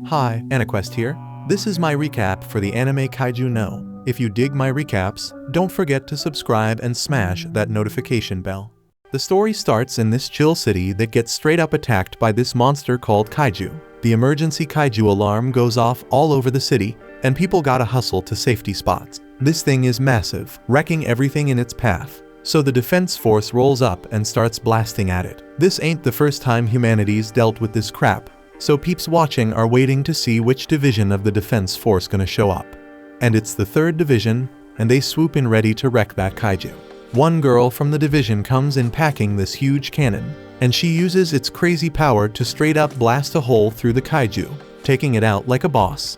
Hi, aniquest here. This is my recap for the anime Kaiju No. If you dig my recaps, don't forget to subscribe and smash that notification bell. The story starts in this chill city that gets straight up attacked by this monster called Kaiju. The emergency Kaiju alarm goes off all over the city, and people gotta hustle to safety spots. This thing is massive, wrecking everything in its path. So the defense force rolls up and starts blasting at it. This ain't the first time humanity's dealt with this crap. So peeps watching are waiting to see which division of the defense force gonna show up. And it's the 3rd division, and they swoop in ready to wreck that kaiju. One girl from the division comes in packing this huge cannon, and she uses its crazy power to straight up blast a hole through the kaiju, taking it out like a boss.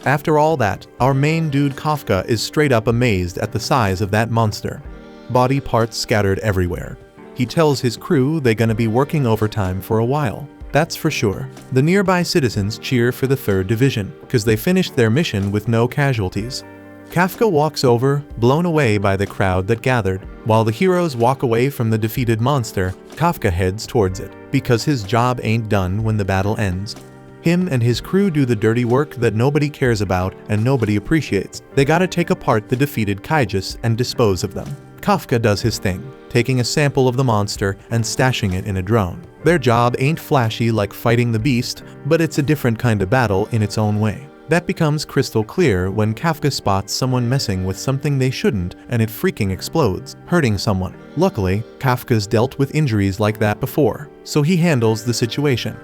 After all that, our main dude Kafka is straight up amazed at the size of that monster. Body parts scattered everywhere. He tells his crew they gonna be working overtime for a while. That's for sure. The nearby citizens cheer for the 3rd division, cause they finished their mission with no casualties. Kafka walks over, blown away by the crowd that gathered. While the heroes walk away from the defeated monster, Kafka heads towards it, because his job ain't done when the battle ends. Him and his crew do the dirty work that nobody cares about and nobody appreciates. They gotta take apart the defeated kaijus and dispose of them. Kafka does his thing, taking a sample of the monster and stashing it in a drone. Their job ain't flashy like fighting the beast, but it's a different kind of battle in its own way. That becomes crystal clear when Kafka spots someone messing with something they shouldn't and it freaking explodes, hurting someone. Luckily, Kafka's dealt with injuries like that before, so he handles the situation.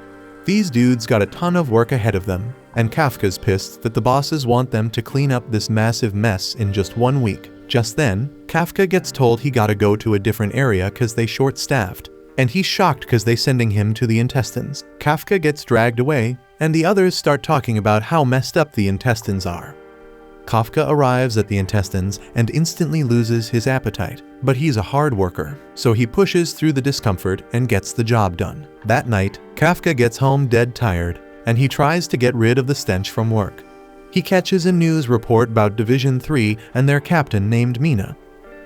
These dudes got a ton of work ahead of them, and Kafka's pissed that the bosses want them to clean up this massive mess in just 1 week. Just then, Kafka gets told he gotta go to a different area cause they short-staffed, and he's shocked cause they sending him to the intestines. Kafka gets dragged away, and the others start talking about how messed up the intestines are. Kafka arrives at the intestines and instantly loses his appetite, but he's a hard worker, so he pushes through the discomfort and gets the job done. That night, Kafka gets home dead tired, and he tries to get rid of the stench from work. He catches a news report about Division 3 and their captain named Mina.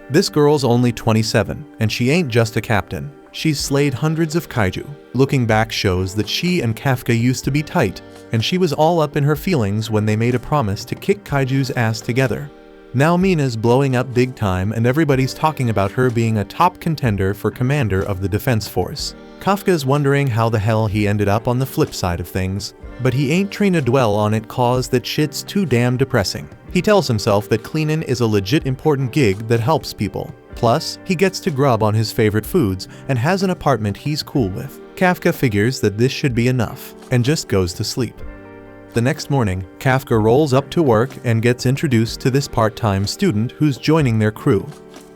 This girl's only 27, and she ain't just a captain. She's slayed hundreds of kaiju. Looking back shows that she and Kafka used to be tight, and she was all up in her feelings when they made a promise to kick kaiju's ass together. Now Mina's blowing up big time and everybody's talking about her being a top contender for commander of the defense force. Kafka's wondering how the hell he ended up on the flip side of things, but he ain't trying to dwell on it cause that shit's too damn depressing. He tells himself that cleanin' is a legit important gig that helps people. Plus, he gets to grub on his favorite foods and has an apartment he's cool with. Kafka figures that this should be enough, and just goes to sleep. The next morning, Kafka rolls up to work and gets introduced to this part-time student who's joining their crew.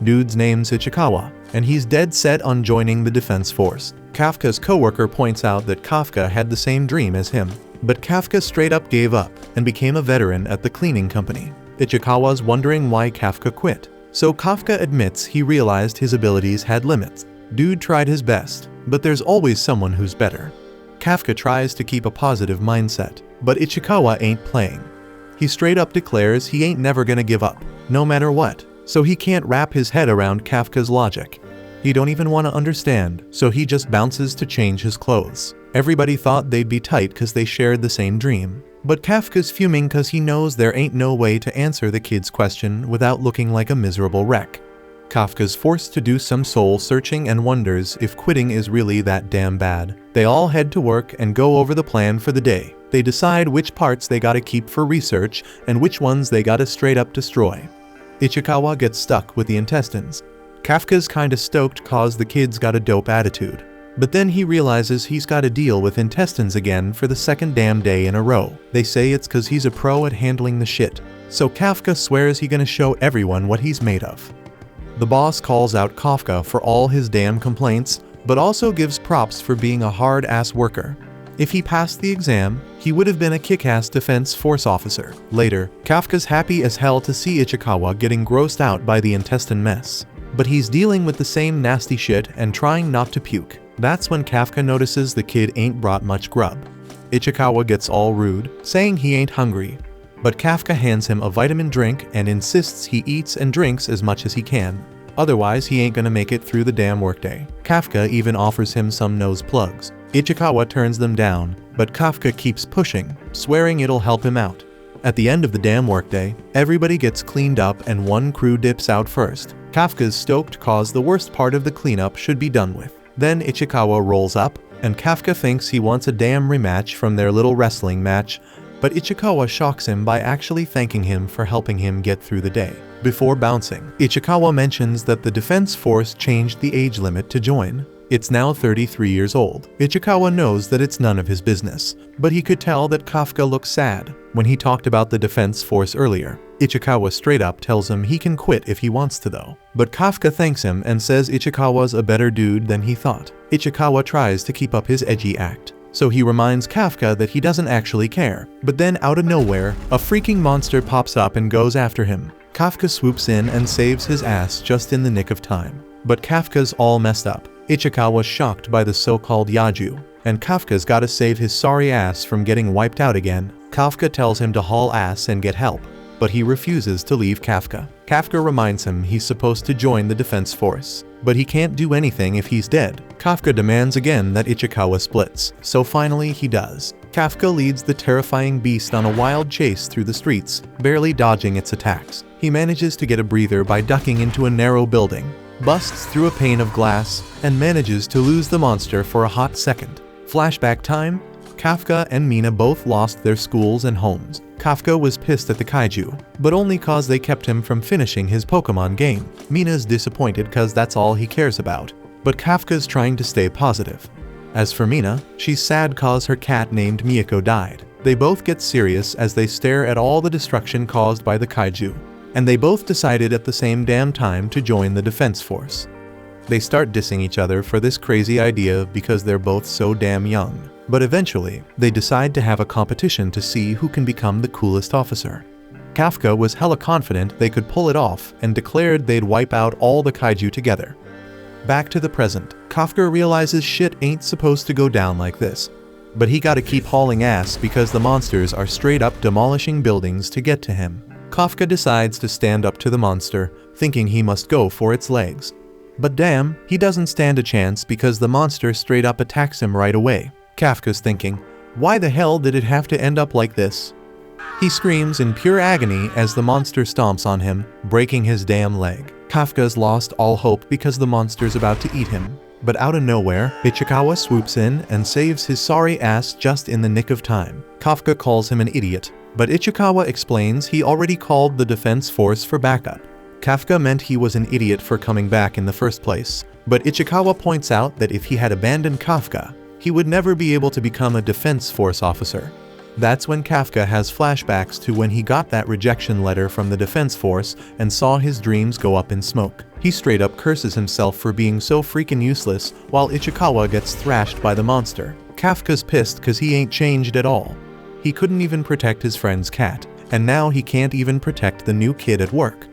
Dude's name's Ichikawa, and he's dead set on joining the defense force. Kafka's coworker points out that Kafka had the same dream as him, but Kafka straight up gave up and became a veteran at the cleaning company. Ichikawa's wondering why Kafka quit, so Kafka admits he realized his abilities had limits. Dude tried his best, but there's always someone who's better. Kafka tries to keep a positive mindset, but Ichikawa ain't playing. He straight up declares he ain't never gonna give up, no matter what, so he can't wrap his head around Kafka's logic. He don't even want to understand, so he just bounces to change his clothes. Everybody thought they'd be tight cause they shared the same dream, but Kafka's fuming cause he knows there ain't no way to answer the kid's question without looking like a miserable wreck. Kafka's forced to do some soul searching and wonders if quitting is really that damn bad. They all head to work and go over the plan for the day. They decide which parts they gotta keep for research and which ones they gotta straight up destroy. Ichikawa gets stuck with the intestines. Kafka's kinda stoked cause the kid's got a dope attitude. But then he realizes he's gotta deal with intestines again for the 2nd damn day in a row. They say it's cause he's a pro at handling the shit. So Kafka swears he's gonna show everyone what he's made of. The boss calls out Kafka for all his damn complaints, but also gives props for being a hard-ass worker. If he passed the exam, he would have been a kick-ass defense force officer. Later, Kafka's happy as hell to see Ichikawa getting grossed out by the intestine mess. But he's dealing with the same nasty shit and trying not to puke. That's when Kafka notices the kid ain't brought much grub. Ichikawa gets all rude, saying he ain't hungry. But Kafka hands him a vitamin drink and insists he eats and drinks as much as he can. Otherwise, he ain't gonna make it through the damn workday. Kafka even offers him some nose plugs. Ichikawa turns them down, but Kafka keeps pushing, swearing it'll help him out. At the end of the damn workday, everybody gets cleaned up and one crew dips out first. Kafka's stoked cause the worst part of the cleanup should be done with. Then Ichikawa rolls up, and Kafka thinks he wants a damn rematch from their little wrestling match, but Ichikawa shocks him by actually thanking him for helping him get through the day. Before bouncing, Ichikawa mentions that the defense force changed the age limit to join. It's now 33 years old. Ichikawa knows that it's none of his business, but he could tell that Kafka looks sad when he talked about the defense force earlier. Ichikawa straight up tells him he can quit if he wants to though. But Kafka thanks him and says Ichikawa's a better dude than he thought. Ichikawa tries to keep up his edgy act, so he reminds Kafka that he doesn't actually care. But then out of nowhere, a freaking monster pops up and goes after him. Kafka swoops in and saves his ass just in the nick of time. But Kafka's all messed up. Ichikawa's shocked by the so-called Yaju, and Kafka's gotta save his sorry ass from getting wiped out again. Kafka tells him to haul ass and get help, but he refuses to leave Kafka. Kafka reminds him he's supposed to join the defense force, but he can't do anything if he's dead. Kafka demands again that Ichikawa splits, so finally he does. Kafka leads the terrifying beast on a wild chase through the streets, barely dodging its attacks. He manages to get a breather by ducking into a narrow building, busts through a pane of glass, and manages to lose the monster for a hot second. Flashback time, Kafka and Mina both lost their schools and homes. Kafka was pissed at the kaiju, but only cause they kept him from finishing his Pokemon game. Mina's disappointed cause that's all he cares about, but Kafka's trying to stay positive. As for Mina, she's sad cause her cat named Miyako died. They both get serious as they stare at all the destruction caused by the kaiju, and they both decided at the same damn time to join the defense force. They start dissing each other for this crazy idea because they're both so damn young. But eventually, they decide to have a competition to see who can become the coolest officer. Kafka was hella confident they could pull it off and declared they'd wipe out all the kaiju together. Back to the present, Kafka realizes shit ain't supposed to go down like this. But he gotta keep hauling ass because the monsters are straight up demolishing buildings to get to him. Kafka decides to stand up to the monster, thinking he must go for its legs. But damn, he doesn't stand a chance because the monster straight up attacks him right away. Kafka's thinking, why the hell did it have to end up like this? He screams in pure agony as the monster stomps on him, breaking his damn leg. Kafka's lost all hope because the monster's about to eat him. But out of nowhere, Ichikawa swoops in and saves his sorry ass just in the nick of time. Kafka calls him an idiot, but Ichikawa explains he already called the defense force for backup. Kafka meant he was an idiot for coming back in the first place, but Ichikawa points out that if he had abandoned Kafka, he would never be able to become a defense force officer. That's when Kafka has flashbacks to when he got that rejection letter from the defense force and saw his dreams go up in smoke. He straight up curses himself for being so freaking useless while Ichikawa gets thrashed by the monster. Kafka's pissed cause he ain't changed at all. He couldn't even protect his friend's cat, and now he can't even protect the new kid at work.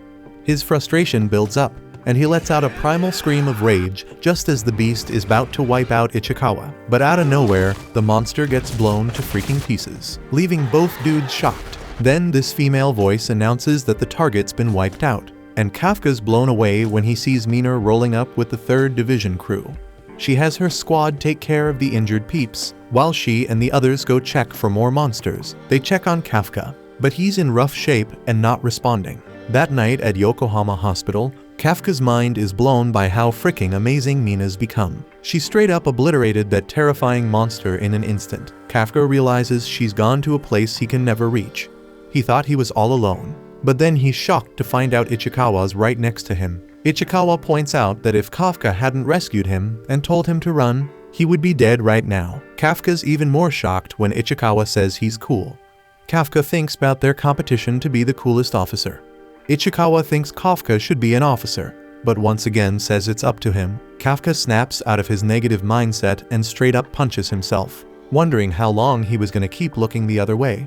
His frustration builds up, and he lets out a primal scream of rage just as the beast is about to wipe out Ichikawa. But out of nowhere, the monster gets blown to freaking pieces, leaving both dudes shocked. Then this female voice announces that the target's been wiped out, and Kafka's blown away when he sees Mina rolling up with the 3rd Division crew. She has her squad take care of the injured peeps, while she and the others go check for more monsters. They check on Kafka, but he's in rough shape and not responding. That night at Yokohama Hospital, Kafka's mind is blown by how freaking amazing Mina's become. She straight up obliterated that terrifying monster in an instant. Kafka realizes she's gone to a place he can never reach. He thought he was all alone, but then he's shocked to find out Ichikawa's right next to him. Ichikawa points out that if Kafka hadn't rescued him and told him to run, he would be dead right now. Kafka's even more shocked when Ichikawa says he's cool. Kafka thinks about their competition to be the coolest officer. Ichikawa thinks Kafka should be an officer, but once again says it's up to him. Kafka snaps out of his negative mindset and straight up punches himself, wondering how long he was gonna keep looking the other way.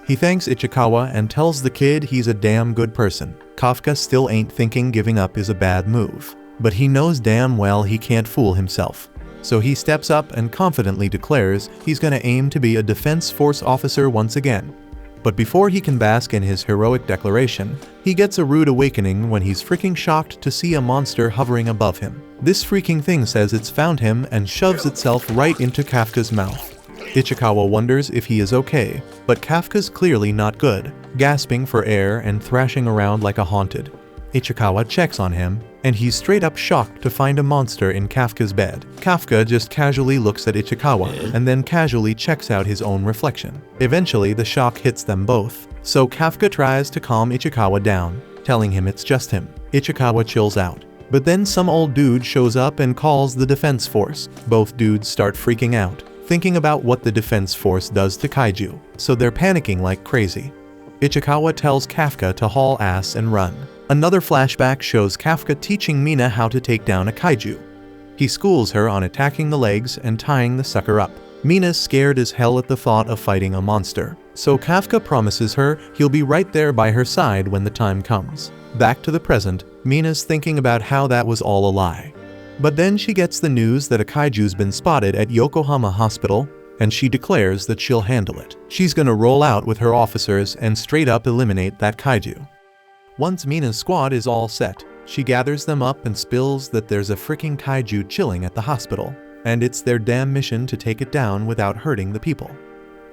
He thanks Ichikawa and tells the kid he's a damn good person. Kafka still ain't thinking giving up is a bad move, but he knows damn well he can't fool himself. So he steps up and confidently declares he's gonna aim to be a defense force officer once again. But before he can bask in his heroic declaration, he gets a rude awakening when he's freaking shocked to see a monster hovering above him. This freaking thing says it's found him and shoves itself right into Kafka's mouth. Ichikawa wonders if he is okay, but Kafka's clearly not good, gasping for air and thrashing around like a haunted. Ichikawa checks on him, and he's straight up shocked to find a monster in Kafka's bed. Kafka just casually looks at Ichikawa and then casually checks out his own reflection. Eventually, the shock hits them both, so Kafka tries to calm Ichikawa down, telling him it's just him. Ichikawa chills out. But then some old dude shows up and calls the defense force. Both dudes start freaking out, thinking about what the defense force does to kaiju, so they're panicking like crazy. Ichikawa tells Kafka to haul ass and run. Another flashback shows Kafka teaching Mina how to take down a kaiju. He schools her on attacking the legs and tying the sucker up. Mina's scared as hell at the thought of fighting a monster, so Kafka promises her he'll be right there by her side when the time comes. Back to the present, Mina's thinking about how that was all a lie. But then she gets the news that a kaiju's been spotted at Yokohama Hospital, and she declares that she'll handle it. She's gonna roll out with her officers and straight up eliminate that kaiju. Once Mina's squad is all set, she gathers them up and spills that there's a freaking kaiju chilling at the hospital, and it's their damn mission to take it down without hurting the people.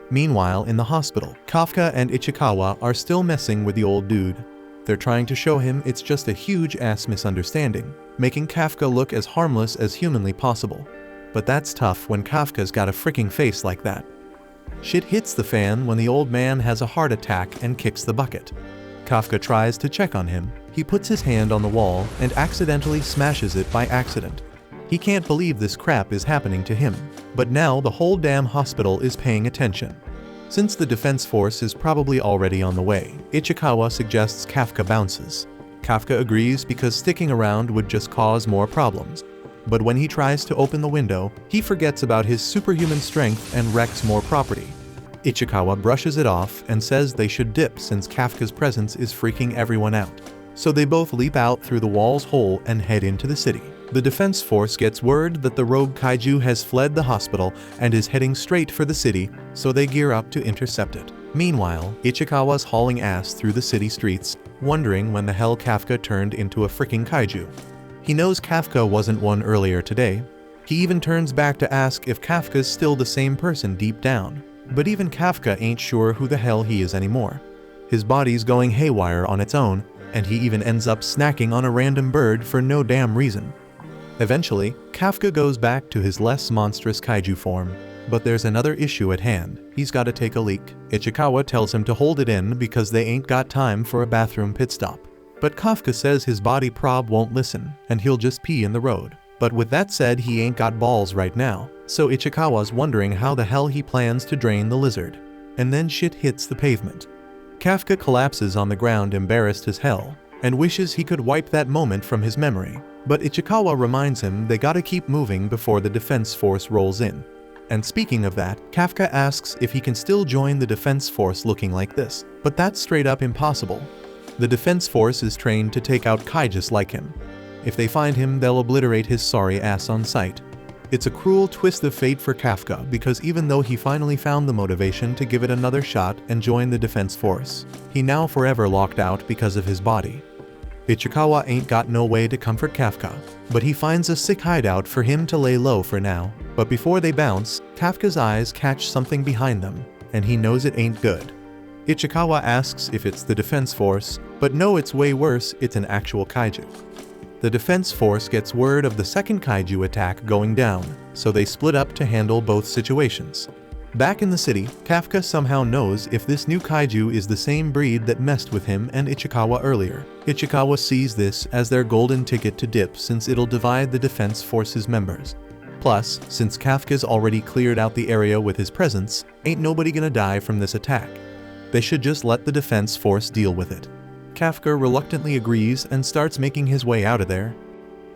Meanwhile, in the hospital, Kafka and Ichikawa are still messing with the old dude. They're trying to show him it's just a huge-ass misunderstanding, making Kafka look as harmless as humanly possible. But that's tough when Kafka's got a freaking face like that. Shit hits the fan when the old man has a heart attack and kicks the bucket. Kafka tries to check on him. He puts his hand on the wall and accidentally smashes it by accident. He can't believe this crap is happening to him. But now the whole damn hospital is paying attention. Since the defense force is probably already on the way, Ichikawa suggests Kafka bounces. Kafka agrees because sticking around would just cause more problems. But when he tries to open the window, he forgets about his superhuman strength and wrecks more property. Ichikawa brushes it off and says they should dip since Kafka's presence is freaking everyone out. So they both leap out through the wall's hole and head into the city. The defense force gets word that the rogue kaiju has fled the hospital and is heading straight for the city, so they gear up to intercept it. Meanwhile, Ichikawa's hauling ass through the city streets, wondering when the hell Kafka turned into a freaking kaiju. He knows Kafka wasn't one earlier today. He even turns back to ask if Kafka's still the same person deep down. But even Kafka ain't sure who the hell he is anymore. His body's going haywire on its own, and he even ends up snacking on a random bird for no damn reason. Eventually, Kafka goes back to his less monstrous kaiju form. But there's another issue at hand. He's gotta take a leak. Ichikawa tells him to hold it in because they ain't got time for a bathroom pit stop. But Kafka says his body prob won't listen, and he'll just pee in the road. But with that said, he ain't got balls right now, so Ichikawa's wondering how the hell he plans to drain the lizard. And then shit hits the pavement. Kafka collapses on the ground embarrassed as hell, and wishes he could wipe that moment from his memory. But Ichikawa reminds him they gotta keep moving before the defense force rolls in. And speaking of that, Kafka asks if he can still join the defense force looking like this, but that's straight up impossible. The defense force is trained to take out kaijus like him. If they find him, they'll obliterate his sorry ass on sight. It's a cruel twist of fate for Kafka because even though he finally found the motivation to give it another shot and join the defense force, he now forever locked out because of his body. Ichikawa ain't got no way to comfort Kafka, but he finds a sick hideout for him to lay low for now. But before they bounce, Kafka's eyes catch something behind them, and he knows it ain't good. Ichikawa asks if it's the defense force, but no, it's way worse, it's an actual kaiju. The defense force gets word of the second kaiju attack going down, so they split up to handle both situations. Back in the city, Kafka somehow knows if this new kaiju is the same breed that messed with him and Ichikawa earlier. Ichikawa sees this as their golden ticket to dip since it'll divide the defense force's members. Plus, since Kafka's already cleared out the area with his presence, ain't nobody gonna die from this attack. They should just let the defense force deal with it. Kafka reluctantly agrees and starts making his way out of there.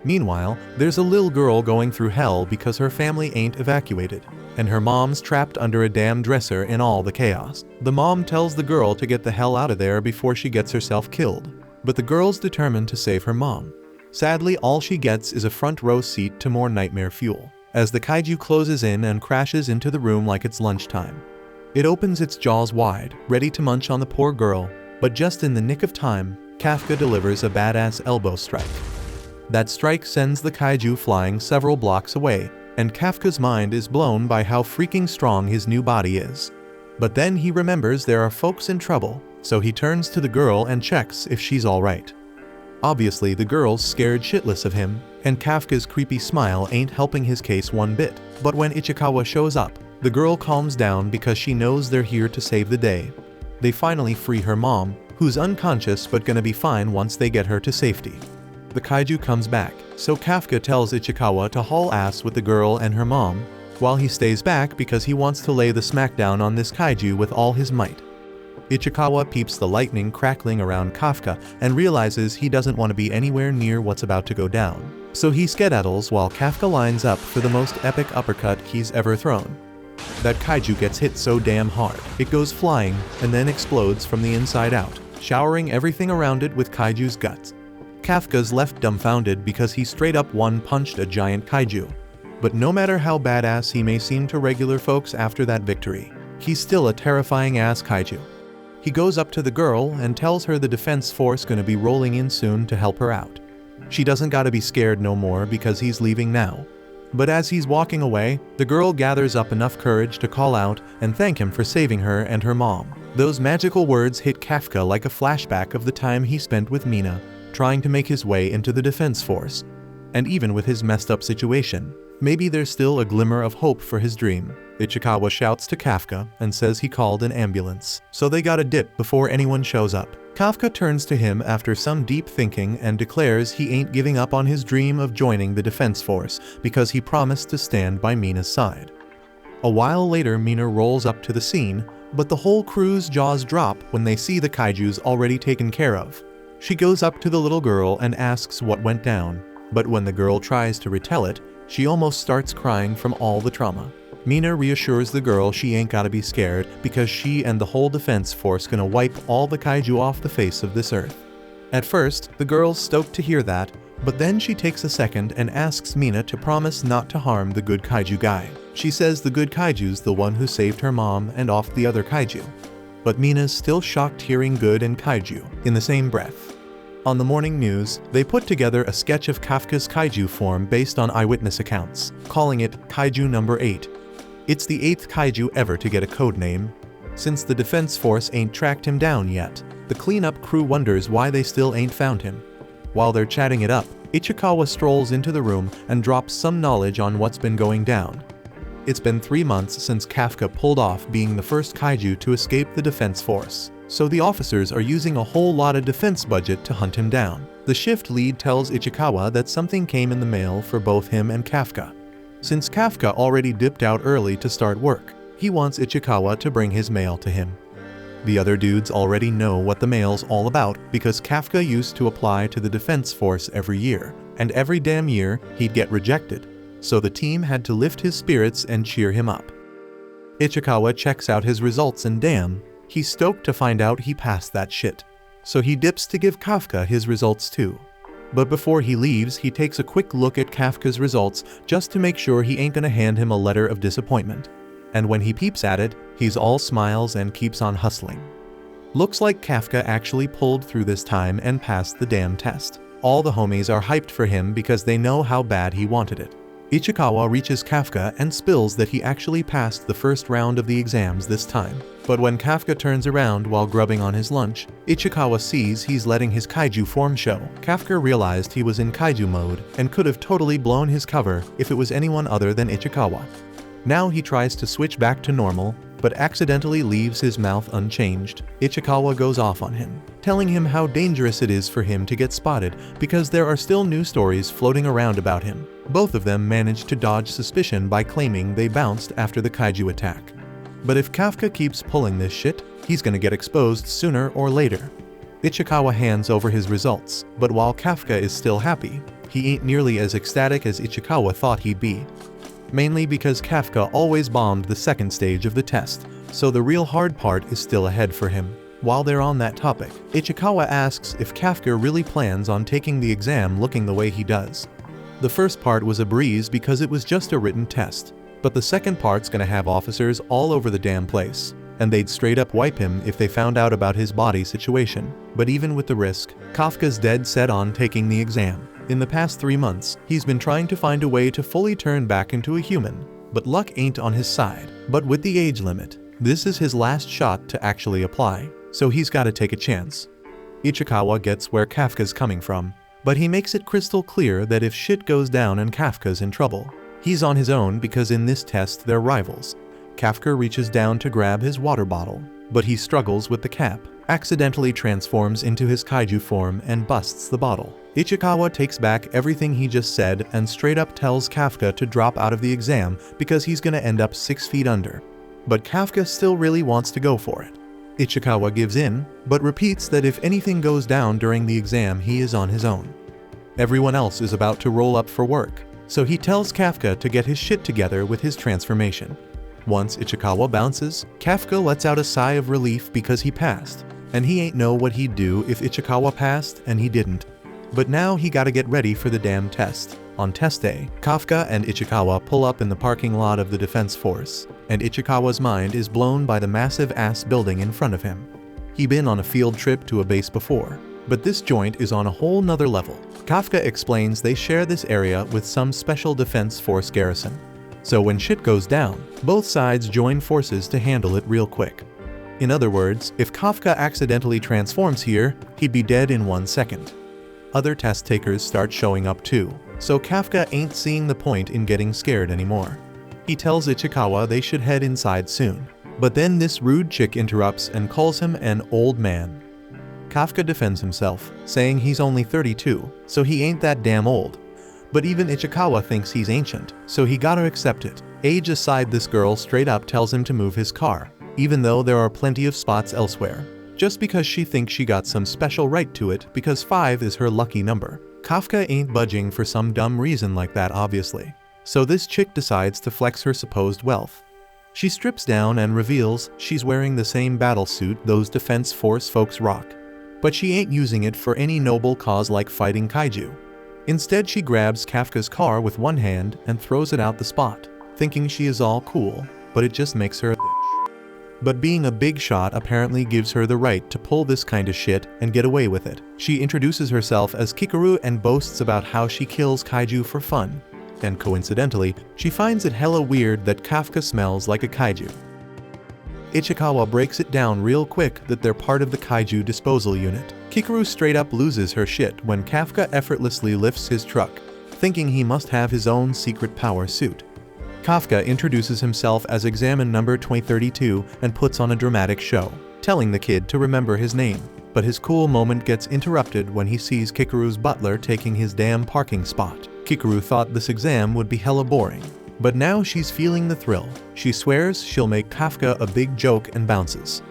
Meanwhile, there's a little girl going through hell because her family ain't evacuated, and her mom's trapped under a damn dresser in all the chaos. The mom tells the girl to get the hell out of there before she gets herself killed, but the girl's determined to save her mom. Sadly, all she gets is a front row seat to more nightmare fuel, as the kaiju closes in and crashes into the room like it's lunchtime. It opens its jaws wide, ready to munch on the poor girl, but just in the nick of time, Kafka delivers a badass elbow strike. That strike sends the kaiju flying several blocks away, and Kafka's mind is blown by how freaking strong his new body is. But then he remembers there are folks in trouble, so he turns to the girl and checks if she's alright. Obviously the girl's scared shitless of him, and Kafka's creepy smile ain't helping his case one bit. But when Ichikawa shows up, the girl calms down because she knows they're here to save the day. They finally free her mom, who's unconscious but gonna be fine once they get her to safety. The kaiju comes back, so Kafka tells Ichikawa to haul ass with the girl and her mom, while he stays back because he wants to lay the smackdown on this kaiju with all his might. Ichikawa peeps the lightning crackling around Kafka and realizes he doesn't want to be anywhere near what's about to go down, so he skedaddles while Kafka lines up for the most epic uppercut he's ever thrown. That kaiju gets hit so damn hard, it goes flying and then explodes from the inside out, showering everything around it with kaiju's guts. Kafka's left dumbfounded because he straight up one-punched a giant kaiju. But no matter how badass he may seem to regular folks after that victory, he's still a terrifying ass kaiju. He goes up to the girl and tells her the defense force gonna be rolling in soon to help her out. She doesn't gotta be scared no more because he's leaving now. But as he's walking away, the girl gathers up enough courage to call out and thank him for saving her and her mom. Those magical words hit Kafka like a flashback of the time he spent with Mina, trying to make his way into the defense force. And even with his messed up situation, maybe there's still a glimmer of hope for his dream. Ichikawa shouts to Kafka and says he called an ambulance, so they gotta dip before anyone shows up. Kafka turns to him after some deep thinking and declares he ain't giving up on his dream of joining the defense force because he promised to stand by Mina's side. A while later, Mina rolls up to the scene, but the whole crew's jaws drop when they see the kaijus already taken care of. She goes up to the little girl and asks what went down, but when the girl tries to retell it, she almost starts crying from all the trauma. Mina reassures the girl she ain't gotta be scared because she and the whole defense force gonna wipe all the kaiju off the face of this earth. At first, the girl's stoked to hear that, but then she takes a second and asks Mina to promise not to harm the good kaiju guy. She says the good kaiju's the one who saved her mom and off the other kaiju. But Mina's still shocked hearing good and kaiju in the same breath. On the morning news, they put together a sketch of Kafka's kaiju form based on eyewitness accounts, calling it Kaiju Number 8. It's the 8th kaiju ever to get a code name. Since the defense force ain't tracked him down yet, the cleanup crew wonders why they still ain't found him. While they're chatting it up, Ichikawa strolls into the room and drops some knowledge on what's been going down. It's been 3 months since Kafka pulled off being the first kaiju to escape the defense force, so the officers are using a whole lot of defense budget to hunt him down. The shift lead tells Ichikawa that something came in the mail for both him and Kafka. Since Kafka already dipped out early to start work, he wants Ichikawa to bring his mail to him. The other dudes already know what the mail's all about because Kafka used to apply to the defense force every year, and every damn year he'd get rejected, so the team had to lift his spirits and cheer him up. Ichikawa checks out his results and damn, he's stoked to find out he passed that shit. So he dips to give Kafka his results too. But before he leaves, he takes a quick look at Kafka's results just to make sure he ain't gonna hand him a letter of disappointment. And when he peeps at it, he's all smiles and keeps on hustling. Looks like Kafka actually pulled through this time and passed the damn test. All the homies are hyped for him because they know how bad he wanted it. Ichikawa reaches Kafka and spills that he actually passed the first round of the exams this time. But when Kafka turns around while grubbing on his lunch, Ichikawa sees he's letting his kaiju form show. Kafka realized he was in kaiju mode and could have totally blown his cover if it was anyone other than Ichikawa. Now he tries to switch back to normal, but accidentally leaves his mouth unchanged. Ichikawa goes off on him, telling him how dangerous it is for him to get spotted because there are still new stories floating around about him. Both of them managed to dodge suspicion by claiming they bounced after the kaiju attack. But if Kafka keeps pulling this shit, he's gonna get exposed sooner or later. Ichikawa hands over his results, but while Kafka is still happy, he ain't nearly as ecstatic as Ichikawa thought he'd be. Mainly because Kafka always bombed the second stage of the test, so the real hard part is still ahead for him. While they're on that topic, Ichikawa asks if Kafka really plans on taking the exam looking the way he does. The first part was a breeze because it was just a written test, but the second part's gonna have officers all over the damn place. and they'd straight up wipe him if they found out about his body situation. But even with the risk, Kafka's dead set on taking the exam. In the past 3 months, he's been trying to find a way to fully turn back into a human, but luck ain't on his side. But with the age limit, this is his last shot to actually apply, so he's gotta take a chance. Ichikawa gets where Kafka's coming from, but he makes it crystal clear that if shit goes down and Kafka's in trouble, he's on his own because in this test they're rivals. Kafka reaches down to grab his water bottle, but he struggles with the cap, accidentally transforms into his kaiju form and busts the bottle. Ichikawa takes back everything he just said and straight up tells Kafka to drop out of the exam because he's gonna end up 6 feet under. But Kafka still really wants to go for it. Ichikawa gives in, but repeats that if anything goes down during the exam he is on his own. Everyone else is about to roll up for work, so he tells Kafka to get his shit together with his transformation. Once Ichikawa bounces, Kafka lets out a sigh of relief because he passed, and he ain't know what he'd do if Ichikawa passed and he didn't. But now he gotta get ready for the damn test. On test day, Kafka and Ichikawa pull up in the parking lot of the defense force, and Ichikawa's mind is blown by the massive ass building in front of him. He'd been on a field trip to a base before, but this joint is on a whole nother level. Kafka explains they share this area with some special defense force garrison. So when shit goes down, both sides join forces to handle it real quick. In other words, if Kafka accidentally transforms here, he'd be dead in 1 second. Other test takers start showing up too, so Kafka ain't seeing the point in getting scared anymore. He tells Ichikawa they should head inside soon, but then this rude chick interrupts and calls him an old man. Kafka defends himself, saying he's only 32, so he ain't that damn old. But even Ichikawa thinks he's ancient, so he gotta accept it. Age aside, this girl straight up tells him to move his car, even though there are plenty of spots elsewhere, just because she thinks she got some special right to it because 5 is her lucky number. Kafka ain't budging for some dumb reason like that obviously, so this chick decides to flex her supposed wealth. She strips down and reveals she's wearing the same battle suit those defense force folks rock, but she ain't using it for any noble cause like fighting kaiju. Instead, she grabs Kafka's car with one hand and throws it out the spot, thinking she is all cool, but it just makes her a bitch. But being a big shot apparently gives her the right to pull this kind of shit and get away with it. She introduces herself as Kikaru and boasts about how she kills kaiju for fun, and coincidentally, she finds it hella weird that Kafka smells like a kaiju. Ichikawa breaks it down real quick that they're part of the kaiju disposal unit. Kikaru straight up loses her shit when Kafka effortlessly lifts his truck, thinking he must have his own secret power suit. Kafka introduces himself as examine number 2032 and puts on a dramatic show, telling the kid to remember his name. But his cool moment gets interrupted when he sees Kikaru's butler taking his damn parking spot. Kikaru thought this exam would be hella boring, but now she's feeling the thrill. She swears she'll make Kafka a big joke and bounces.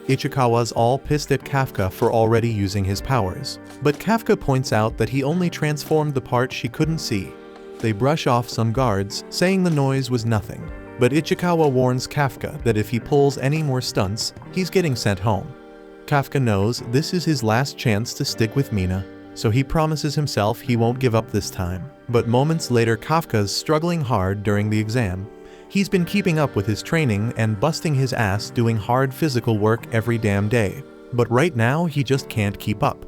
Ichikawa's all pissed at Kafka for already using his powers, but Kafka points out that he only transformed the part she couldn't see. They brush off some guards, saying the noise was nothing, but Ichikawa warns Kafka that if he pulls any more stunts, he's getting sent home. Kafka knows this is his last chance to stick with Mina, so he promises himself he won't give up this time. But moments later, Kafka's struggling hard during the exam. He's been keeping up with his training and busting his ass doing hard physical work every damn day, but right now he just can't keep up.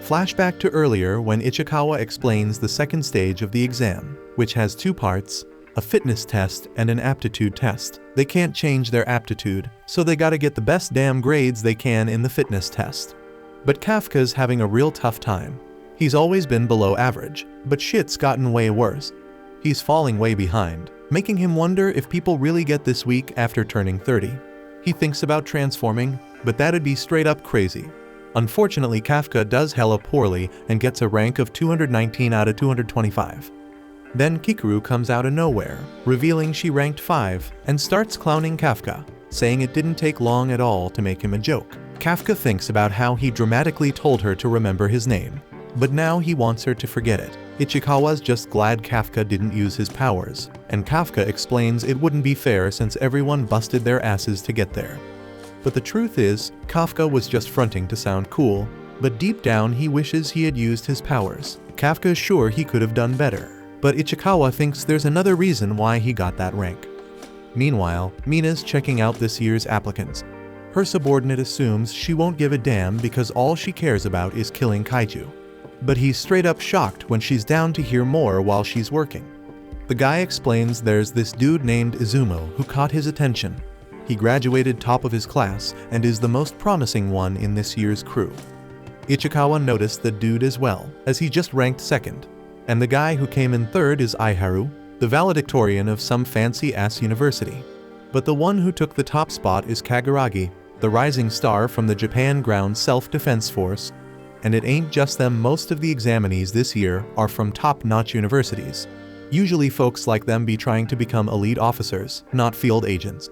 Flashback to earlier when Ichikawa explains the second stage of the exam, which has 2 parts, a fitness test and an aptitude test. They can't change their aptitude, so they gotta get the best damn grades they can in the fitness test. But Kafka's having a real tough time. He's always been below average, but shit's gotten way worse. He's falling way behind, making him wonder if people really get this weak after turning 30. He thinks about transforming, but that'd be straight up crazy. Unfortunately, Kafka does hella poorly and gets a rank of 219 out of 225. Then Kikaru comes out of nowhere, revealing she ranked 5, and starts clowning Kafka, saying it didn't take long at all to make him a joke. Kafka thinks about how he dramatically told her to remember his name, but now he wants her to forget it. Ichikawa's just glad Kafka didn't use his powers, and Kafka explains it wouldn't be fair since everyone busted their asses to get there. But the truth is, Kafka was just fronting to sound cool, but deep down he wishes he had used his powers. Kafka's sure he could have done better, but Ichikawa thinks there's another reason why he got that rank. Meanwhile, Mina's checking out this year's applicants. Her subordinate assumes she won't give a damn because all she cares about is killing kaiju. But he's straight up shocked when she's down to hear more while she's working. The guy explains there's this dude named Izumo who caught his attention. He graduated top of his class and is the most promising one in this year's crew. Ichikawa noticed the dude as well, as he just ranked second. And the guy who came in third is Aiharu, the valedictorian of some fancy-ass university. But the one who took the top spot is Kaguragi, the rising star from the Japan Ground Self-Defense Force. And it ain't just them, most of the examinees this year are from top-notch universities. Usually folks like them be trying to become elite officers, not field agents.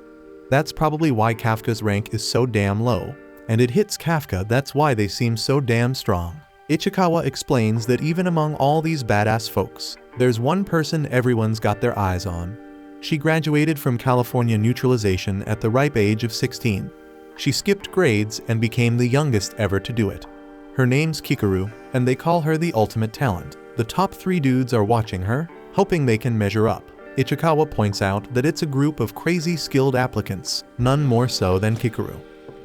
That's probably why Kafka's rank is so damn low. And it hits Kafka, that's why they seem so damn strong. Ichikawa explains that even among all these badass folks, there's one person everyone's got their eyes on. She graduated from California Neutralization at the ripe age of 16. She skipped grades and became the youngest ever to do it. Her name's Kikaru, and they call her the ultimate talent. The top 3 dudes are watching her, hoping they can measure up. Ichikawa points out that it's a group of crazy skilled applicants, none more so than Kikaru.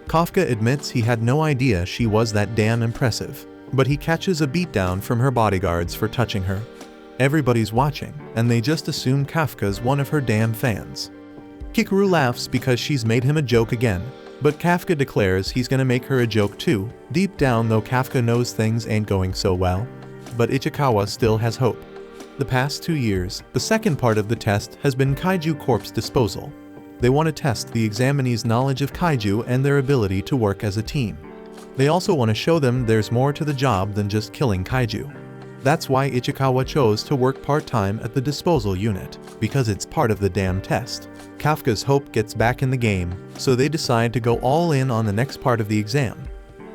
Kafka admits he had no idea she was that damn impressive, but he catches a beatdown from her bodyguards for touching her. Everybody's watching, and they just assume Kafka's one of her damn fans. Kikaru laughs because she's made him a joke again, but Kafka declares he's gonna make her a joke too. Deep down though, Kafka knows things ain't going so well, but Ichikawa still has hope. The past 2 years, the second part of the test has been kaiju corpse disposal. They want to test the examinees' knowledge of kaiju and their ability to work as a team. They also want to show them there's more to the job than just killing kaiju. That's why Ichikawa chose to work part-time at the disposal unit, because it's part of the damn test. Kafka's hope gets back in the game, so they decide to go all in on the next part of the exam.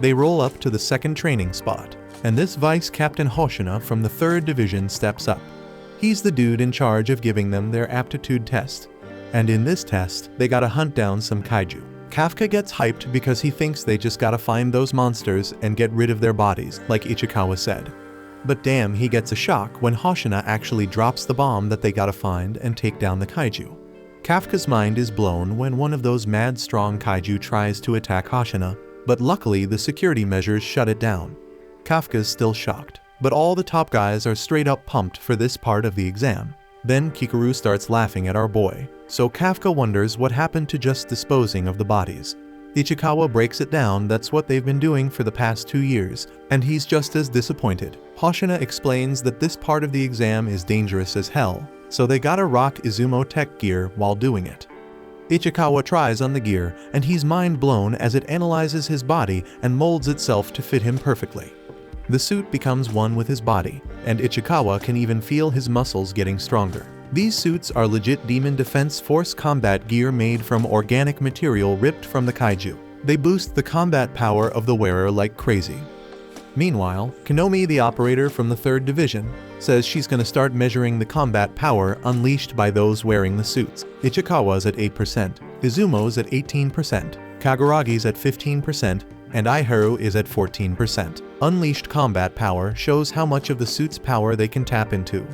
They roll up to the second training spot, and this Vice Captain Hoshina from the 3rd Division steps up. He's the dude in charge of giving them their aptitude test. And in this test, they gotta hunt down some kaiju. Kafka gets hyped because he thinks they just gotta find those monsters and get rid of their bodies, like Ichikawa said. But damn, he gets a shock when Hoshina actually drops the bomb that they gotta find and take down the kaiju. Kafka's mind is blown when one of those mad strong kaiju tries to attack Hoshina, but luckily the security measures shut it down. Kafka's still shocked, but all the top guys are straight up pumped for this part of the exam. Then Kikaru starts laughing at our boy, so Kafka wonders what happened to just disposing of the bodies. Ichikawa breaks it down that's what they've been doing for the past 2 years, and he's just as disappointed. Hoshina explains that this part of the exam is dangerous as hell, so they gotta rock Izumo tech gear while doing it. Ichikawa tries on the gear, and he's mind blown as it analyzes his body and molds itself to fit him perfectly. The suit becomes one with his body, and Ichikawa can even feel his muscles getting stronger. These suits are legit Demon Defense Force combat gear made from organic material ripped from the kaiju. They boost the combat power of the wearer like crazy. Meanwhile, Konomi, the operator from the 3rd Division, says she's gonna start measuring the combat power unleashed by those wearing the suits. Ichikawa's at 8%, Izumo's at 18%, Kaguragi's at 15%, and Aiharu is at 14%. Unleashed combat power shows how much of the suit's power they can tap into.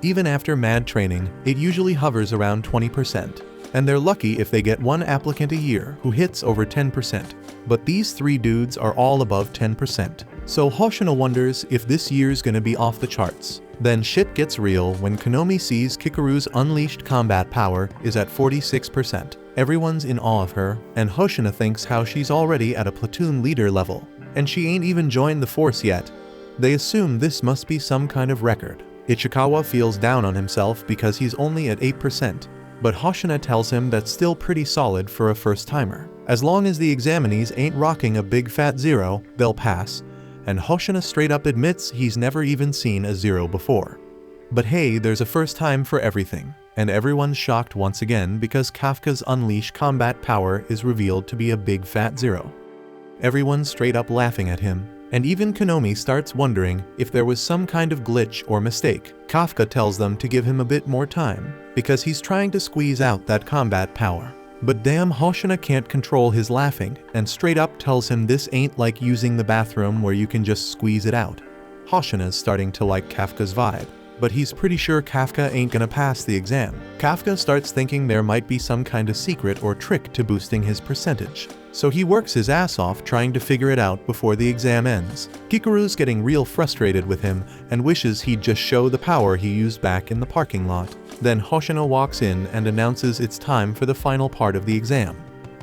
Even after mad training, it usually hovers around 20%, and they're lucky if they get one applicant a year who hits over 10%. But these 3 dudes are all above 10%, so Hoshina wonders if this year's gonna be off the charts. Then shit gets real when Konomi sees Kikaru's unleashed combat power is at 46%. Everyone's in awe of her, and Hoshina thinks how she's already at a platoon leader level, and she ain't even joined the force yet. They assume this must be some kind of record. Ichikawa feels down on himself because he's only at 8%, but Hoshina tells him that's still pretty solid for a first-timer. As long as the examinees ain't rocking a big fat 0, they'll pass, and Hoshina straight up admits he's never even seen a 0 before. But hey, there's a first time for everything, and everyone's shocked once again because Kafka's unleashed combat power is revealed to be a big fat 0. Everyone's straight up laughing at him, and even Konomi starts wondering if there was some kind of glitch or mistake. Kafka tells them to give him a bit more time, because he's trying to squeeze out that combat power. But damn, Hoshina can't control his laughing, and straight up tells him this ain't like using the bathroom where you can just squeeze it out. Hoshina's starting to like Kafka's vibe. but he's pretty sure Kafka ain't gonna pass the exam. Kafka starts thinking there might be some kind of secret or trick to boosting his percentage, so he works his ass off trying to figure it out before the exam ends. Kikuru's getting real frustrated with him and wishes he'd just show the power he used back in the parking lot. Then Hoshino walks in and announces it's time for the final part of the exam.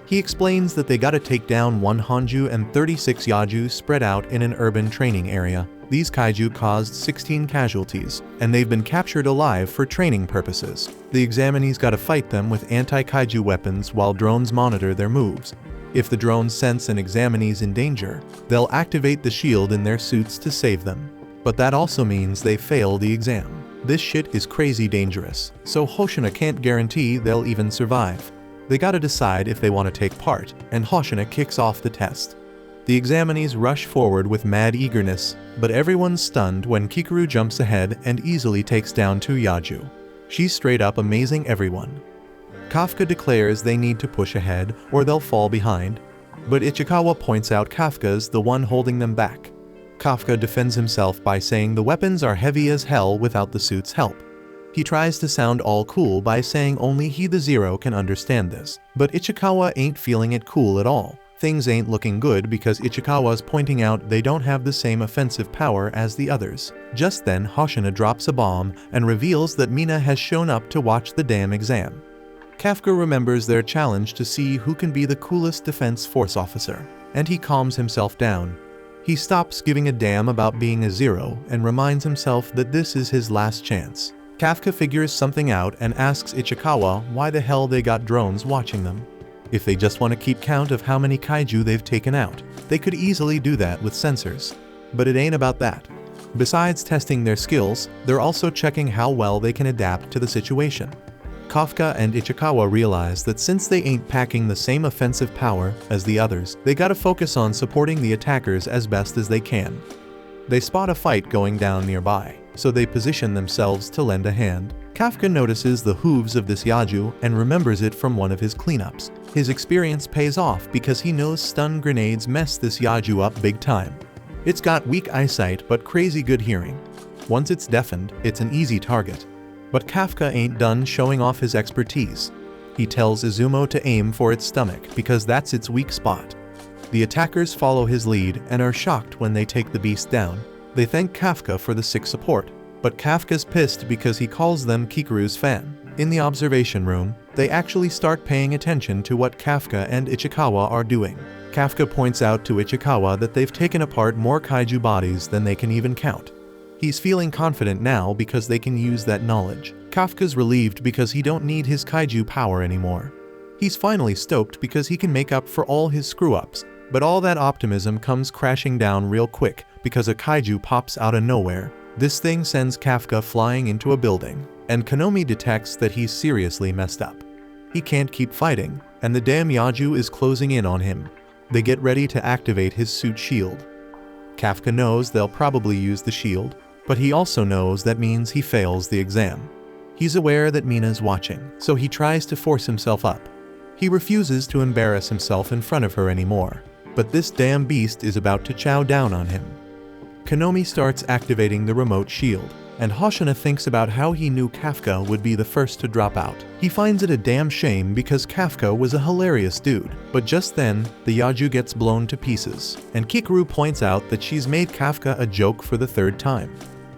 He explains that they gotta take down 1 Hanju and 36 Yaju spread out in an urban training area. These kaiju caused 16 casualties, and they've been captured alive for training purposes. The examinees gotta fight them with anti-kaiju weapons while drones monitor their moves. If the drones sense an examinee's in danger, they'll activate the shield in their suits to save them. But that also means they fail the exam. This shit is crazy dangerous, so Hoshina can't guarantee they'll even survive. They gotta decide if they want to take part, and Hoshina kicks off the test. The examinees rush forward with mad eagerness, but everyone's stunned when Kikuru jumps ahead and easily takes down 2 Yaju. She's straight up amazing everyone. Kafka declares they need to push ahead or they'll fall behind, but Ichikawa points out Kafka's the one holding them back. Kafka defends himself by saying the weapons are heavy as hell without the suit's help. He tries to sound all cool by saying only he the Zero can understand this, but Ichikawa ain't feeling it cool at all. Things ain't looking good because Ichikawa's pointing out they don't have the same offensive power as the others. Just then Hoshina drops a bomb and reveals that Mina has shown up to watch the damn exam. Kafka remembers their challenge to see who can be the coolest defense force officer, and he calms himself down. He stops giving a damn about being a Zero and reminds himself that this is his last chance. Kafka figures something out and asks Ichikawa why the hell they got drones watching them. If they just want to keep count of how many kaiju they've taken out, they could easily do that with sensors. But it ain't about that. Besides testing their skills, they're also checking how well they can adapt to the situation. Kafka and Ichikawa realize that since they ain't packing the same offensive power as the others, they gotta focus on supporting the attackers as best as they can. They spot a fight going down nearby, so they position themselves to lend a hand. Kafka notices the hooves of this Yaju and remembers it from one of his cleanups. His experience pays off because he knows stun grenades mess this Yaju up big time. It's got weak eyesight but crazy good hearing. Once it's deafened, it's an easy target. But Kafka ain't done showing off his expertise. He tells Izumo to aim for its stomach because that's its weak spot. The attackers follow his lead and are shocked when they take the beast down. They thank Kafka for the sick support, but Kafka's pissed because he calls them Kikuru's fan. In the observation room, they actually start paying attention to what Kafka and Ichikawa are doing. Kafka points out to Ichikawa that they've taken apart more kaiju bodies than they can even count. He's feeling confident now because they can use that knowledge. Kafka's relieved because he don't need his kaiju power anymore. He's finally stoked because he can make up for all his screw-ups, but all that optimism comes crashing down real quick because a kaiju pops out of nowhere. This thing sends Kafka flying into a building, and Konomi detects that he's seriously messed up. He can't keep fighting, and the damn Yaju is closing in on him. They get ready to activate his suit shield. Kafka knows they'll probably use the shield, but he also knows that means he fails the exam. He's aware that Mina's watching, so he tries to force himself up. He refuses to embarrass himself in front of her anymore, but this damn beast is about to chow down on him. Konomi starts activating the remote shield, and Hoshina thinks about how he knew Kafka would be the first to drop out. He finds it a damn shame because Kafka was a hilarious dude, but just then, the Yaju gets blown to pieces, and Kikuru points out that she's made Kafka a joke for the 3rd time.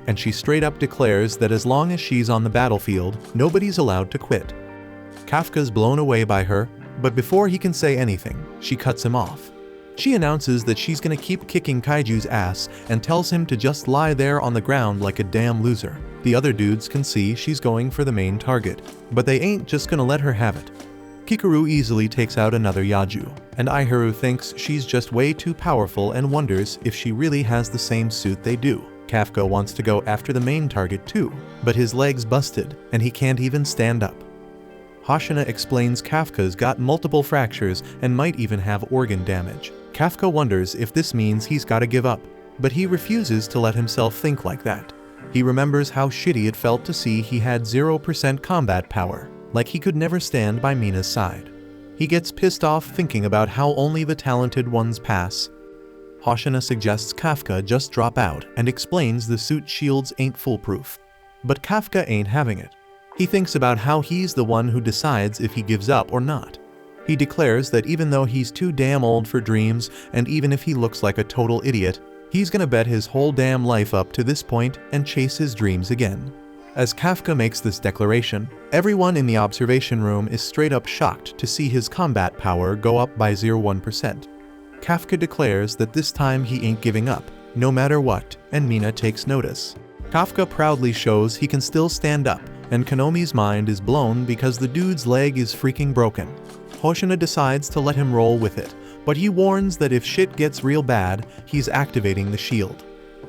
And she straight up declares that as long as she's on the battlefield, nobody's allowed to quit. Kafka's blown away by her, but before he can say anything, she cuts him off. She announces that she's gonna keep kicking Kaiju's ass and tells him to just lie there on the ground like a damn loser. The other dudes can see she's going for the main target, but they ain't just gonna let her have it. Kikuru easily takes out another Yaju, and Aiharu thinks she's just way too powerful and wonders if she really has the same suit they do. Kafka wants to go after the main target too, but his leg's busted and he can't even stand up. Hoshina explains Kafka's got multiple fractures and might even have organ damage. Kafka wonders if this means he's gotta give up, but he refuses to let himself think like that. He remembers how shitty it felt to see he had 0% combat power, like he could never stand by Mina's side. He gets pissed off thinking about how only the talented ones pass. Hoshina suggests Kafka just drop out and explains the suit shields ain't foolproof. But Kafka ain't having it. He thinks about how he's the one who decides if he gives up or not. He declares that even though he's too damn old for dreams, and even if he looks like a total idiot, he's gonna bet his whole damn life up to this point and chase his dreams again. As Kafka makes this declaration, everyone in the observation room is straight up shocked to see his combat power go up by 0.1%. Kafka declares that this time he ain't giving up, no matter what, and Mina takes notice. Kafka proudly shows he can still stand up, and Konomi's mind is blown because the dude's leg is freaking broken. Hoshina decides to let him roll with it, but he warns that if shit gets real bad, he's activating the shield.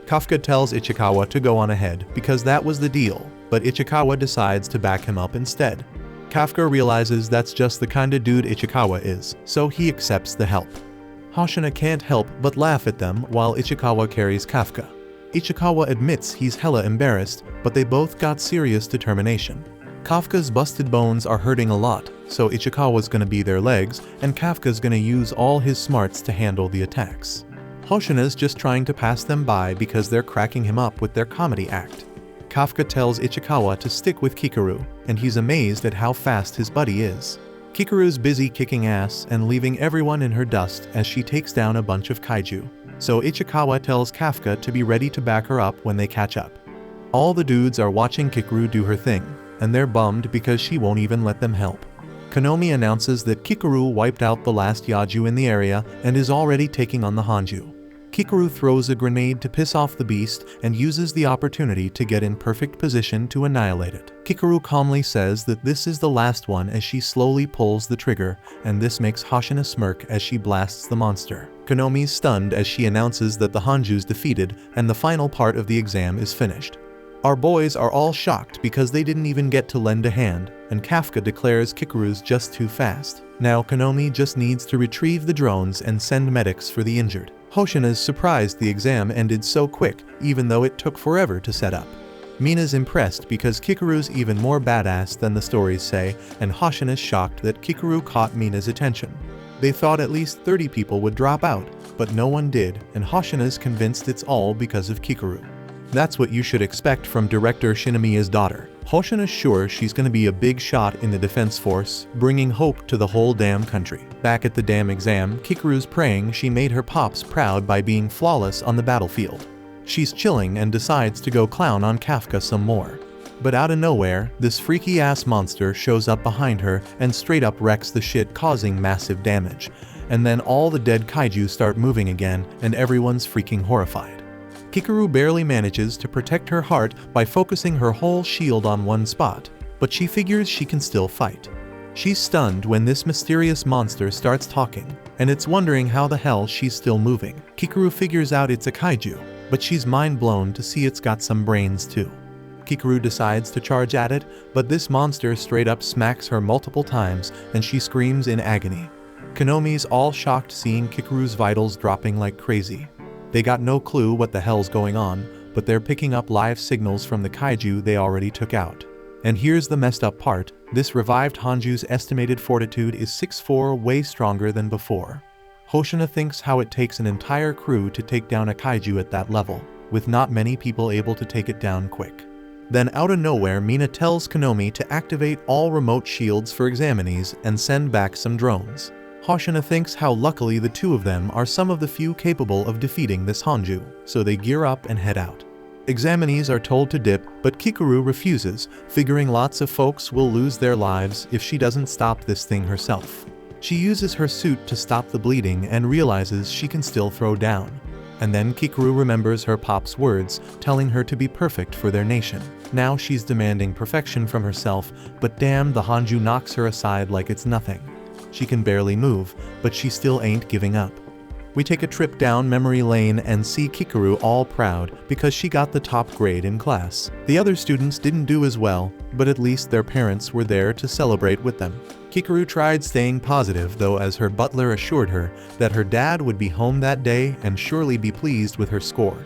Kafka tells Ichikawa to go on ahead because that was the deal, but Ichikawa decides to back him up instead. Kafka realizes that's just the kinda dude Ichikawa is, so he accepts the help. Hoshina can't help but laugh at them while Ichikawa carries Kafka. Ichikawa admits he's hella embarrassed, but they both got serious determination. Kafka's busted bones are hurting a lot, so Ichikawa's gonna be their legs, and Kafka's gonna use all his smarts to handle the attacks. Hoshina's just trying to pass them by because they're cracking him up with their comedy act. Kafka tells Ichikawa to stick with Kikaru, and he's amazed at how fast his buddy is. Kikaru's busy kicking ass and leaving everyone in her dust as she takes down a bunch of kaiju, so Ichikawa tells Kafka to be ready to back her up when they catch up. All the dudes are watching Kikaru do her thing, and they're bummed because she won't even let them help. Konomi announces that Kikaru wiped out the last Yaju in the area and is already taking on the Hanju. Kikaru throws a grenade to piss off the beast and uses the opportunity to get in perfect position to annihilate it. Kikaru calmly says that this is the last one as she slowly pulls the trigger, and this makes Hoshina smirk as she blasts the monster. Konomi's stunned as she announces that the Hanju's defeated and the final part of the exam is finished. Our boys are all shocked because they didn't even get to lend a hand, and Kafka declares Kikaru's just too fast. Now Konomi just needs to retrieve the drones and send medics for the injured. Hoshina's surprised the exam ended so quick, even though it took forever to set up. Mina's impressed because Kikaru's even more badass than the stories say, and Hoshina's shocked that Kikaru caught Mina's attention. They thought at least 30 people would drop out, but no one did, and Hoshina's convinced it's all because of Kikaru. That's what you should expect from director Shinomiya's daughter. Hoshina's sure she's gonna be a big shot in the defense force, bringing hope to the whole damn country. Back at the damn exam, Kikaru's praying she made her pops proud by being flawless on the battlefield. She's chilling and decides to go clown on Kafka some more. But out of nowhere, this freaky-ass monster shows up behind her and straight up wrecks the shit, causing massive damage. And then all the dead kaiju start moving again, and everyone's freaking horrified. Kikaru barely manages to protect her heart by focusing her whole shield on one spot, but she figures she can still fight. She's stunned when this mysterious monster starts talking, and it's wondering how the hell she's still moving. Kikaru figures out it's a kaiju, but she's mind blown to see it's got some brains too. Kikaru decides to charge at it, but this monster straight up smacks her multiple times and she screams in agony. Konomi's all shocked seeing Kikaru's vitals dropping like crazy. They got no clue what the hell's going on, but they're picking up live signals from the kaiju they already took out. And here's the messed up part, this revived Hanju's estimated fortitude is 6'4", way stronger than before. Hoshina thinks how it takes an entire crew to take down a kaiju at that level, with not many people able to take it down quick. Then out of nowhere, Mina tells Konomi to activate all remote shields for examinees and send back some drones. Hoshina thinks how luckily the two of them are some of the few capable of defeating this Hanju, so they gear up and head out. Examinees are told to dip, but Kikaru refuses, figuring lots of folks will lose their lives if she doesn't stop this thing herself. She uses her suit to stop the bleeding and realizes she can still throw down. And then Kikaru remembers her pop's words, telling her to be perfect for their nation. Now she's demanding perfection from herself, but damn, the Hanju knocks her aside like it's nothing. She can barely move, but she still ain't giving up. We take a trip down memory lane and see Kikaru all proud because she got the top grade in class. The other students didn't do as well, but at least their parents were there to celebrate with them. Kikaru tried staying positive though, as her butler assured her that her dad would be home that day and surely be pleased with her score.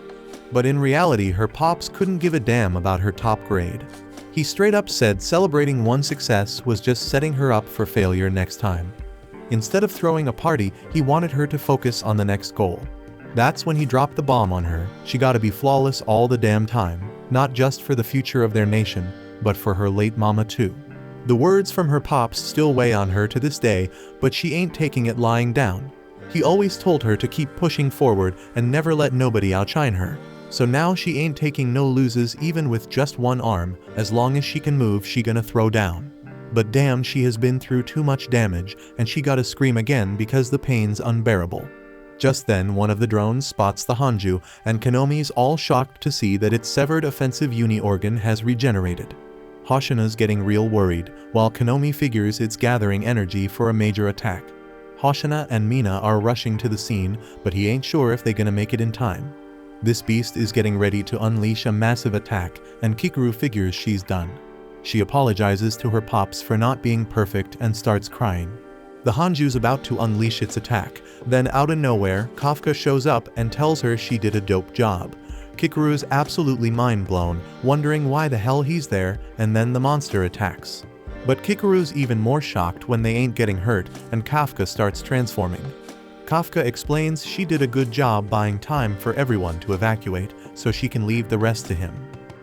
But in reality, her pops couldn't give a damn about her top grade. He straight up said celebrating one success was just setting her up for failure next time. Instead of throwing a party, he wanted her to focus on the next goal. That's when he dropped the bomb on her. She gotta be flawless all the damn time. not just for the future of their nation, but for her late mama too. The words from her pops still weigh on her to this day, but she ain't taking it lying down. He always told her to keep pushing forward and never let nobody outshine her. So now she ain't taking no loses even with just one arm. As long as she can move, she gonna throw down. But damn, she has been through too much damage, and she gotta scream again because the pain's unbearable. Just then, one of the drones spots the Hanju, and Konomi's all shocked to see that its severed offensive uni organ has regenerated. Hoshina's getting real worried, while Konomi figures it's gathering energy for a major attack. Hoshina and Mina are rushing to the scene, but he ain't sure if they gonna make it in time. This beast is getting ready to unleash a massive attack, and Kikaru figures she's done. She apologizes to her pops for not being perfect and starts crying. The Hanju's about to unleash its attack, then out of nowhere, Kafka shows up and tells her she did a dope job. Kikaru's absolutely mind-blown, wondering why the hell he's there, and then the monster attacks. But Kikaru's even more shocked when they ain't getting hurt, and Kafka starts transforming. Kafka explains she did a good job buying time for everyone to evacuate, so she can leave the rest to him.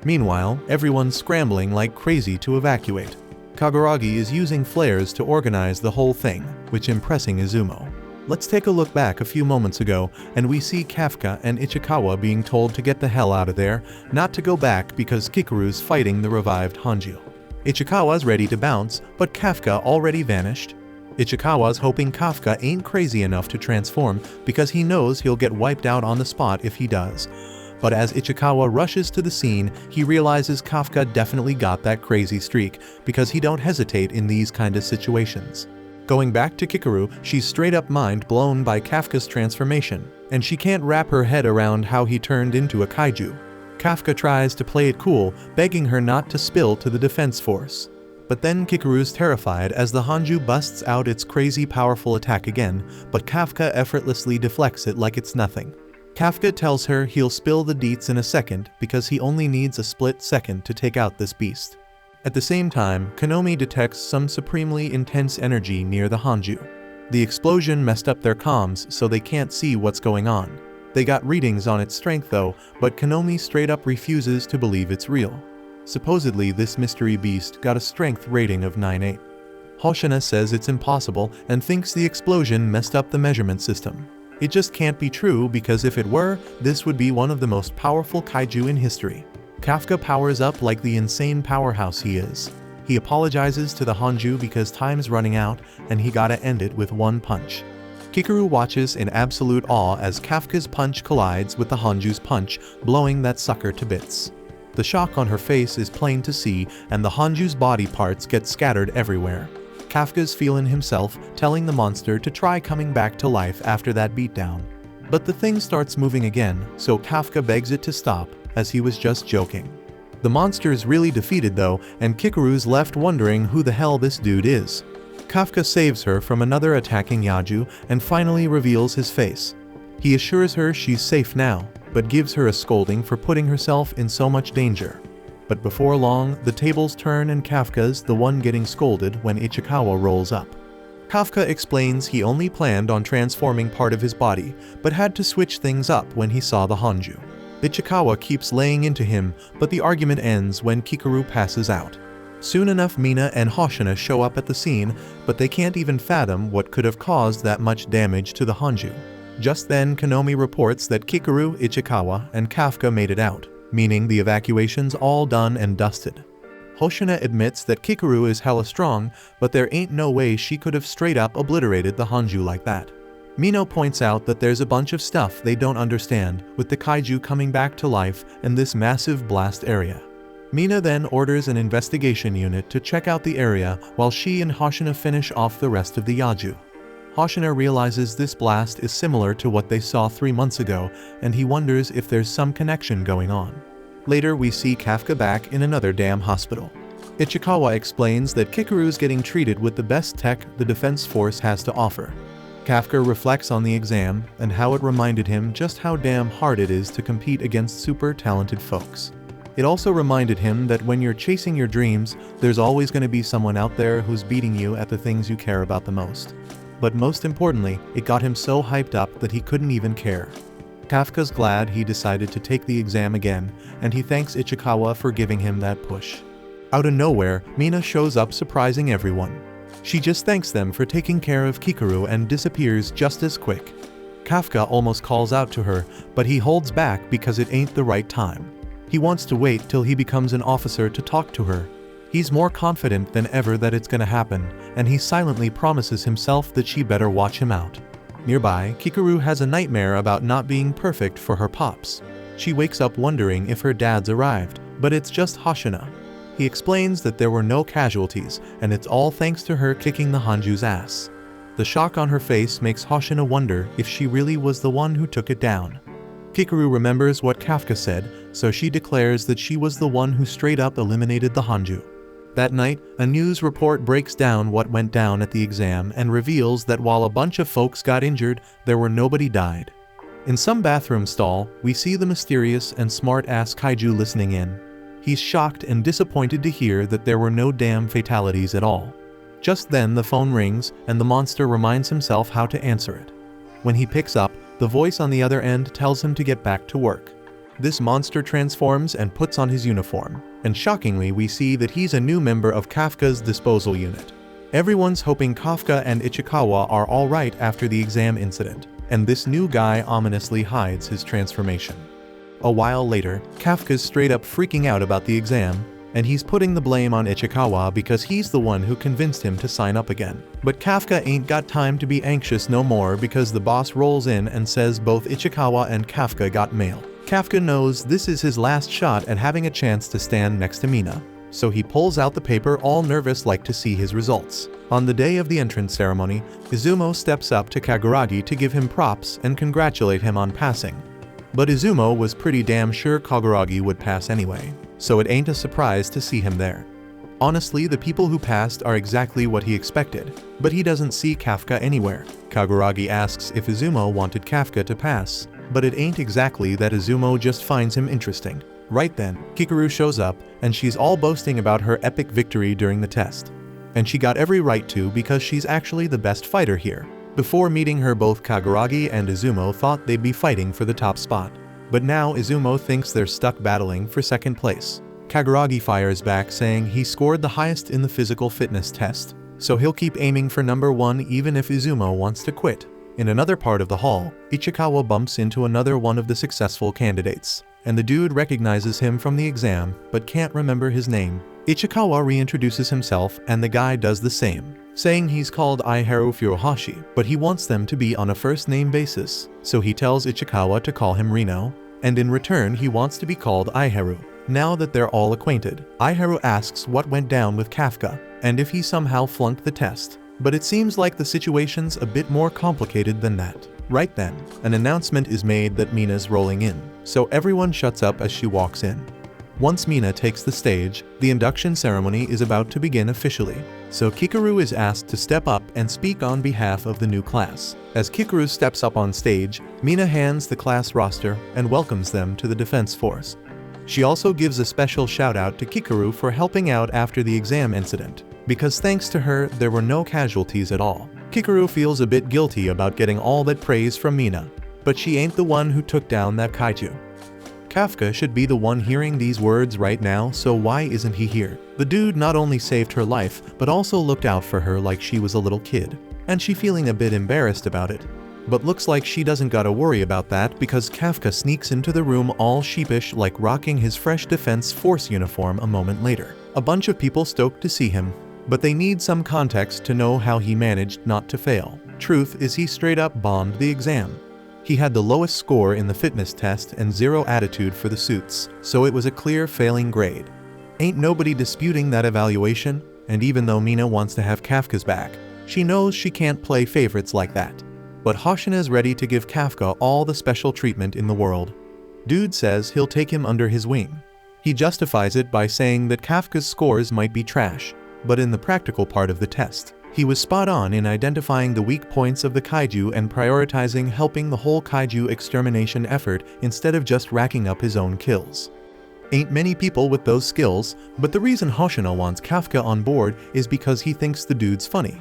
Meanwhile, everyone's scrambling like crazy to evacuate. Kaguragi is using flares to organize the whole thing, which impressing Izumo. Let's take a look back a few moments ago, and we see Kafka and Ichikawa being told to get the hell out of there, not to go back because Kikaru's fighting the revived Hanju. Ichikawa's ready to bounce, but Kafka already vanished. Ichikawa's hoping Kafka ain't crazy enough to transform because he knows he'll get wiped out on the spot if he does. But as Ichikawa rushes to the scene, he realizes Kafka definitely got that crazy streak because he don't hesitate in these kind of situations. Going back to Kikaru, she's straight up mind blown by Kafka's transformation, and she can't wrap her head around how he turned into a kaiju. Kafka tries to play it cool, begging her not to spill to the defense force. But then Kikaru's terrified as the Hanju busts out its crazy powerful attack again, but Kafka effortlessly deflects it like it's nothing. Kafka tells her he'll spill the deets in a second because he only needs a split second to take out this beast. At the same time, Konomi detects some supremely intense energy near the Hanju. The explosion messed up their comms so they can't see what's going on. They got readings on its strength though, but Konomi straight up refuses to believe it's real. Supposedly this mystery beast got a strength rating of 9.8. Hoshina says it's impossible and thinks the explosion messed up the measurement system. It just can't be true because if it were, this would be one of the most powerful kaiju in history. Kafka powers up like the insane powerhouse he is. He apologizes to the Hanju because time's running out and he gotta end it with one punch. Kikaru watches in absolute awe as Kafka's punch collides with the Hanju's punch, blowing that sucker to bits. The shock on her face is plain to see and the Hanju's body parts get scattered everywhere. Kafka's feeling himself, telling the monster to try coming back to life after that beatdown. But the thing starts moving again, so Kafka begs it to stop, as he was just joking. The monster is really defeated though, and Kikaru's left wondering who the hell this dude is. Kafka saves her from another attacking Yaju, and finally reveals his face. He assures her she's safe now, but gives her a scolding for putting herself in so much danger. But before long, the tables turn and Kafka's the one getting scolded when Ichikawa rolls up. Kafka explains he only planned on transforming part of his body, but had to switch things up when he saw the Hanju. Ichikawa keeps laying into him, but the argument ends when Kikaru passes out. Soon enough, Mina and Hoshina show up at the scene, but they can't even fathom what could have caused that much damage to the Hanju. Just then, Konomi reports that Kikaru, Ichikawa, and Kafka made it out, meaning the evacuation's all done and dusted. Hoshina admits that Kikaru is hella strong, but there ain't no way she could have straight up obliterated the Hanju like that. Mino points out that there's a bunch of stuff they don't understand, with the kaiju coming back to life in this massive blast area. Mina then orders an investigation unit to check out the area while she and Hoshina finish off the rest of the Yaju. Hoshina realizes this blast is similar to what they saw 3 months ago, and he wonders if there's some connection going on. Later we see Kafka back in another damn hospital. Ichikawa explains that Kikaru's getting treated with the best tech the defense force has to offer. Kafka reflects on the exam and how it reminded him just how damn hard it is to compete against super talented folks. It also reminded him that when you're chasing your dreams, there's always going to be someone out there who's beating you at the things you care about the most. But most importantly, it got him so hyped up that he couldn't even care. Kafka's glad he decided to take the exam again, and he thanks Ichikawa for giving him that push. Out of nowhere, Mina shows up surprising everyone. She just thanks them for taking care of Kikaru and disappears just as quick. Kafka almost calls out to her, but he holds back because it ain't the right time. He wants to wait till he becomes an officer to talk to her. He's more confident than ever that it's gonna happen, and he silently promises himself that she better watch him out. Nearby, Kikaru has a nightmare about not being perfect for her pops. She wakes up wondering if her dad's arrived, but it's just Hoshina. He explains that there were no casualties, and it's all thanks to her kicking the Hanju's ass. The shock on her face makes Hoshina wonder if she really was the one who took it down. Kikaru remembers what Kafka said, so she declares that she was the one who straight up eliminated the Hanju. That night, a news report breaks down what went down at the exam and reveals that while a bunch of folks got injured, there were nobody died. In some bathroom stall, we see the mysterious and smart-ass kaiju listening in. He's shocked and disappointed to hear that there were no damn fatalities at all. Just then the phone rings, and the monster reminds himself how to answer it. When he picks up, the voice on the other end tells him to get back to work. This monster transforms and puts on his uniform, and shockingly we see that he's a new member of Kafka's disposal unit. Everyone's hoping Kafka and Ichikawa are alright after the exam incident, and this new guy ominously hides his transformation. A while later, Kafka's straight up freaking out about the exam, and he's putting the blame on Ichikawa because he's the one who convinced him to sign up again. But Kafka ain't got time to be anxious no more because the boss rolls in and says both Ichikawa and Kafka got mail. Kafka knows this is his last shot at having a chance to stand next to Mina, so he pulls out the paper all nervous like to see his results. On the day of the entrance ceremony, Izumo steps up to Kaguragi to give him props and congratulate him on passing. But Izumo was pretty damn sure Kaguragi would pass anyway, so it ain't a surprise to see him there. Honestly, the people who passed are exactly what he expected, but he doesn't see Kafka anywhere. Kaguragi asks if Izumo wanted Kafka to pass, but it ain't exactly that Izumo just finds him interesting. Right then, Kikaru shows up, and she's all boasting about her epic victory during the test. And she got every right to because she's actually the best fighter here. Before meeting her, both Kaguragi and Izumo thought they'd be fighting for the top spot. But now Izumo thinks they're stuck battling for second place. Kaguragi fires back saying he scored the highest in the physical fitness test, so he'll keep aiming for number 1 even if Izumo wants to quit. In another part of the hall, Ichikawa bumps into another one of the successful candidates, and the dude recognizes him from the exam but can't remember his name. Ichikawa reintroduces himself and the guy does the same, saying he's called Aiharu Furuhashi, but he wants them to be on a first-name basis, so he tells Ichikawa to call him Rino, and in return he wants to be called Aiharu. Now that they're all acquainted, Aiharu asks what went down with Kafka, and if he somehow flunked the test. But it seems like the situation's a bit more complicated than that. Right then, an announcement is made that Mina's rolling in, so everyone shuts up as she walks in. Once Mina takes the stage, the induction ceremony is about to begin officially, so Kikaru is asked to step up and speak on behalf of the new class. As Kikaru steps up on stage, Mina hands the class roster and welcomes them to the Defense Force. She also gives a special shout out to Kikaru for helping out after the exam incident, because thanks to her, there were no casualties at all. Kikaru feels a bit guilty about getting all that praise from Mina, but she ain't the one who took down that kaiju. Kafka should be the one hearing these words right now, so why isn't he here? The dude not only saved her life, but also looked out for her like she was a little kid, and she feeling a bit embarrassed about it. But looks like she doesn't gotta worry about that because Kafka sneaks into the room all sheepish like rocking his fresh Defense Force uniform a moment later. A bunch of people stoked to see him, but they need some context to know how he managed not to fail. Truth is he straight up bombed the exam. He had the lowest score in the fitness test and 0 attitude for the suits, so it was a clear failing grade. Ain't nobody disputing that evaluation, and even though Mina wants to have Kafka's back, she knows she can't play favorites like that. But Hoshina's ready to give Kafka all the special treatment in the world. Dude says he'll take him under his wing. He justifies it by saying that Kafka's scores might be trash, but in the practical part of the test, he was spot on in identifying the weak points of the kaiju and prioritizing helping the whole kaiju extermination effort instead of just racking up his own kills. Ain't many people with those skills, but the reason Hoshina wants Kafka on board is because he thinks the dude's funny.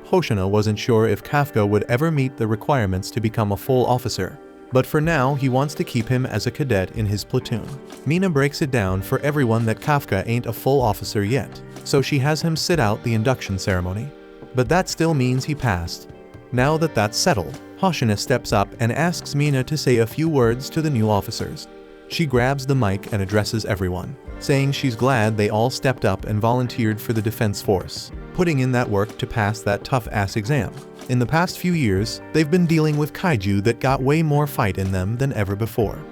Hoshina wasn't sure if Kafka would ever meet the requirements to become a full officer. But for now, he wants to keep him as a cadet in his platoon. Mina breaks it down for everyone that Kafka ain't a full officer yet, so she has him sit out the induction ceremony. But that still means he passed. Now that that's settled, Hoshina steps up and asks Mina to say a few words to the new officers. She grabs the mic and addresses everyone, saying she's glad they all stepped up and volunteered for the defense force, putting in that work to pass that tough-ass exam. In the past few years, they've been dealing with kaiju that got way more fight in them than ever before.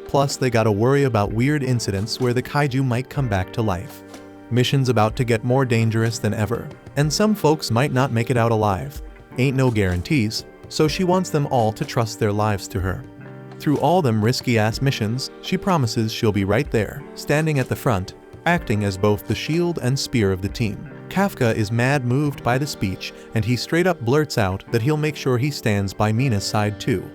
Plus, they gotta worry about weird incidents where the kaiju might come back to life. Mission's about to get more dangerous than ever, and some folks might not make it out alive. Ain't no guarantees, so she wants them all to trust their lives to her. Through all them risky-ass missions, she promises she'll be right there, standing at the front, acting as both the shield and spear of the team. Kafka is mad moved by the speech, and he straight up blurts out that he'll make sure he stands by Mina's side too.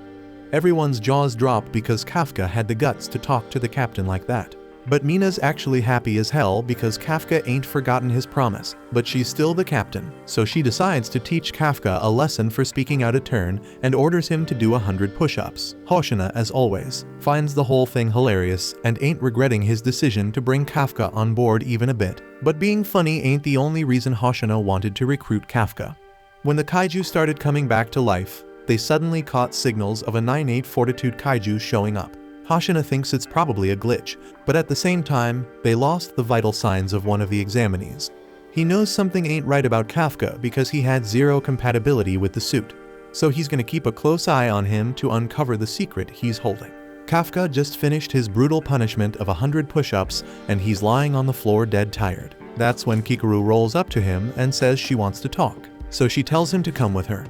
Everyone's jaws drop because Kafka had the guts to talk to the captain like that. But Mina's actually happy as hell because Kafka ain't forgotten his promise, but she's still the captain, so she decides to teach Kafka a lesson for speaking out of turn and orders him to do 100 push-ups. Hoshina, as always, finds the whole thing hilarious and ain't regretting his decision to bring Kafka on board even a bit. But being funny ain't the only reason Hoshina wanted to recruit Kafka. When the kaiju started coming back to life, they suddenly caught signals of a 9-8 fortitude kaiju showing up. Hoshina thinks it's probably a glitch, but at the same time, they lost the vital signs of one of the examinees. He knows something ain't right about Kafka because he had zero compatibility with the suit, so he's gonna keep a close eye on him to uncover the secret he's holding. Kafka just finished his brutal punishment of 100 push-ups and he's lying on the floor dead tired. That's when Kikaru rolls up to him and says she wants to talk, so she tells him to come with her.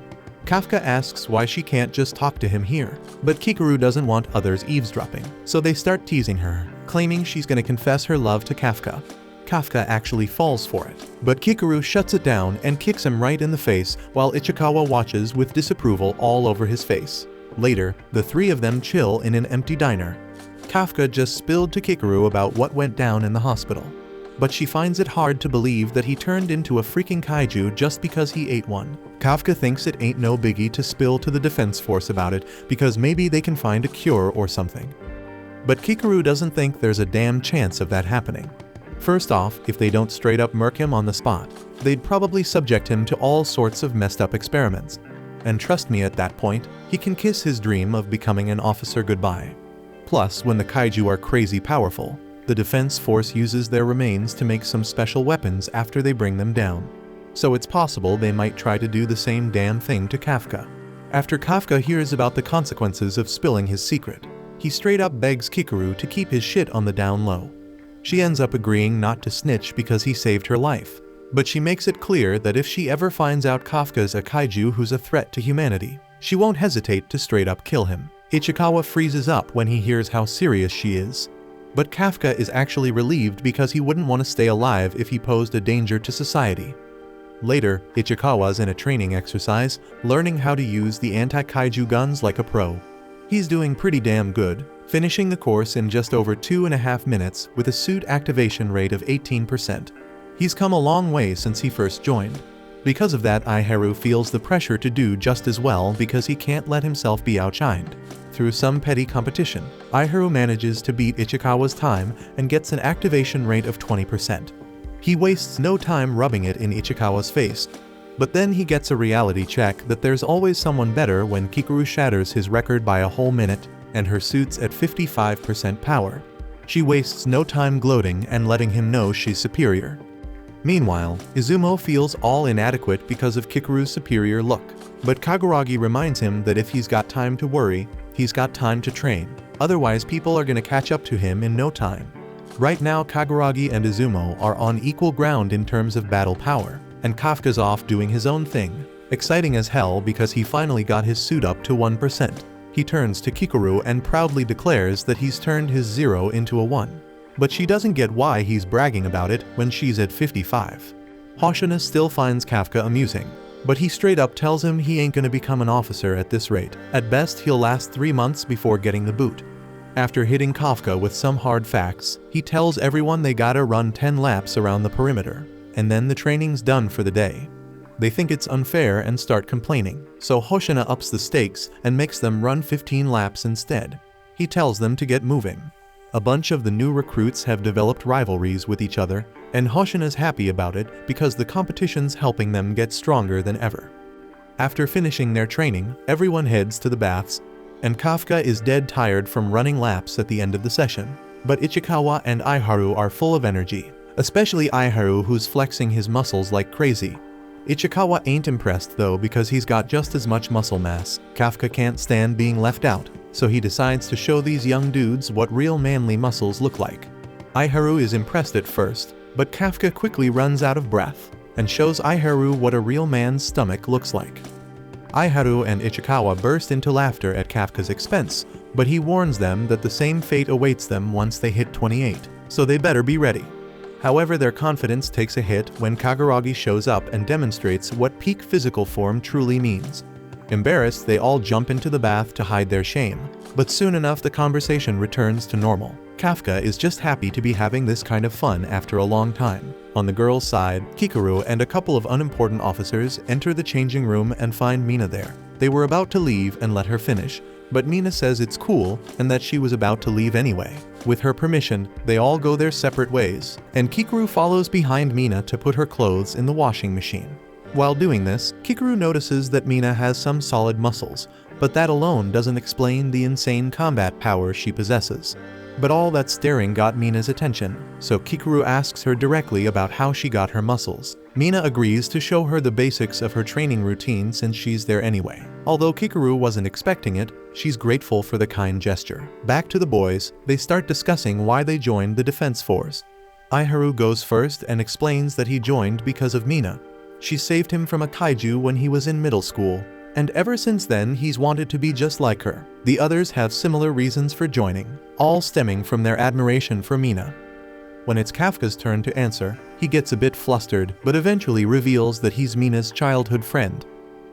Kafka asks why she can't just talk to him here, but Kikaru doesn't want others eavesdropping, so they start teasing her, claiming she's gonna confess her love to Kafka. Kafka actually falls for it, but Kikaru shuts it down and kicks him right in the face while Ichikawa watches with disapproval all over his face. Later, the three of them chill in an empty diner. Kafka just spilled to Kikaru about what went down in the hospital, but she finds it hard to believe that he turned into a freaking kaiju just because he ate one. Kafka thinks it ain't no biggie to spill to the defense force about it because maybe they can find a cure or something. But Kikaru doesn't think there's a damn chance of that happening. First off, if they don't straight up murk him on the spot, they'd probably subject him to all sorts of messed up experiments. And trust me, at that point, he can kiss his dream of becoming an officer goodbye. Plus, when the kaiju are crazy powerful, the defense force uses their remains to make some special weapons after they bring them down. So it's possible they might try to do the same damn thing to Kafka. After Kafka hears about the consequences of spilling his secret, he straight up begs Kikaru to keep his shit on the down low. She ends up agreeing not to snitch because he saved her life, but she makes it clear that if she ever finds out Kafka's a kaiju who's a threat to humanity, she won't hesitate to straight up kill him. Ichikawa freezes up when he hears how serious she is. But Kafka is actually relieved because he wouldn't want to stay alive if he posed a danger to society. Later, Ichikawa's in a training exercise, learning how to use the anti-kaiju guns like a pro. He's doing pretty damn good, finishing the course in just over 2.5 minutes with a suit activation rate of 18%. He's come a long way since he first joined. Because of that, Aiharu feels the pressure to do just as well because he can't let himself be outshined. Through some petty competition, Aiharu manages to beat Ichikawa's time and gets an activation rate of 20%. He wastes no time rubbing it in Ichikawa's face, but then he gets a reality check that there's always someone better when Kikaru shatters his record by a whole minute and her suit's at 55% power. She wastes no time gloating and letting him know she's superior. Meanwhile, Izumo feels all inadequate because of Kikaru's superior look, but Kaguragi reminds him that if he's got time to worry, he's got time to train, otherwise people are gonna catch up to him in no time. Right now, Kaguragi and Izumo are on equal ground in terms of battle power, and Kafka's off doing his own thing, exciting as hell because he finally got his suit up to 1%. He turns to Kikaru and proudly declares that he's turned his 0 into a 1. But she doesn't get why he's bragging about it when she's at 55. Hoshina still finds Kafka amusing, but he straight up tells him he ain't gonna become an officer at this rate. At best, he'll last 3 months before getting the boot. After hitting Kafka with some hard facts, he tells everyone they gotta run 10 laps around the perimeter, and then the training's done for the day. They think it's unfair and start complaining, so Hoshina ups the stakes and makes them run 15 laps instead. He tells them to get moving. A bunch of the new recruits have developed rivalries with each other, and Hoshina's happy about it because the competition's helping them get stronger than ever. After finishing their training, everyone heads to the baths, and Kafka is dead tired from running laps at the end of the session. But Ichikawa and Aiharu are full of energy, especially Aiharu, who's flexing his muscles like crazy. Ichikawa ain't impressed though because he's got just as much muscle mass. Kafka can't stand being left out, so he decides to show these young dudes what real manly muscles look like. Aiharu is impressed at first, but Kafka quickly runs out of breath and shows Aiharu what a real man's stomach looks like. Aiharu and Ichikawa burst into laughter at Kafka's expense, but he warns them that the same fate awaits them once they hit 28, so they better be ready. However, their confidence takes a hit when Kaguragi shows up and demonstrates what peak physical form truly means. Embarrassed, they all jump into the bath to hide their shame, but soon enough the conversation returns to normal. Kafka is just happy to be having this kind of fun after a long time. On the girls' side, Kikaru and a couple of unimportant officers enter the changing room and find Mina there. They were about to leave and let her finish, but Mina says it's cool and that she was about to leave anyway. With her permission, they all go their separate ways, and Kikaru follows behind Mina to put her clothes in the washing machine. While doing this, Kikaru notices that Mina has some solid muscles, but that alone doesn't explain the insane combat power she possesses. But all that staring got Mina's attention, so Kikaru asks her directly about how she got her muscles. Mina agrees to show her the basics of her training routine since she's there anyway. Although Kikaru wasn't expecting it, she's grateful for the kind gesture. Back to the boys, they start discussing why they joined the defense force. Aiharu goes first and explains that he joined because of Mina. She saved him from a kaiju when he was in middle school, and ever since then he's wanted to be just like her. The others have similar reasons for joining, all stemming from their admiration for Mina. When it's Kafka's turn to answer, he gets a bit flustered but eventually reveals that he's Mina's childhood friend.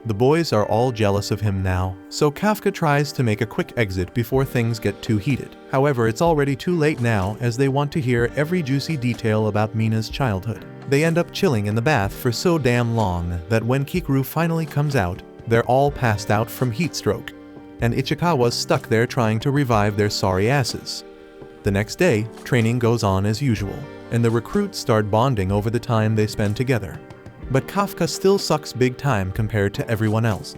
The boys are all jealous of him now, so Kafka tries to make a quick exit before things get too heated. However, it's already too late now as they want to hear every juicy detail about Mina's childhood. They end up chilling in the bath for so damn long that when Kikaru finally comes out, they're all passed out from heat stroke, and Ichikawa's stuck there trying to revive their sorry asses. The next day, training goes on as usual, and the recruits start bonding over the time they spend together. But Kafka still sucks big time compared to everyone else.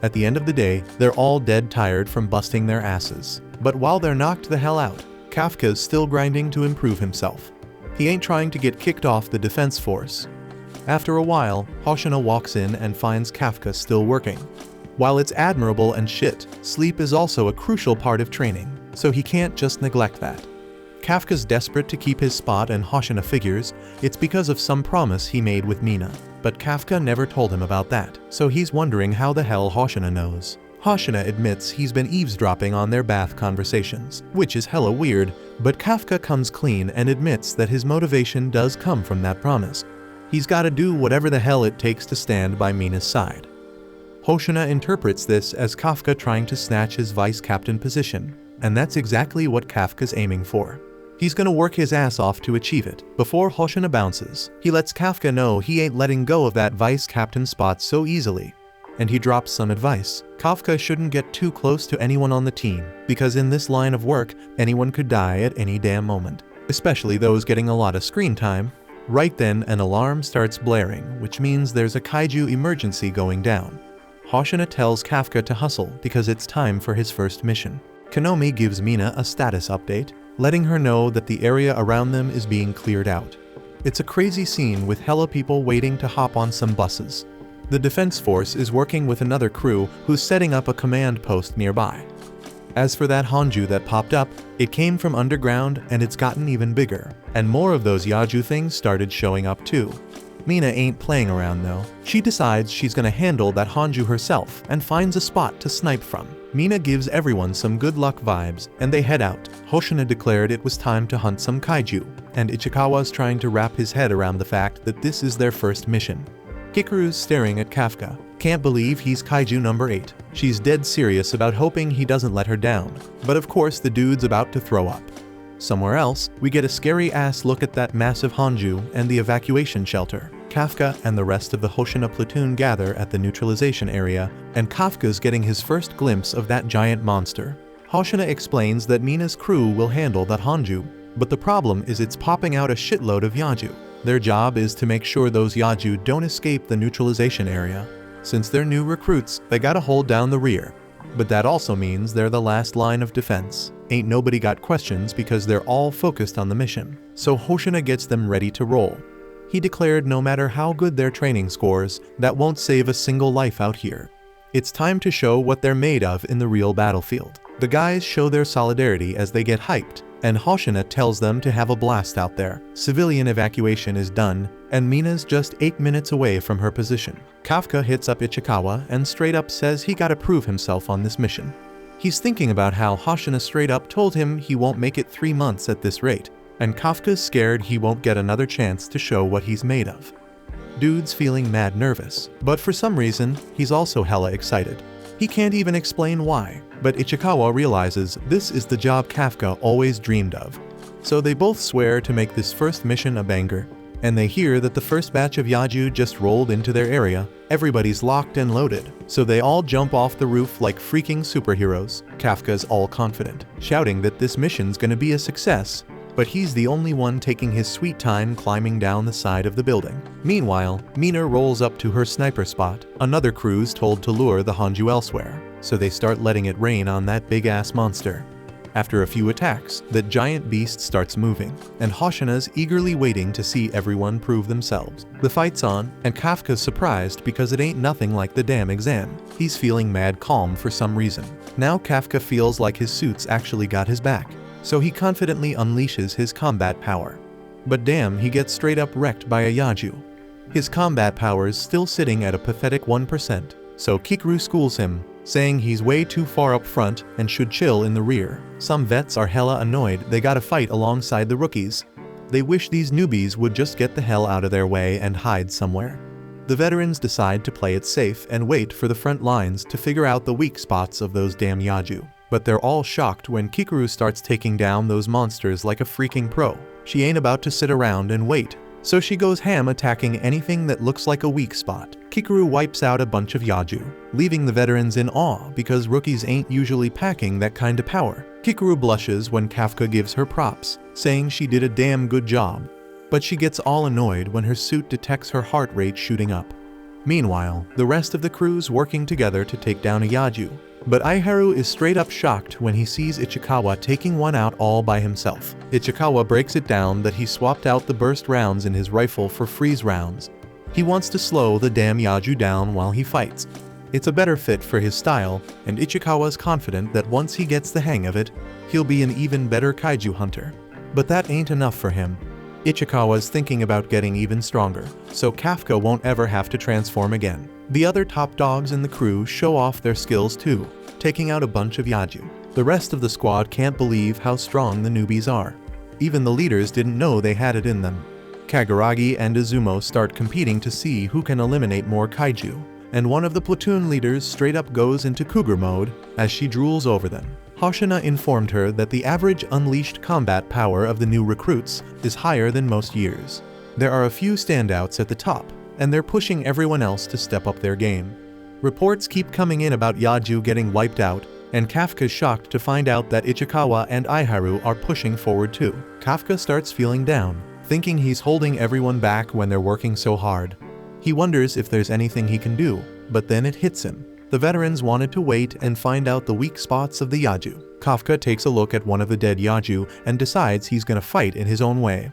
At the end of the day, they're all dead tired from busting their asses. But while they're knocked the hell out, Kafka's still grinding to improve himself. He ain't trying to get kicked off the defense force. After a while, Hoshina walks in and finds Kafka still working. While it's admirable and shit, sleep is also a crucial part of training, so he can't just neglect that. Kafka's desperate to keep his spot and Hoshina figures it's because of some promise he made with Mina, but Kafka never told him about that, so he's wondering how the hell Hoshina knows. Hoshina admits he's been eavesdropping on their bath conversations, which is hella weird, but Kafka comes clean and admits that his motivation does come from that promise. He's gotta do whatever the hell it takes to stand by Mina's side. Hoshina interprets this as Kafka trying to snatch his vice captain position, and that's exactly what Kafka's aiming for. He's gonna work his ass off to achieve it. Before Hoshina bounces, he lets Kafka know he ain't letting go of that vice captain spot so easily, and he drops some advice. Kafka shouldn't get too close to anyone on the team, because in this line of work, anyone could die at any damn moment, especially those getting a lot of screen time. Right then, an alarm starts blaring, which means there's a kaiju emergency going down. Hoshina tells Kafka to hustle because it's time for his first mission. Konomi gives Mina a status update, letting her know that the area around them is being cleared out. It's a crazy scene with hella people waiting to hop on some buses. The defense force is working with another crew who's setting up a command post nearby. As for that Hanju that popped up, it came from underground and it's gotten even bigger, and more of those Yaju things started showing up too. Mina ain't playing around though. She decides she's gonna handle that Hanju herself and finds a spot to snipe from. Mina gives everyone some good luck vibes and they head out. Hoshina declared it was time to hunt some kaiju, and Ichikawa's trying to wrap his head around the fact that this is their first mission. Kikaru's staring at Kafka. Can't believe he's kaiju number 8. She's dead serious about hoping he doesn't let her down, but of course the dude's about to throw up. Somewhere else, we get a scary ass look at that massive Hanju and the evacuation shelter. Kafka and the rest of the Hoshina platoon gather at the neutralization area, and Kafka's getting his first glimpse of that giant monster. Hoshina explains that Mina's crew will handle that Hanju, but the problem is it's popping out a shitload of Yaju. Their job is to make sure those Yaju don't escape the neutralization area. Since they're new recruits, they gotta hold down the rear. But that also means they're the last line of defense. Ain't nobody got questions because they're all focused on the mission. So Hoshina gets them ready to roll. He declared no matter how good their training scores, that won't save a single life out here. It's time to show what they're made of in the real battlefield. The guys show their solidarity as they get hyped, and Hoshina tells them to have a blast out there. Civilian evacuation is done, and Mina's just 8 minutes away from her position. Kafka hits up Ichikawa and straight up says he gotta prove himself on this mission. He's thinking about how Hoshina straight up told him he won't make it 3 months at this rate, and Kafka's scared he won't get another chance to show what he's made of. Dude's feeling mad nervous, but for some reason, he's also hella excited. He can't even explain why, but Ichikawa realizes this is the job Kafka always dreamed of. So they both swear to make this first mission a banger, and they hear that the first batch of Yaju just rolled into their area. Everybody's locked and loaded, so they all jump off the roof like freaking superheroes. Kafka's all confident, shouting that this mission's gonna be a success, but he's the only one taking his sweet time climbing down the side of the building. Meanwhile, Mina rolls up to her sniper spot. Another crew's told to lure the Hanju elsewhere, so they start letting it rain on that big-ass monster. After a few attacks, the giant beast starts moving, and Hoshina's eagerly waiting to see everyone prove themselves. The fight's on, and Kafka's surprised because it ain't nothing like the damn exam. He's feeling mad calm for some reason. Now Kafka feels like his suits actually got his back, so he confidently unleashes his combat power. But damn, he gets straight up wrecked by a Yaju. His combat power's still sitting at a pathetic 1%, so Kikuru schools him, saying he's way too far up front and should chill in the rear. Some vets are hella annoyed they gotta fight alongside the rookies. They wish these newbies would just get the hell out of their way and hide somewhere. The veterans decide to play it safe and wait for the front lines to figure out the weak spots of those damn Yaju. But they're all shocked when Kikuru starts taking down those monsters like a freaking pro. She ain't about to sit around and wait, so she goes ham attacking anything that looks like a weak spot. Kikuru wipes out a bunch of Yaju, leaving the veterans in awe because rookies ain't usually packing that kind of power. Kikuru blushes when Kafka gives her props, saying she did a damn good job, but she gets all annoyed when her suit detects her heart rate shooting up. Meanwhile, the rest of the crew's working together to take down a Yaju, but Aiharu is straight up shocked when he sees Ichikawa taking one out all by himself. Ichikawa breaks it down that he swapped out the burst rounds in his rifle for freeze rounds. He wants to slow the damn Yaju down while he fights. It's a better fit for his style, and Ichikawa's confident that once he gets the hang of it, he'll be an even better kaiju hunter. But that ain't enough for him. Ichikawa's thinking about getting even stronger, so Kafka won't ever have to transform again. The other top dogs in the crew show off their skills too, taking out a bunch of Yaju. The rest of the squad can't believe how strong the newbies are. Even the leaders didn't know they had it in them. Kaguragi and Izumo start competing to see who can eliminate more kaiju, and one of the platoon leaders straight up goes into cougar mode as she drools over them. Hoshina informed her that the average unleashed combat power of the new recruits is higher than most years. There are a few standouts at the top, and they're pushing everyone else to step up their game. Reports keep coming in about Yaju getting wiped out, and Kafka's shocked to find out that Ichikawa and Aiharu are pushing forward too. Kafka starts feeling down, thinking he's holding everyone back when they're working so hard. He wonders if there's anything he can do, but then it hits him. The veterans wanted to wait and find out the weak spots of the Yaju. Kafka takes a look at one of the dead Yaju and decides he's gonna fight in his own way.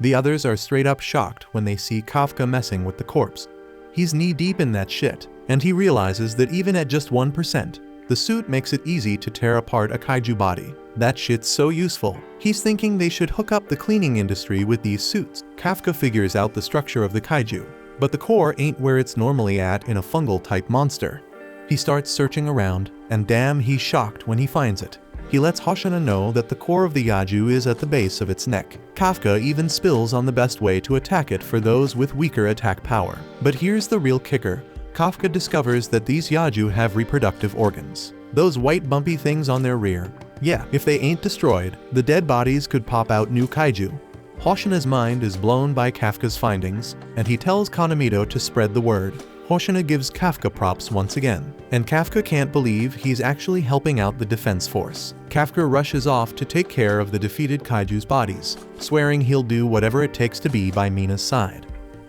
The others are straight up shocked when they see Kafka messing with the corpse. He's knee-deep in that shit, and he realizes that even at just 1%, the suit makes it easy to tear apart a kaiju body. That shit's so useful. He's thinking they should hook up the cleaning industry with these suits. Kafka figures out the structure of the kaiju, but the core ain't where it's normally at in a fungal-type monster. He starts searching around, and damn, he's shocked when he finds it. He lets Hoshina know that the core of the Yaju is at the base of its neck. Kafka even spills on the best way to attack it for those with weaker attack power. But here's the real kicker. Kafka discovers that these Yaju have reproductive organs. Those white bumpy things on their rear. Yeah, if they ain't destroyed, the dead bodies could pop out new kaiju. Hoshina's mind is blown by Kafka's findings, and he tells Kanamito to spread the word. Hoshina gives Kafka props once again, and Kafka can't believe he's actually helping out the defense force. Kafka rushes off to take care of the defeated kaiju's bodies, swearing he'll do whatever it takes to be by Mina's side.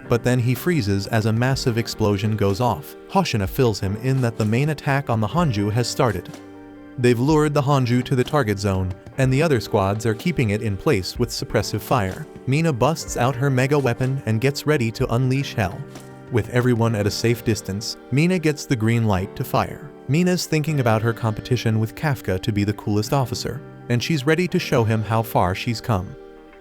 But then he freezes as a massive explosion goes off. Hoshina fills him in that the main attack on the Hanju has started. They've lured the Hanju to the target zone, and the other squads are keeping it in place with suppressive fire. Mina busts out her mega weapon and gets ready to unleash hell. With everyone at a safe distance, Mina gets the green light to fire. Mina's thinking about her competition with Kafka to be the coolest officer, and she's ready to show him how far she's come.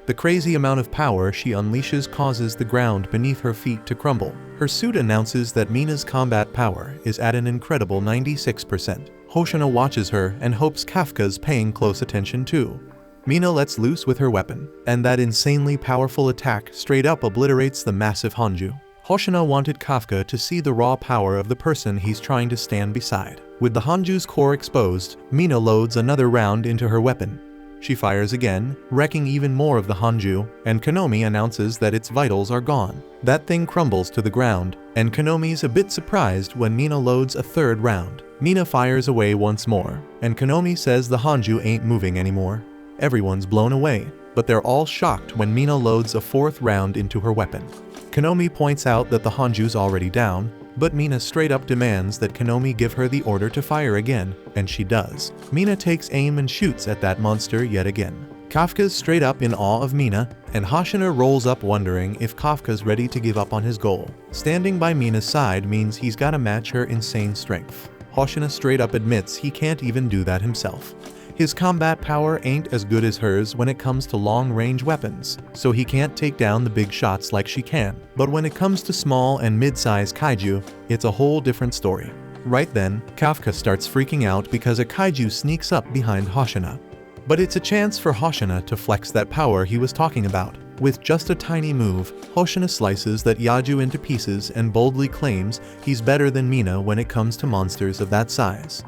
The crazy amount of power she unleashes causes the ground beneath her feet to crumble. Her suit announces that Mina's combat power is at an incredible 96%. Hoshina watches her and hopes Kafka's paying close attention too. Mina lets loose with her weapon, and that insanely powerful attack straight up obliterates the massive Hanju. Hoshina wanted Kafka to see the raw power of the person he's trying to stand beside. With the Hanju's core exposed, Mina loads another round into her weapon. She fires again, wrecking even more of the Hanju, and Konomi announces that its vitals are gone. That thing crumbles to the ground, and Konomi's a bit surprised when Mina loads a third round. Mina fires away once more, and Konomi says the Hanju ain't moving anymore. Everyone's blown away, but they're all shocked when Mina loads a fourth round into her weapon. Konomi points out that the Hanju's already down, but Mina straight up demands that Konomi give her the order to fire again, and she does. Mina takes aim and shoots at that monster yet again. Kafka's straight up in awe of Mina, and Hoshina rolls up wondering if Kafka's ready to give up on his goal. Standing by Mina's side means he's gotta match her insane strength. Hoshina straight up admits he can't even do that himself. His combat power ain't as good as hers when it comes to long-range weapons, so he can't take down the big shots like she can. But when it comes to small and mid-sized kaiju, it's a whole different story. Right then, Kafka starts freaking out because a kaiju sneaks up behind Hoshina. But it's a chance for Hoshina to flex that power he was talking about. With just a tiny move, Hoshina slices that Yaju into pieces and boldly claims he's better than Mina when it comes to monsters of that size.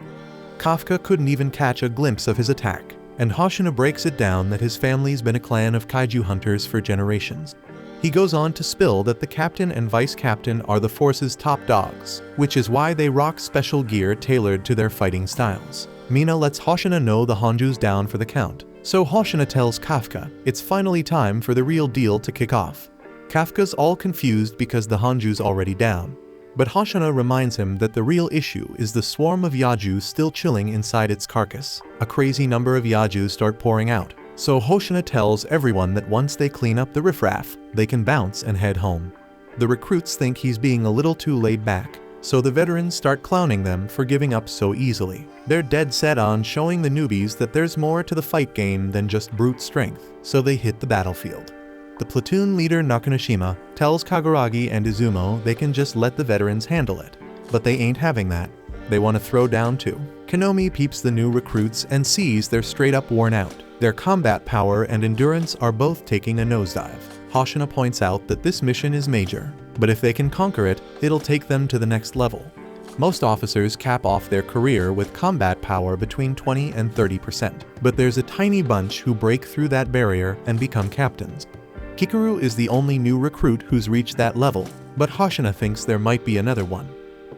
Kafka couldn't even catch a glimpse of his attack, and Hoshina breaks it down that his family's been a clan of kaiju hunters for generations. He goes on to spill that the captain and vice captain are the force's top dogs, which is why they rock special gear tailored to their fighting styles. Mina lets Hoshina know the Hanju's down for the count, so Hoshina tells Kafka it's finally time for the real deal to kick off. Kafka's all confused because the Hanju's already down, but Hoshina reminds him that the real issue is the swarm of Yaju still chilling inside its carcass. A crazy number of Yaju start pouring out, so Hoshina tells everyone that once they clean up the riffraff, they can bounce and head home. The recruits think he's being a little too laid back, so the veterans start clowning them for giving up so easily. They're dead set on showing the newbies that there's more to the fight game than just brute strength, so they hit the battlefield. The platoon leader Nakanoshima tells Kaguragi and Izumo they can just let the veterans handle it, but they ain't having that. They want to throw down too. Konomi peeps the new recruits and sees they're straight up worn out. Their combat power and endurance are both taking a nosedive. Hoshina points out that this mission is major, but if they can conquer it, it'll take them to the next level. Most officers cap off their career with combat power between 20 and 30%, but there's a tiny bunch who break through that barrier and become captains. Kikaru is the only new recruit who's reached that level, but Hoshina thinks there might be another one.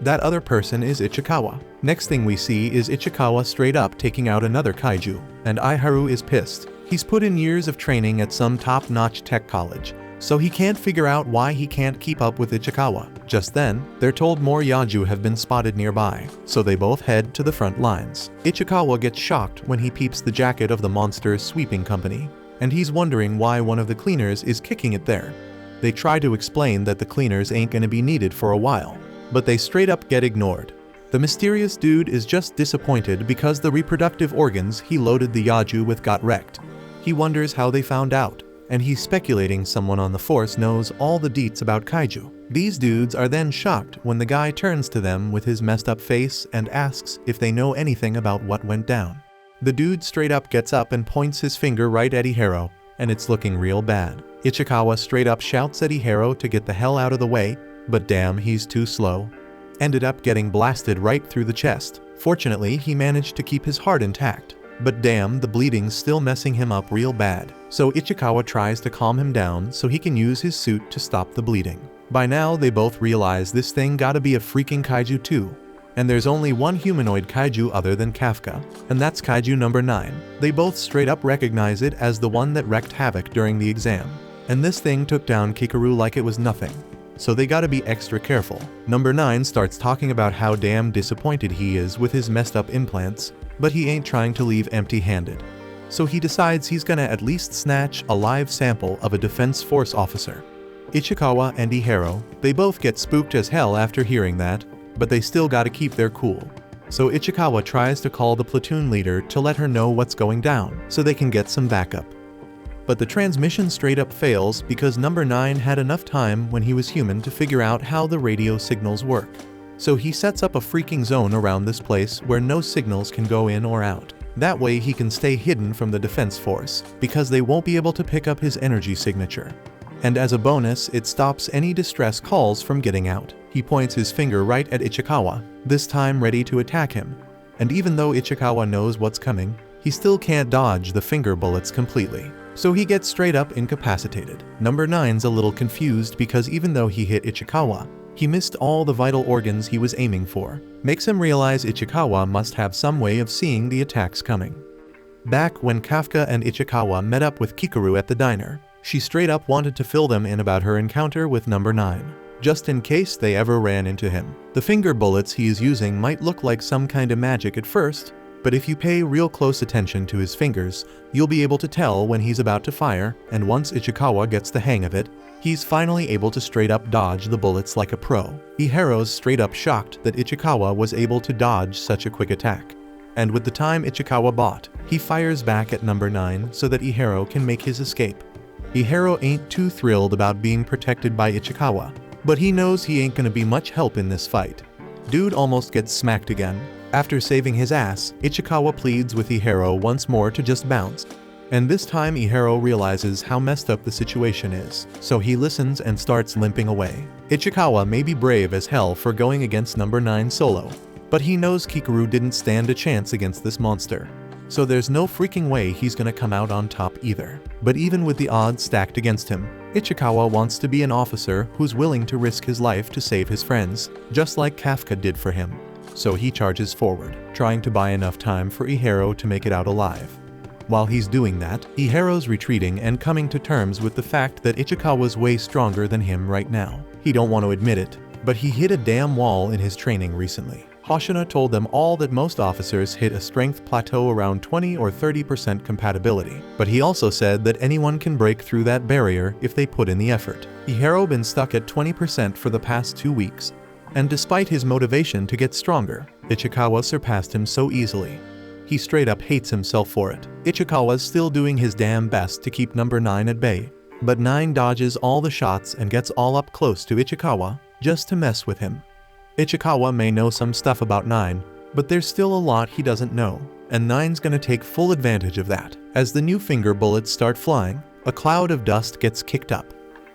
That other person is Ichikawa. Next thing we see is Ichikawa straight up taking out another kaiju, and Aiharu is pissed. He's put in years of training at some top-notch tech college, so he can't figure out why he can't keep up with Ichikawa. Just then, they're told more Yaju have been spotted nearby, so they both head to the front lines. Ichikawa gets shocked when he peeps the jacket of the monster's sweeping company, and he's wondering why one of the cleaners is kicking it there. They try to explain that the cleaners ain't gonna be needed for a while, but they straight up get ignored. The mysterious dude is just disappointed because the reproductive organs he loaded the Yaju with got wrecked. He wonders how they found out, and he's speculating someone on the force knows all the deets about kaiju. These dudes are then shocked when the guy turns to them with his messed up face and asks if they know anything about what went down. The dude straight up gets up and points his finger right at Iharo, and it's looking real bad. Ichikawa straight up shouts at Iharo to get the hell out of the way, but damn, he's too slow. Ended up getting blasted right through the chest. Fortunately, he managed to keep his heart intact. But damn, the bleeding's still messing him up real bad. So Ichikawa tries to calm him down so he can use his suit to stop the bleeding. By now, they both realize this thing gotta be a freaking kaiju too. And there's only one humanoid kaiju other than Kafka, and that's kaiju number 9. They both straight up recognize it as the one that wreaked havoc during the exam. And this thing took down Kikaru like it was nothing. So they gotta be extra careful. Number 9 starts talking about how damn disappointed he is with his messed up implants, but he ain't trying to leave empty-handed. So he decides he's gonna at least snatch a live sample of a Defense Force officer. Ichikawa and Iharo, they both get spooked as hell after hearing that, but they still gotta keep their cool. So Ichikawa tries to call the platoon leader to let her know what's going down, so they can get some backup. But the transmission straight up fails because number 9 had enough time when he was human to figure out how the radio signals work. So he sets up a freaking zone around this place where no signals can go in or out. That way he can stay hidden from the defense force, because they won't be able to pick up his energy signature. And as a bonus, it stops any distress calls from getting out. He points his finger right at Ichikawa, this time ready to attack him. And even though Ichikawa knows what's coming, he still can't dodge the finger bullets completely. So he gets straight up incapacitated. Number 9's a little confused because even though he hit Ichikawa, he missed all the vital organs he was aiming for. Makes him realize Ichikawa must have some way of seeing the attacks coming. Back when Kafka and Ichikawa met up with Kikaru at the diner, she straight up wanted to fill them in about her encounter with number 9, just in case they ever ran into him. The finger bullets he is using might look like some kind of magic at first, but if you pay real close attention to his fingers, you'll be able to tell when he's about to fire, and once Ichikawa gets the hang of it, he's finally able to straight up dodge the bullets like a pro. Iharo's straight up shocked that Ichikawa was able to dodge such a quick attack. And with the time Ichikawa bought, he fires back at number 9 so that Iharo can make his escape. Iharo ain't too thrilled about being protected by Ichikawa, but he knows he ain't gonna be much help in this fight. Dude almost gets smacked again. After saving his ass, Ichikawa pleads with Iharo once more to just bounce. And this time Iharo realizes how messed up the situation is, so he listens and starts limping away. Ichikawa may be brave as hell for going against number 9 solo, but he knows Kikaru didn't stand a chance against this monster. So there's no freaking way he's gonna come out on top either. But even with the odds stacked against him, Ichikawa wants to be an officer who's willing to risk his life to save his friends, just like Kafka did for him. So he charges forward, trying to buy enough time for Iharo to make it out alive. While he's doing that, Iharo's retreating and coming to terms with the fact that Ichikawa's way stronger than him right now. He don't want to admit it, but he hit a damn wall in his training recently. Hoshina told them all that most officers hit a strength plateau around 20 or 30% compatibility, but he also said that anyone can break through that barrier if they put in the effort. Iharo been stuck at 20% for the past 2 weeks, and despite his motivation to get stronger, Ichikawa surpassed him so easily. He straight up hates himself for it. Ichikawa's still doing his damn best to keep number 9 at bay, but 9 dodges all the shots and gets all up close to Ichikawa, just to mess with him. Ichikawa may know some stuff about 9, but there's still a lot he doesn't know, and 9's gonna take full advantage of that. As the new finger bullets start flying, a cloud of dust gets kicked up.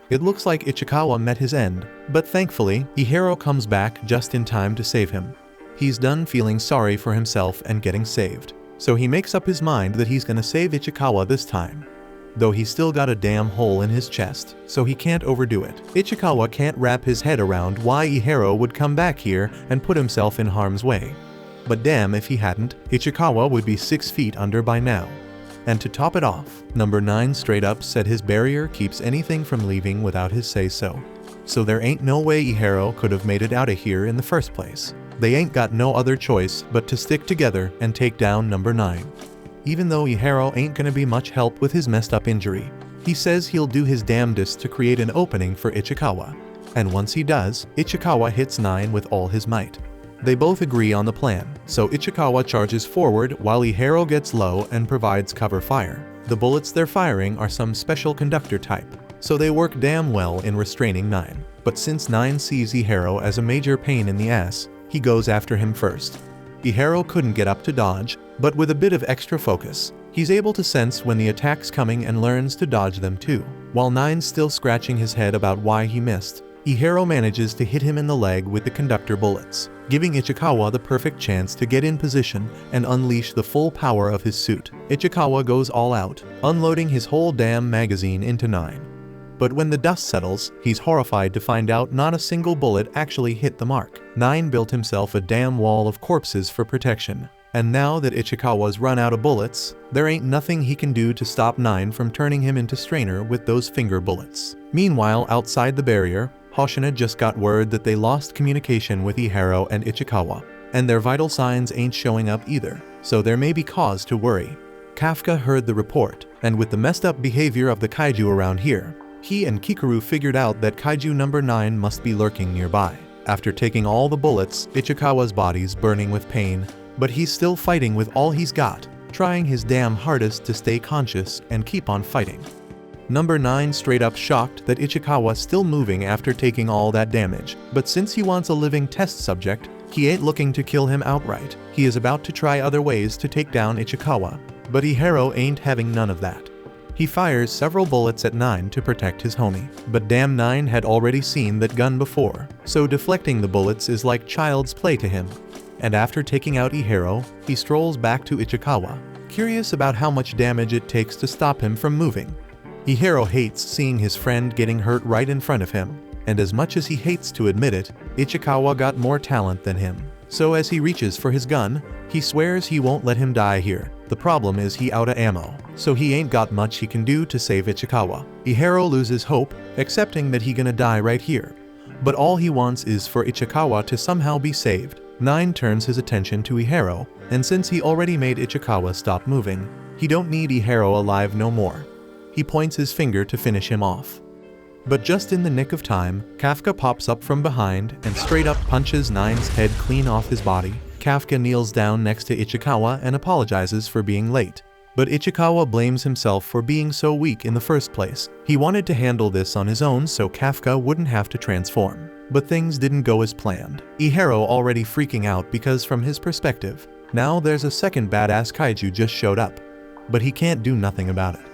It looks like Ichikawa met his end, but thankfully, Iharo comes back just in time to save him. He's done feeling sorry for himself and getting saved, so he makes up his mind that he's gonna save Ichikawa this time. Though he's still got a damn hole in his chest, so he can't overdo it. Ichikawa can't wrap his head around why Iharo would come back here and put himself in harm's way. But damn if he hadn't, Ichikawa would be 6 feet under by now. And to top it off, number 9 straight up said his barrier keeps anything from leaving without his say-so. So there ain't no way Iharo could have made it out of here in the first place. They ain't got no other choice but to stick together and take down number 9. Even though Iharo ain't gonna be much help with his messed up injury, he says he'll do his damnedest to create an opening for Ichikawa. And once he does, Ichikawa hits 9 with all his might. They both agree on the plan, so Ichikawa charges forward while Iharo gets low and provides cover fire. The bullets they're firing are some special conductor type, so they work damn well in restraining 9. But since 9 sees Iharo as a major pain in the ass, he goes after him first. Iharo couldn't get up to dodge, but with a bit of extra focus, he's able to sense when the attack's coming and learns to dodge them too. While 9's still scratching his head about why he missed, Ihero manages to hit him in the leg with the conductor bullets, giving Ichikawa the perfect chance to get in position and unleash the full power of his suit. Ichikawa goes all out, unloading his whole damn magazine into 9. But when the dust settles, he's horrified to find out not a single bullet actually hit the mark. 9 built himself a damn wall of corpses for protection. And now that Ichikawa's run out of bullets, there ain't nothing he can do to stop 9 from turning him into Strainer with those finger bullets. Meanwhile, outside the barrier, Hoshina just got word that they lost communication with Ihero and Ichikawa, and their vital signs ain't showing up either, so there may be cause to worry. Kafka heard the report, and with the messed up behavior of the kaiju around here, he and Kikaru figured out that kaiju number 9 must be lurking nearby. After taking all the bullets, Ichikawa's body's burning with pain, but he's still fighting with all he's got, trying his damn hardest to stay conscious and keep on fighting. Number 9 straight up shocked that Ichikawa's still moving after taking all that damage, but since he wants a living test subject, he ain't looking to kill him outright. He is about to try other ways to take down Ichikawa, but Ihero ain't having none of that. He fires several bullets at 9 to protect his homie, but damn 9 had already seen that gun before, so deflecting the bullets is like child's play to him. And after taking out Ihero, he strolls back to Ichikawa, curious about how much damage it takes to stop him from moving. Ihero hates seeing his friend getting hurt right in front of him, and as much as he hates to admit it, Ichikawa got more talent than him. So as he reaches for his gun, he swears he won't let him die here. The problem is he outta ammo, so he ain't got much he can do to save Ichikawa. Ihero loses hope, accepting that he gonna die right here. But all he wants is for Ichikawa to somehow be saved. 9 turns his attention to Ihero, and since he already made Ichikawa stop moving, he don't need Ihero alive no more. He points his finger to finish him off. But just in the nick of time, Kafka pops up from behind and straight up punches 9's head clean off his body. Kafka kneels down next to Ichikawa and apologizes for being late. But Ichikawa blames himself for being so weak in the first place. He wanted to handle this on his own so Kafka wouldn't have to transform. But things didn't go as planned. Ihero already freaking out because from his perspective, now there's a second badass kaiju just showed up. But he can't do nothing about it.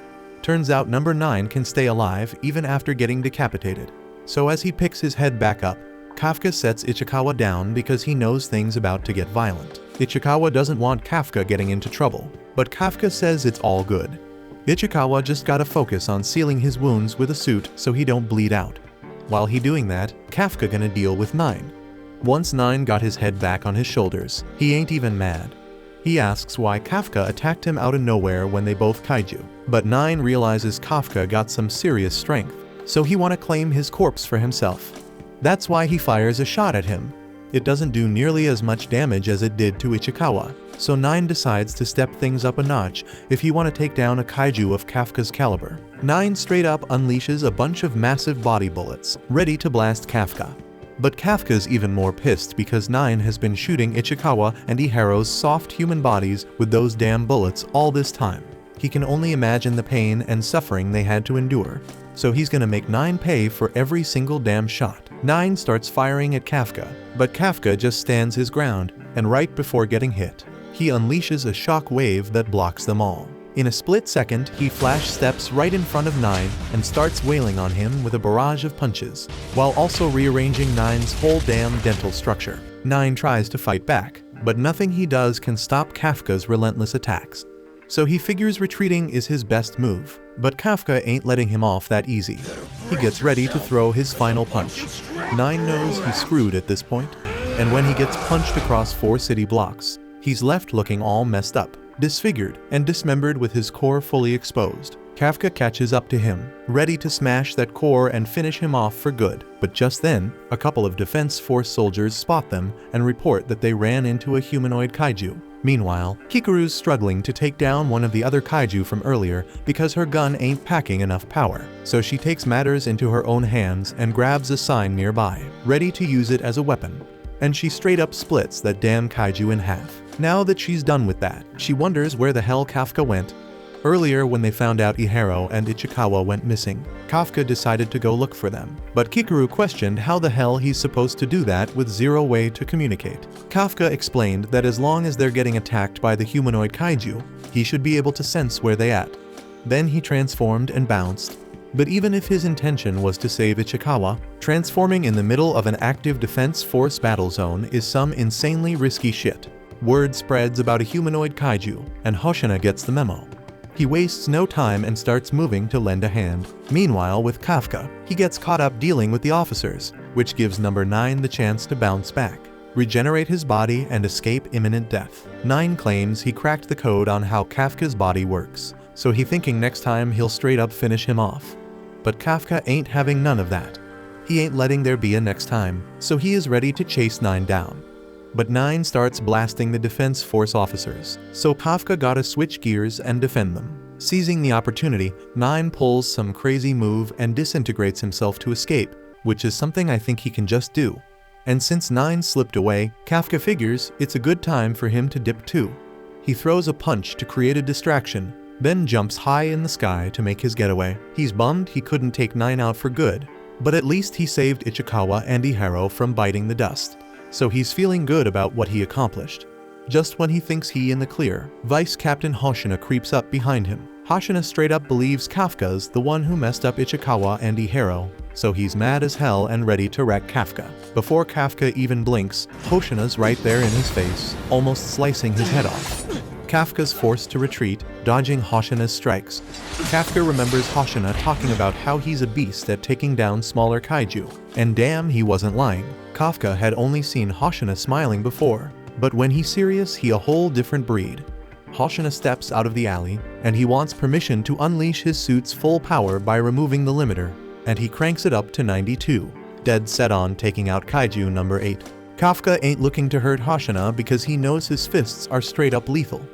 Turns out number 9 can stay alive even after getting decapitated. So as he picks his head back up, Kafka sets Ichikawa down because he knows things about to get violent. Ichikawa doesn't want Kafka getting into trouble, but Kafka says it's all good. Ichikawa just gotta focus on sealing his wounds with a suit so he don't bleed out. While he doing that, Kafka gonna deal with 9. Once 9 got his head back on his shoulders, he ain't even mad. He asks why Kafka attacked him out of nowhere when they both kaiju. But 9 realizes Kafka got some serious strength, so he wanna claim his corpse for himself. That's why he fires a shot at him. It doesn't do nearly as much damage as it did to Ichikawa, so 9 decides to step things up a notch if he wanna take down a kaiju of Kafka's caliber. 9 straight up unleashes a bunch of massive body bullets, ready to blast Kafka. But Kafka's even more pissed because 9 has been shooting Ichikawa and Ihero's soft human bodies with those damn bullets all this time. He can only imagine the pain and suffering they had to endure, so he's gonna make 9 pay for every single damn shot. 9 starts firing at Kafka, but Kafka just stands his ground, and right before getting hit, he unleashes a shock wave that blocks them all. In a split second, he flash steps right in front of 9 and starts wailing on him with a barrage of punches, while also rearranging 9's whole damn dental structure. 9 tries to fight back, but nothing he does can stop Kafka's relentless attacks. So he figures retreating is his best move, but Kafka ain't letting him off that easy. He gets ready to throw his final punch. 9 knows he's screwed at this point, and when he gets punched across 4 city blocks, he's left looking all messed up, disfigured, and dismembered with his core fully exposed. Kafka catches up to him, ready to smash that core and finish him off for good. But just then, a couple of Defense Force soldiers spot them and report that they ran into a humanoid kaiju. Meanwhile, Kikaru's struggling to take down one of the other kaiju from earlier because her gun ain't packing enough power. So she takes matters into her own hands and grabs a sign nearby, ready to use it as a weapon. And she straight up splits that damn kaiju in half. Now that she's done with that, she wonders where the hell Kafka went. Earlier, when they found out Ihero and Ichikawa went missing, Kafka decided to go look for them. But Kikaru questioned how the hell he's supposed to do that with zero way to communicate. Kafka explained that as long as they're getting attacked by the humanoid kaiju, he should be able to sense where they at. Then he transformed and bounced. But even if his intention was to save Ichikawa, transforming in the middle of an active defense force battle zone is some insanely risky shit. Word spreads about a humanoid kaiju, and Hoshina gets the memo. He wastes no time and starts moving to lend a hand. Meanwhile, with Kafka, he gets caught up dealing with the officers, which gives number 9 the chance to bounce back, regenerate his body, and escape imminent death. 9 claims he cracked the code on how Kafka's body works, so he thinking next time he'll straight up finish him off. But Kafka ain't having none of that. He ain't letting there be a next time, so he is ready to chase 9 down. But 9 starts blasting the defense force officers, so Kafka gotta switch gears and defend them. Seizing the opportunity, 9 pulls some crazy move and disintegrates himself to escape, which is something I think he can just do. And since 9 slipped away, Kafka figures it's a good time for him to dip too. He throws a punch to create a distraction, then jumps high in the sky to make his getaway. He's bummed he couldn't take 9 out for good, but at least he saved Ichikawa and Iharo from biting the dust. So he's feeling good about what he accomplished. Just when he thinks he in the clear, Vice Captain Hoshina creeps up behind him. Hoshina straight up believes Kafka's the one who messed up Ichikawa and Iharo, so he's mad as hell and ready to wreck Kafka. Before Kafka even blinks, Hoshina's right there in his face, almost slicing his head off. Kafka's forced to retreat, dodging Hoshina's strikes. Kafka remembers Hoshina talking about how he's a beast at taking down smaller kaiju, and damn, he wasn't lying. Kafka had only seen Hoshina smiling before, but when he's serious, he a whole different breed. Hoshina steps out of the alley, and he wants permission to unleash his suit's full power by removing the limiter, and he cranks it up to 92, dead set on taking out kaiju number 8. Kafka ain't looking to hurt Hoshina because he knows his fists are straight up lethal.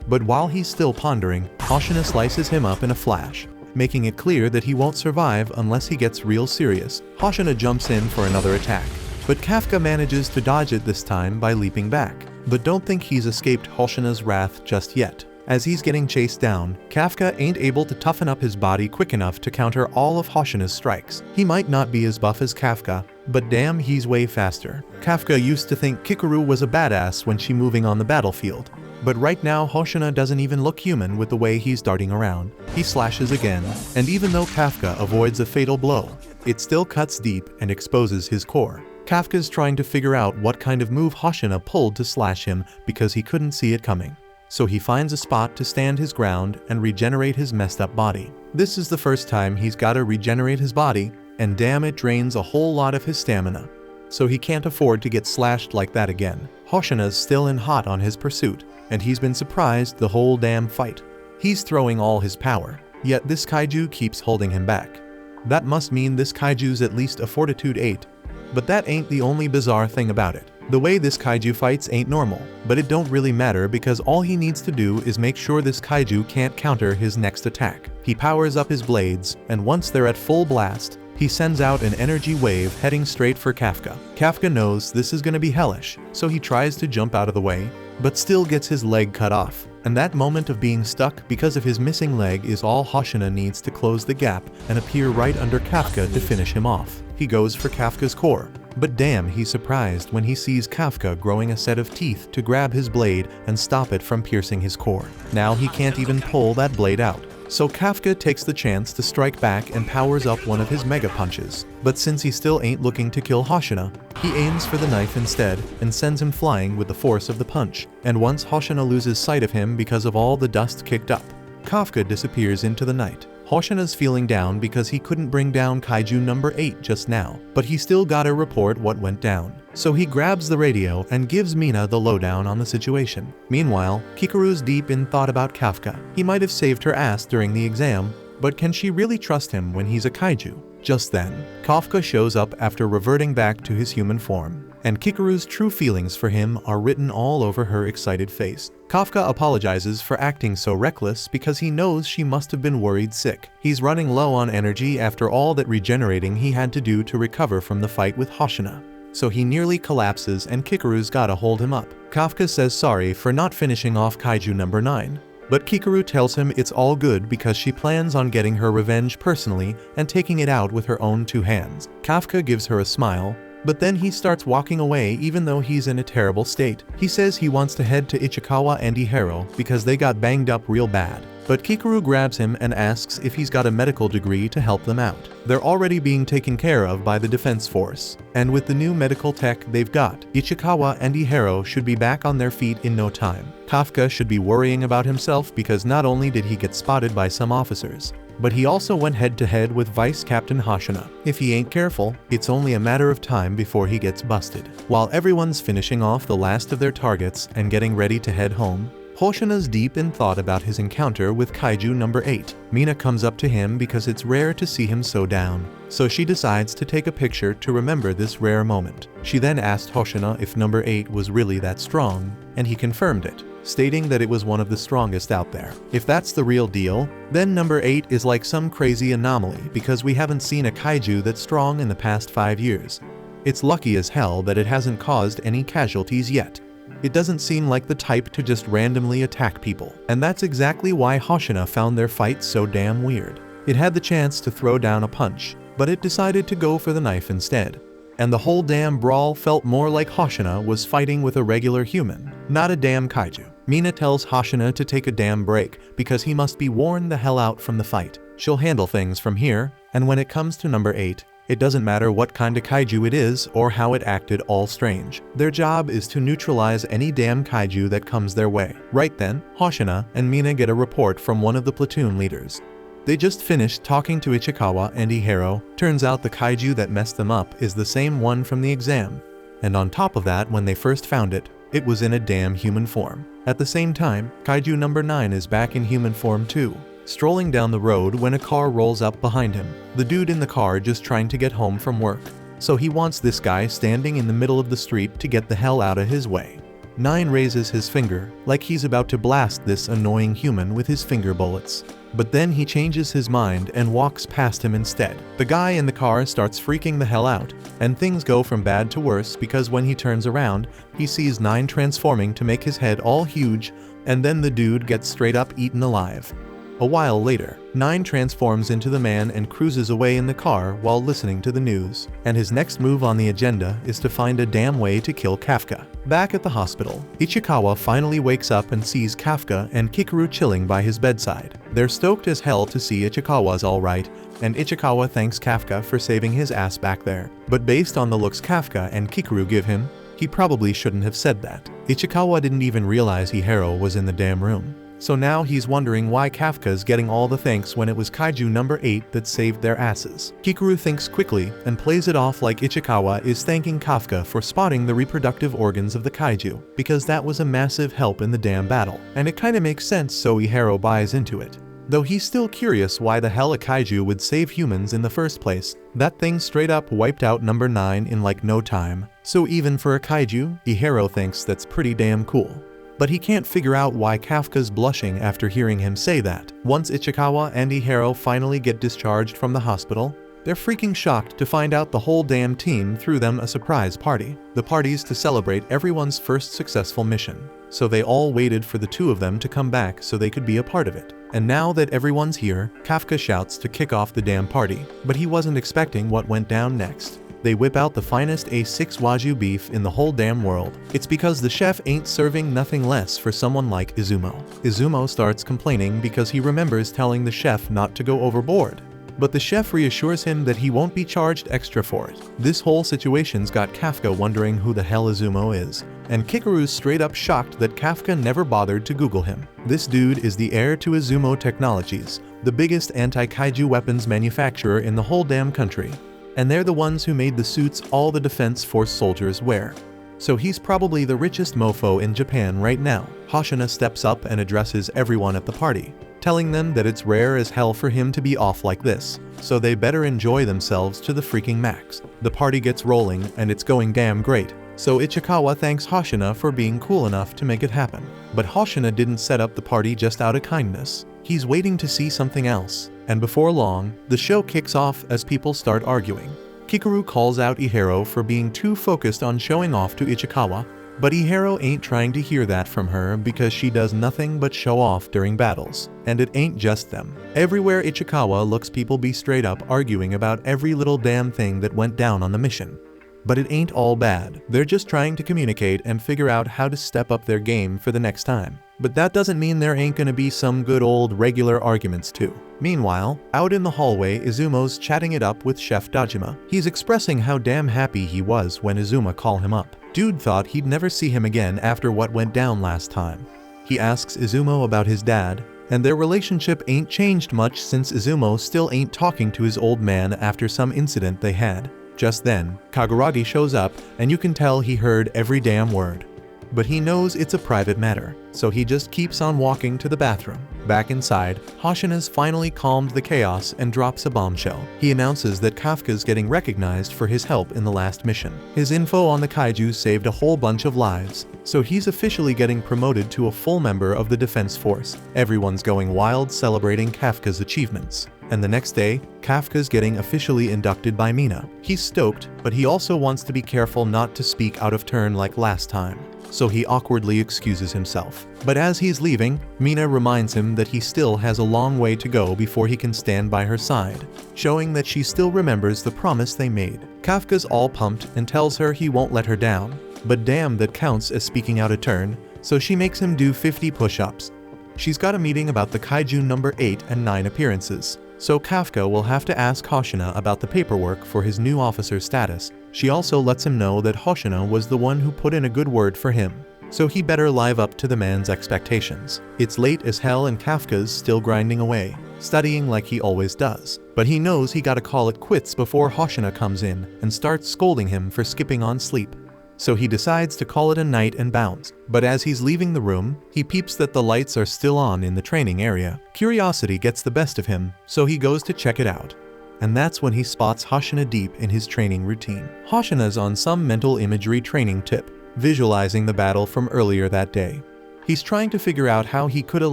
But while he's still pondering, Hoshina slices him up in a flash, making it clear that he won't survive unless he gets real serious. Hoshina jumps in for another attack, but Kafka manages to dodge it this time by leaping back. But don't think he's escaped Hoshina's wrath just yet. As he's getting chased down, Kafka ain't able to toughen up his body quick enough to counter all of Hoshina's strikes. He might not be as buff as Kafka, but damn, he's way faster. Kafka used to think Kikaru was a badass when she moving on the battlefield. But right now, Hoshina doesn't even look human with the way he's darting around. He slashes again, and even though Kafka avoids a fatal blow, it still cuts deep and exposes his core. Kafka's trying to figure out what kind of move Hoshina pulled to slash him because he couldn't see it coming. So he finds a spot to stand his ground and regenerate his messed up body. This is the first time he's gotta regenerate his body, and damn, it drains a whole lot of his stamina. So he can't afford to get slashed like that again. Hoshina's still in hot on his pursuit, and he's been surprised the whole damn fight. He's throwing all his power, yet this kaiju keeps holding him back. That must mean this kaiju's at least a fortitude 8. But that ain't the only bizarre thing about it. The way this kaiju fights ain't normal, but it don't really matter because all he needs to do is make sure this kaiju can't counter his next attack. He powers up his blades, and once they're at full blast, he sends out an energy wave heading straight for Kafka. Kafka knows this is gonna be hellish, so he tries to jump out of the way, but still gets his leg cut off. And that moment of being stuck because of his missing leg is all Hoshina needs to close the gap and appear right under Kafka to finish him off. He goes for Kafka's core, but damn, he's surprised when he sees Kafka growing a set of teeth to grab his blade and stop it from piercing his core. Now he can't even pull that blade out. So Kafka takes the chance to strike back and powers up one of his mega punches. But since he still ain't looking to kill Hoshina, he aims for the knife instead and sends him flying with the force of the punch. And once Hoshina loses sight of him because of all the dust kicked up, Kafka disappears into the night. Hoshina's feeling down because he couldn't bring down kaiju number 8 just now, but he still gotta report what went down. So he grabs the radio and gives Mina the lowdown on the situation. Meanwhile, Kikaru's deep in thought about Kafka. He might have saved her ass during the exam, but can she really trust him when he's a kaiju? Just then, Kafka shows up after reverting back to his human form, and Kikaru's true feelings for him are written all over her excited face. Kafka apologizes for acting so reckless because he knows she must have been worried sick. He's running low on energy after all that regenerating he had to do to recover from the fight with Hoshina. So he nearly collapses and Kikaru's gotta hold him up. Kafka says sorry for not finishing off kaiju number 9. But Kikaru tells him it's all good because she plans on getting her revenge personally and taking it out with her own 2 hands. Kafka gives her a smile, but then he starts walking away even though he's in a terrible state. He says he wants to head to Ichikawa and Iharo because they got banged up real bad. but Kikaru grabs him and asks if he's got a medical degree to help them out. They're already being taken care of by the defense force, and with the new medical tech they've got, Ichikawa and Ihiro should be back on their feet in no time. Kafka should be worrying about himself because not only did he get spotted by some officers, but he also went head-to-head with Vice Captain Hoshina. If he ain't careful, it's only a matter of time before he gets busted. While everyone's finishing off the last of their targets and getting ready to head home, Hoshina's deep in thought about his encounter with Kaiju number 8. Mina comes up to him because it's rare to see him so down, so she decides to take a picture to remember this rare moment. She then asked Hoshina if number 8 was really that strong, and he confirmed it, stating that it was one of the strongest out there. If that's the real deal, then number 8 is like some crazy anomaly because we haven't seen a kaiju that's strong in the past 5 years. It's lucky as hell that it hasn't caused any casualties yet. It doesn't seem like the type to just randomly attack people, and that's exactly why Hoshina found their fight so damn weird. It had the chance to throw down a punch, but it decided to go for the knife instead. And the whole damn brawl felt more like Hoshina was fighting with a regular human, not a damn kaiju. Mina tells Hoshina to take a damn break because he must be worn the hell out from the fight. She'll handle things from here, and when it comes to number 8, it doesn't matter what kind of kaiju it is or how it acted all strange. Their job is to neutralize any damn kaiju that comes their way. Right then, Hoshina and Mina get a report from one of the platoon leaders. They just finished talking to Ichikawa and Ihiro. Turns out the kaiju that messed them up is the same one from the exam. And on top of that, when they first found it, it was in a damn human form. At the same time, kaiju number 9 is back in human form too, strolling down the road when a car rolls up behind him. The dude in the car just trying to get home from work, so he wants this guy standing in the middle of the street to get the hell out of his way. 9 raises his finger, like he's about to blast this annoying human with his finger bullets. But then he changes his mind and walks past him instead. The guy in the car starts freaking the hell out, and things go from bad to worse because when he turns around, he sees 9 transforming to make his head all huge, and then the dude gets straight up eaten alive. A while later, 9 transforms into the man and cruises away in the car while listening to the news. And his next move on the agenda is to find a damn way to kill Kafka. Back at the hospital, Ichikawa finally wakes up and sees Kafka and Kikaru chilling by his bedside. They're stoked as hell to see Ichikawa's alright, and Ichikawa thanks Kafka for saving his ass back there. But based on the looks Kafka and Kikaru give him, he probably shouldn't have said that. Ichikawa didn't even realize Ihiro was in the damn room. So now he's wondering why Kafka's getting all the thanks when it was kaiju number 8 that saved their asses. Kikaru thinks quickly and plays it off like Ichikawa is thanking Kafka for spotting the reproductive organs of the kaiju, because that was a massive help in the damn battle. And it kinda makes sense, so Ihiro buys into it. Though he's still curious why the hell a kaiju would save humans in the first place. That thing straight up wiped out number 9 in like no time. So even for a kaiju, Ihiro thinks that's pretty damn cool. But he can't figure out why Kafka's blushing after hearing him say that. Once Ichikawa and Ihiro finally get discharged from the hospital, they're freaking shocked to find out the whole damn team threw them a surprise party. The party's to celebrate everyone's first successful mission, so they all waited for the 2 of them to come back so they could be a part of it. And now that everyone's here, Kafka shouts to kick off the damn party, but he wasn't expecting what went down next. They whip out the finest A6 Wagyu beef in the whole damn world. It's because the chef ain't serving nothing less for someone like Izumo. Izumo starts complaining because he remembers telling the chef not to go overboard. But the chef reassures him that he won't be charged extra for it. This whole situation's got Kafka wondering who the hell Izumo is, and Kikaru's straight up shocked that Kafka never bothered to Google him. This dude is the heir to Izumo Technologies, the biggest anti-kaiju weapons manufacturer in the whole damn country. And they're the ones who made the suits all the defense force soldiers wear. So he's probably the richest mofo in Japan right now. Hoshina steps up and addresses everyone at the party, telling them that it's rare as hell for him to be off like this, so they better enjoy themselves to the freaking max. The party gets rolling and it's going damn great, so Ichikawa thanks Hoshina for being cool enough to make it happen. But Hoshina didn't set up the party just out of kindness. He's waiting to see something else. And before long, the show kicks off as people start arguing. Kikaru calls out Ihiro for being too focused on showing off to Ichikawa, but Ihiro ain't trying to hear that from her because she does nothing but show off during battles. And it ain't just them. Everywhere Ichikawa looks, people be straight up arguing about every little damn thing that went down on the mission. But it ain't all bad. They're just trying to communicate and figure out how to step up their game for the next time. But that doesn't mean there ain't gonna be some good old regular arguments too. Meanwhile, out in the hallway, Izumo's chatting it up with Chef Dajima. He's expressing how damn happy he was when Izuma called him up. Dude thought he'd never see him again after what went down last time. He asks Izumo about his dad, and their relationship ain't changed much since Izumo still ain't talking to his old man after some incident they had. Just then, Kaguragi shows up, and you can tell he heard every damn word. But he knows it's a private matter, so he just keeps on walking to the bathroom. Back inside, Hoshina's finally calmed the chaos and drops a bombshell. He announces that Kafka's getting recognized for his help in the last mission. His info on the kaiju saved a whole bunch of lives, so he's officially getting promoted to a full member of the defense force. Everyone's going wild celebrating Kafka's achievements. And the next day, Kafka's getting officially inducted by Mina. He's stoked, but he also wants to be careful not to speak out of turn like last time, so he awkwardly excuses himself. But as he's leaving, Mina reminds him that he still has a long way to go before he can stand by her side, showing that she still remembers the promise they made. Kafka's all pumped and tells her he won't let her down, but damn, that counts as speaking out of turn, so she makes him do 50 push-ups. She's got a meeting about the kaiju number 8 and 9 appearances, so Kafka will have to ask Hoshina about the paperwork for his new officer status. She also lets him know that Hoshina was the one who put in a good word for him, so he better live up to the man's expectations. It's late as hell and Kafka's still grinding away, studying like he always does. But he knows he gotta call it quits before Hoshina comes in and starts scolding him for skipping on sleep. So he decides to call it a night and bounce. But as he's leaving the room, he peeps that the lights are still on in the training area. Curiosity gets the best of him, so he goes to check it out. And that's when he spots Hoshina deep in his training routine. Hoshina's on some mental imagery training tip, visualizing the battle from earlier that day. He's trying to figure out how he could have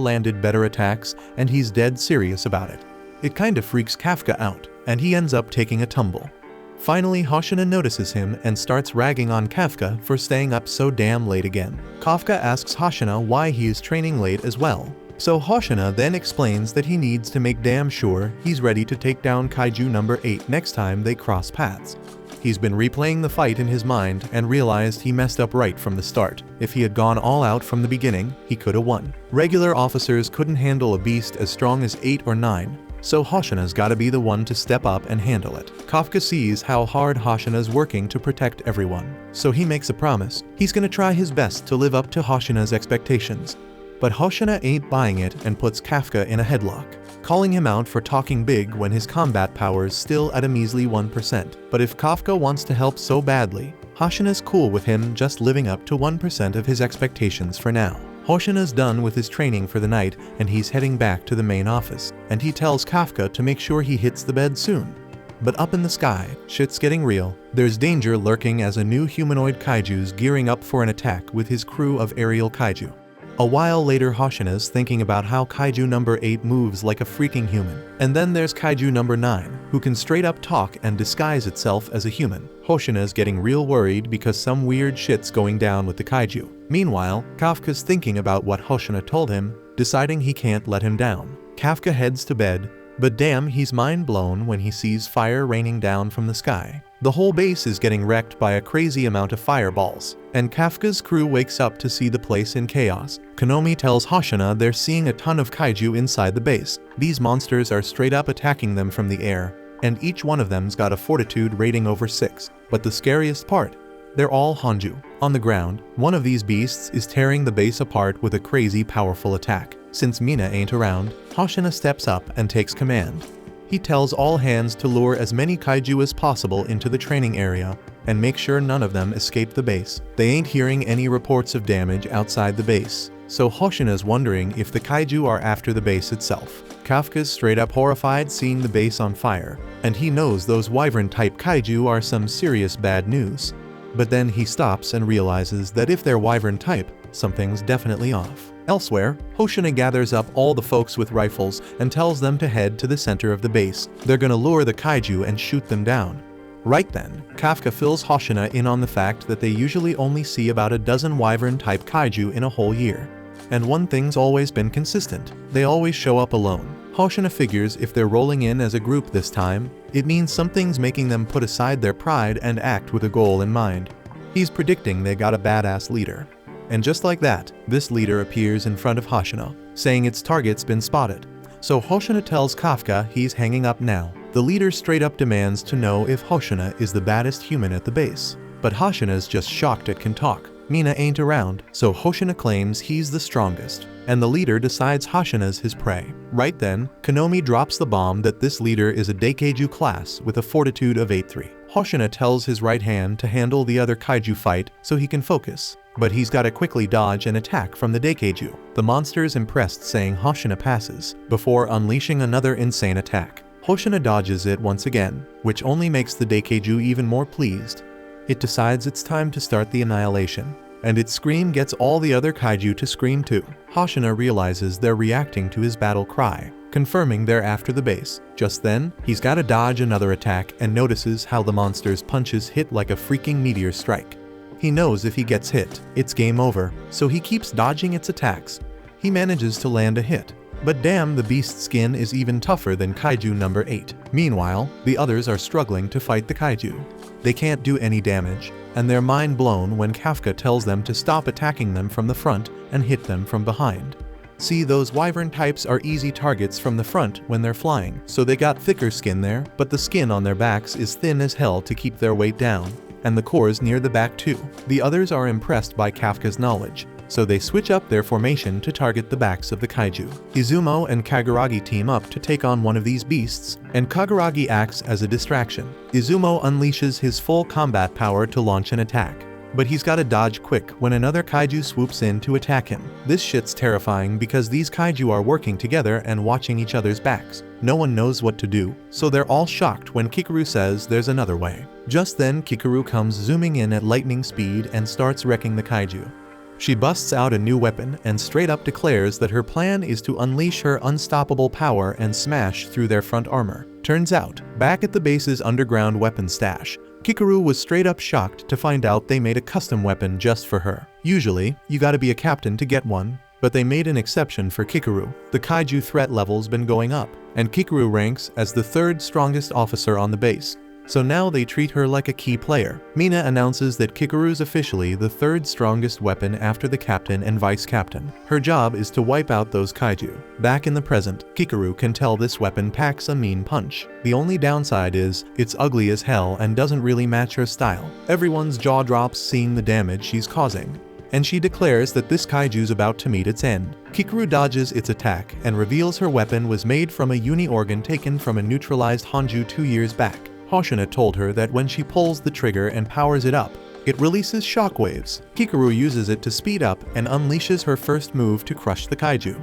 landed better attacks, and he's dead serious about it. It kinda freaks Kafka out, and he ends up taking a tumble. Finally, Hoshina notices him and starts ragging on Kafka for staying up so damn late again. Kafka asks Hoshina why he is training late as well. So Hoshina then explains that he needs to make damn sure he's ready to take down kaiju number 8 next time they cross paths. He's been replaying the fight in his mind and realized he messed up right from the start. If he had gone all out from the beginning, he could have won. Regular officers couldn't handle a beast as strong as 8 or 9. So Hoshina's gotta be the one to step up and handle it. Kafka sees how hard Hoshina's working to protect everyone, so he makes a promise. He's gonna try his best to live up to Hoshina's expectations. But Hoshina ain't buying it and puts Kafka in a headlock, calling him out for talking big when his combat power's still at a measly 1%. But if Kafka wants to help so badly, Hoshina's cool with him just living up to 1% of his expectations for now. Hoshina's done with his training for the night and he's heading back to the main office, and he tells Kafka to make sure he hits the bed soon. But up in the sky, shit's getting real. There's danger lurking as a new humanoid kaiju's gearing up for an attack with his crew of aerial kaiju. A while later, Hoshina's thinking about how kaiju number 8 moves like a freaking human. And then there's kaiju number 9, who can straight up talk and disguise itself as a human. Hoshina's getting real worried because some weird shit's going down with the kaiju. Meanwhile, Kafka's thinking about what Hoshina told him, deciding he can't let him down. Kafka heads to bed, but damn, he's mind blown when he sees fire raining down from the sky. The whole base is getting wrecked by a crazy amount of fireballs, and Kafka's crew wakes up to see the place in chaos. Konomi tells Hoshina they're seeing a ton of kaiju inside the base. These monsters are straight up attacking them from the air, and each one of them's got a fortitude rating over 6. But the scariest part, they're all Hanju. On the ground, one of these beasts is tearing the base apart with a crazy powerful attack. Since Mina ain't around, Hoshina steps up and takes command. He tells all hands to lure as many kaiju as possible into the training area and make sure none of them escape the base. They ain't hearing any reports of damage outside the base, so Hoshina's wondering if the kaiju are after the base itself. Kafka's straight up horrified seeing the base on fire, and he knows those wyvern-type kaiju are some serious bad news. But then he stops and realizes that if they're wyvern-type, something's definitely off. Elsewhere, Hoshina gathers up all the folks with rifles and tells them to head to the center of the base. They're gonna lure the kaiju and shoot them down. Right then, Kafka fills Hoshina in on the fact that they usually only see about a dozen wyvern-type kaiju in a whole year. And one thing's always been consistent: they always show up alone. Hoshina figures if they're rolling in as a group this time, it means something's making them put aside their pride and act with a goal in mind. He's predicting they got a badass leader. And just like that, this leader appears in front of Hoshina, saying its target's been spotted. So Hoshina tells Kafka he's hanging up now. The leader straight up demands to know if Hoshina is the baddest human at the base. But Hoshina's just shocked it can talk. Mina ain't around, so Hoshina claims he's the strongest, and the leader decides Hoshina's his prey. Right then, Konomi drops the bomb that this leader is a Daikeiju class with a fortitude of 8-3. Hoshina tells his right hand to handle the other kaiju fight so he can focus, but he's gotta quickly dodge an attack from the Daikeiju. The monster's impressed, saying Hoshina passes, before unleashing another insane attack. Hoshina dodges it once again, which only makes the Daikeiju even more pleased. It decides it's time to start the annihilation, and its scream gets all the other kaiju to scream too. Hoshina realizes they're reacting to his battle cry, confirming they're after the base. Just then, he's gotta dodge another attack and notices how the monster's punches hit like a freaking meteor strike. He knows if he gets hit, it's game over, so he keeps dodging its attacks. He manages to land a hit. But damn, the beast's skin is even tougher than kaiju number 8. Meanwhile, the others are struggling to fight the kaiju. They can't do any damage, and they're mind blown when Kafka tells them to stop attacking them from the front and hit them from behind. See, those wyvern types are easy targets from the front when they're flying, so they got thicker skin there, but the skin on their backs is thin as hell to keep their weight down, and the cores near the back too. The others are impressed by Kafka's knowledge, so they switch up their formation to target the backs of the kaiju. Izumo and Kaguragi team up to take on one of these beasts, and Kaguragi acts as a distraction. Izumo unleashes his full combat power to launch an attack, but he's gotta dodge quick when another kaiju swoops in to attack him. This shit's terrifying because these kaiju are working together and watching each other's backs. No one knows what to do, so they're all shocked when Kikaru says there's another way. Just then, Kikaru comes zooming in at lightning speed and starts wrecking the kaiju. She busts out a new weapon and straight up declares that her plan is to unleash her unstoppable power and smash through their front armor. Turns out, back at the base's underground weapon stash, Kikaru was straight up shocked to find out they made a custom weapon just for her. Usually, you gotta be a captain to get one, but they made an exception for Kikaru. The kaiju threat level's been going up, and Kikaru ranks as the 3rd strongest officer on the base. So now they treat her like a key player. Mina announces that Kikaru's officially the 3rd strongest weapon after the captain and vice captain. Her job is to wipe out those kaiju. Back in the present, Kikaru can tell this weapon packs a mean punch. The only downside is, it's ugly as hell and doesn't really match her style. Everyone's jaw drops seeing the damage she's causing, and she declares that this kaiju's about to meet its end. Kikaru dodges its attack and reveals her weapon was made from a uni-organ taken from a neutralized Hanju 2 years back. Hoshina told her that when she pulls the trigger and powers it up, it releases shockwaves. Kikaru uses it to speed up and unleashes her first move to crush the kaiju.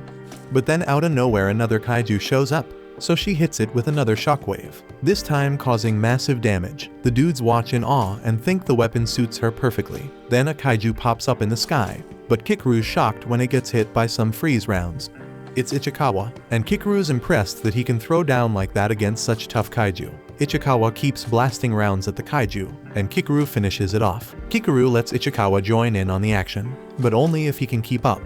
But then out of nowhere another kaiju shows up, so she hits it with another shockwave, this time causing massive damage. The dudes watch in awe and think the weapon suits her perfectly. Then a kaiju pops up in the sky, but Kikaru's shocked when it gets hit by some freeze rounds. It's Ichikawa, and Kikaru's impressed that he can throw down like that against such tough kaiju. Ichikawa keeps blasting rounds at the kaiju, and Kikaru finishes it off. Kikaru lets Ichikawa join in on the action, but only if he can keep up.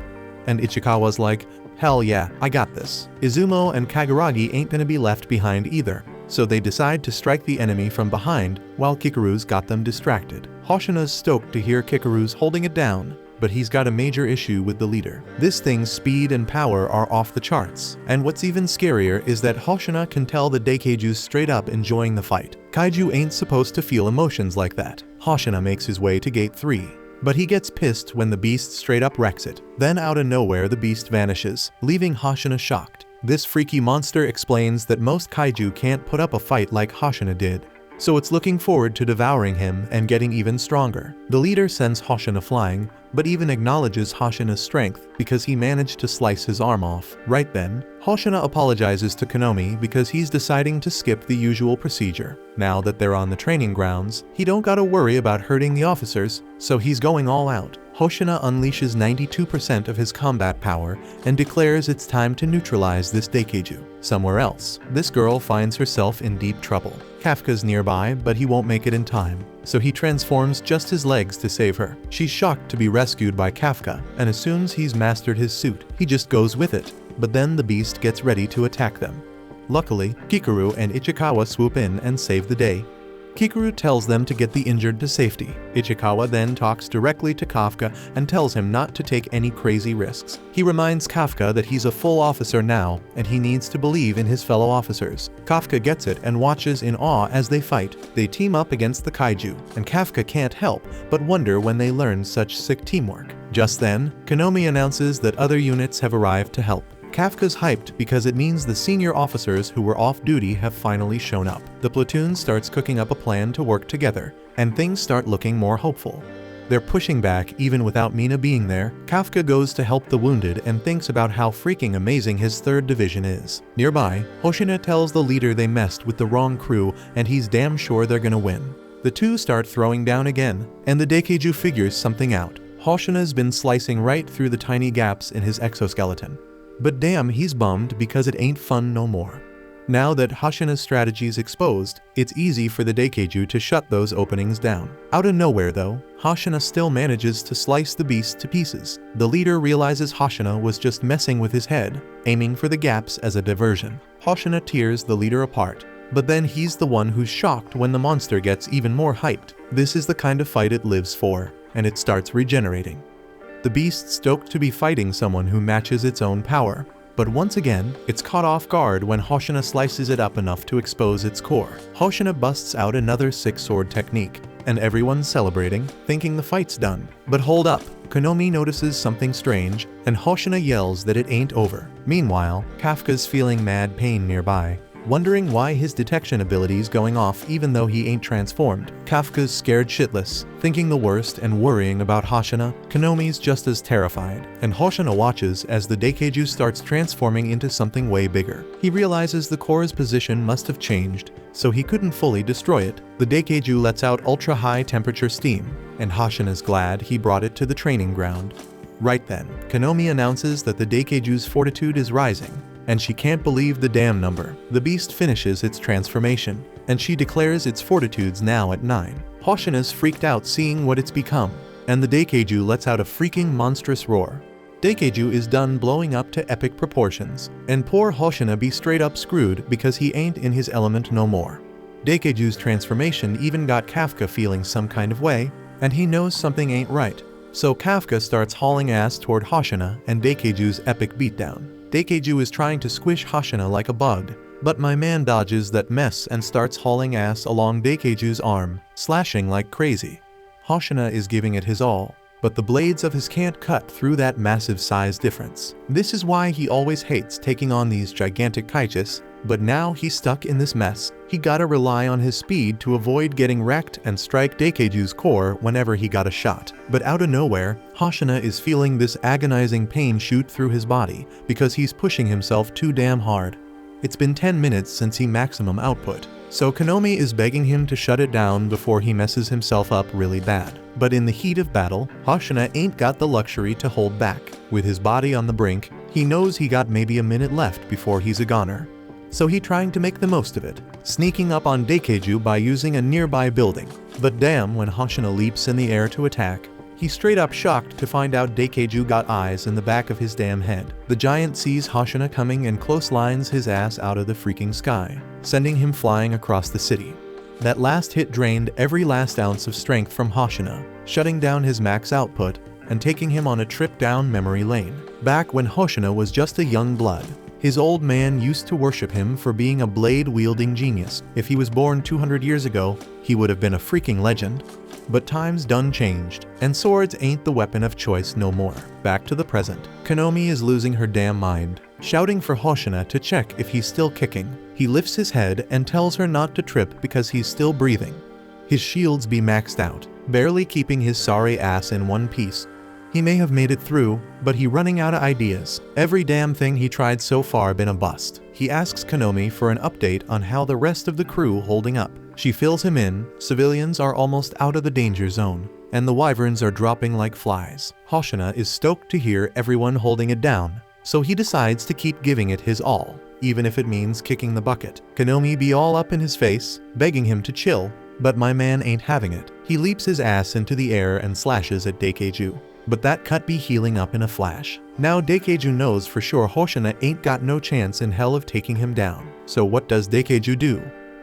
And Ichikawa's like, hell yeah, I got this. Izumo and Kaguragi ain't gonna be left behind either, so they decide to strike the enemy from behind while Kikaru's got them distracted. Hoshina's stoked to hear Kikaru's holding it down, but he's got a major issue with the leader. This thing's speed and power are off the charts, and what's even scarier is that Hoshina can tell the Daikeiju's straight up enjoying the fight. Kaiju ain't supposed to feel emotions like that. Hoshina makes his way to gate 3, but he gets pissed when the beast straight up wrecks it. Then out of nowhere the beast vanishes, leaving Hoshina shocked. This freaky monster explains that most kaiju can't put up a fight like Hoshina did, so it's looking forward to devouring him and getting even stronger. The leader sends Hoshina flying, but even acknowledges Hoshina's strength because he managed to slice his arm off. Right then, Hoshina apologizes to Konomi because he's deciding to skip the usual procedure. Now that they're on the training grounds, he don't gotta worry about hurting the officers, so he's going all out. Hoshina unleashes 92% of his combat power and declares it's time to neutralize this Daikeiju. Somewhere else, this girl finds herself in deep trouble. Kafka's nearby, but he won't make it in time, so he transforms just his legs to save her. She's shocked to be rescued by Kafka and assumes he's mastered his suit. He just goes with it, but then the beast gets ready to attack them. Luckily, Kikaru and Ichikawa swoop in and save the day. Kikuru tells them to get the injured to safety. Ichikawa then talks directly to Kafka and tells him not to take any crazy risks. He reminds Kafka that he's a full officer now and he needs to believe in his fellow officers. Kafka gets it and watches in awe as they fight. They team up against the kaiju, and Kafka can't help but wonder when they learn such sick teamwork. Just then, Konomi announces that other units have arrived to help. Kafka's hyped because it means the senior officers who were off duty have finally shown up. The platoon starts cooking up a plan to work together, and things start looking more hopeful. They're pushing back even without Mina being there. Kafka goes to help the wounded and thinks about how freaking amazing his 3rd division is. Nearby, Hoshina tells the leader they messed with the wrong crew and he's damn sure they're gonna win. The two start throwing down again, and the Daikeiju figures something out. Hoshina's been slicing right through the tiny gaps in his exoskeleton. But damn, he's bummed because it ain't fun no more. Now that Hoshina's strategy's exposed, it's easy for the Daikeiju to shut those openings down. Out of nowhere though, Hoshina still manages to slice the beast to pieces. The leader realizes Hoshina was just messing with his head, aiming for the gaps as a diversion. Hoshina tears the leader apart, but then he's the one who's shocked when the monster gets even more hyped. This is the kind of fight it lives for, and it starts regenerating. The beast stoked to be fighting someone who matches its own power, but once again, it's caught off guard when Hoshina slices it up enough to expose its core. Hoshina busts out another 6-sword technique, and everyone's celebrating, thinking the fight's done. But hold up, Konomi notices something strange, and Hoshina yells that it ain't over. Meanwhile, Kafka's feeling mad pain nearby, wondering why his detection ability's going off even though he ain't transformed. Kafka's scared shitless, thinking the worst and worrying about Hoshina. Konomi's just as terrified, and Hoshina watches as the Daikeiju starts transforming into something way bigger. He realizes the core's position must have changed, so he couldn't fully destroy it. The Daikeiju lets out ultra-high temperature steam, and Hoshina's glad he brought it to the training ground. Right then, Konomi announces that the Daikeiju's fortitude is rising, and she can't believe the damn number. The beast finishes its transformation, and she declares its fortitude's now at 9. Hoshina's freaked out seeing what it's become, and the Daikeiju lets out a freaking monstrous roar. Daikeiju is done blowing up to epic proportions, and poor Hoshina be straight up screwed because he ain't in his element no more. Daikeiju's transformation even got Kafka feeling some kind of way, and he knows something ain't right. So Kafka starts hauling ass toward Hoshina and Daikeiju's epic beatdown. Daikeiju is trying to squish Hoshina like a bug, but my man dodges that mess and starts hauling ass along Daikeiju's arm, slashing like crazy. Hoshina is giving it his all, but the blades of his can't cut through that massive size difference. This is why he always hates taking on these gigantic kaijus, but now he's stuck in this mess. He gotta rely on his speed to avoid getting wrecked and strike Daikeiju's core whenever he got a shot. But out of nowhere, Hoshina is feeling this agonizing pain shoot through his body because he's pushing himself too damn hard. It's been 10 minutes since he maximum output, so Konomi is begging him to shut it down before he messes himself up really bad. But in the heat of battle, Hoshina ain't got the luxury to hold back. With his body on the brink, he knows he got maybe a minute left before he's a goner. So he trying to make the most of it, sneaking up on Daikeiju by using a nearby building. But damn, when Hoshina leaps in the air to attack, he's straight up shocked to find out Daikeiju got eyes in the back of his damn head. The giant sees Hoshina coming and close lines his ass out of the freaking sky, sending him flying across the city. That last hit drained every last ounce of strength from Hoshina, shutting down his max output and taking him on a trip down memory lane. Back when Hoshina was just a young blood, his old man used to worship him for being a blade-wielding genius. If he was born 200 years ago, he would have been a freaking legend. But times done changed, and swords ain't the weapon of choice no more. Back to the present. Konomi is losing her damn mind, shouting for Hoshina to check if he's still kicking. He lifts his head and tells her not to trip because he's still breathing. His shields be maxed out, barely keeping his sorry ass in one piece. He may have made it through, but he running out of ideas. Every damn thing he tried so far been a bust. He asks Konomi for an update on how the rest of the crew holding up. She fills him in. Civilians are almost out of the danger zone, and the wyverns are dropping like flies. Hoshina is stoked to hear everyone holding it down, so he decides to keep giving it his all, even if it means kicking the bucket. Konomi be all up in his face, begging him to chill, but my man ain't having it. He leaps his ass into the air and slashes at Daikeiju. But that cut be healing up in a flash. Now Daikeiju knows for sure Hoshina ain't got no chance in hell of taking him down. So what does Daikeiju do?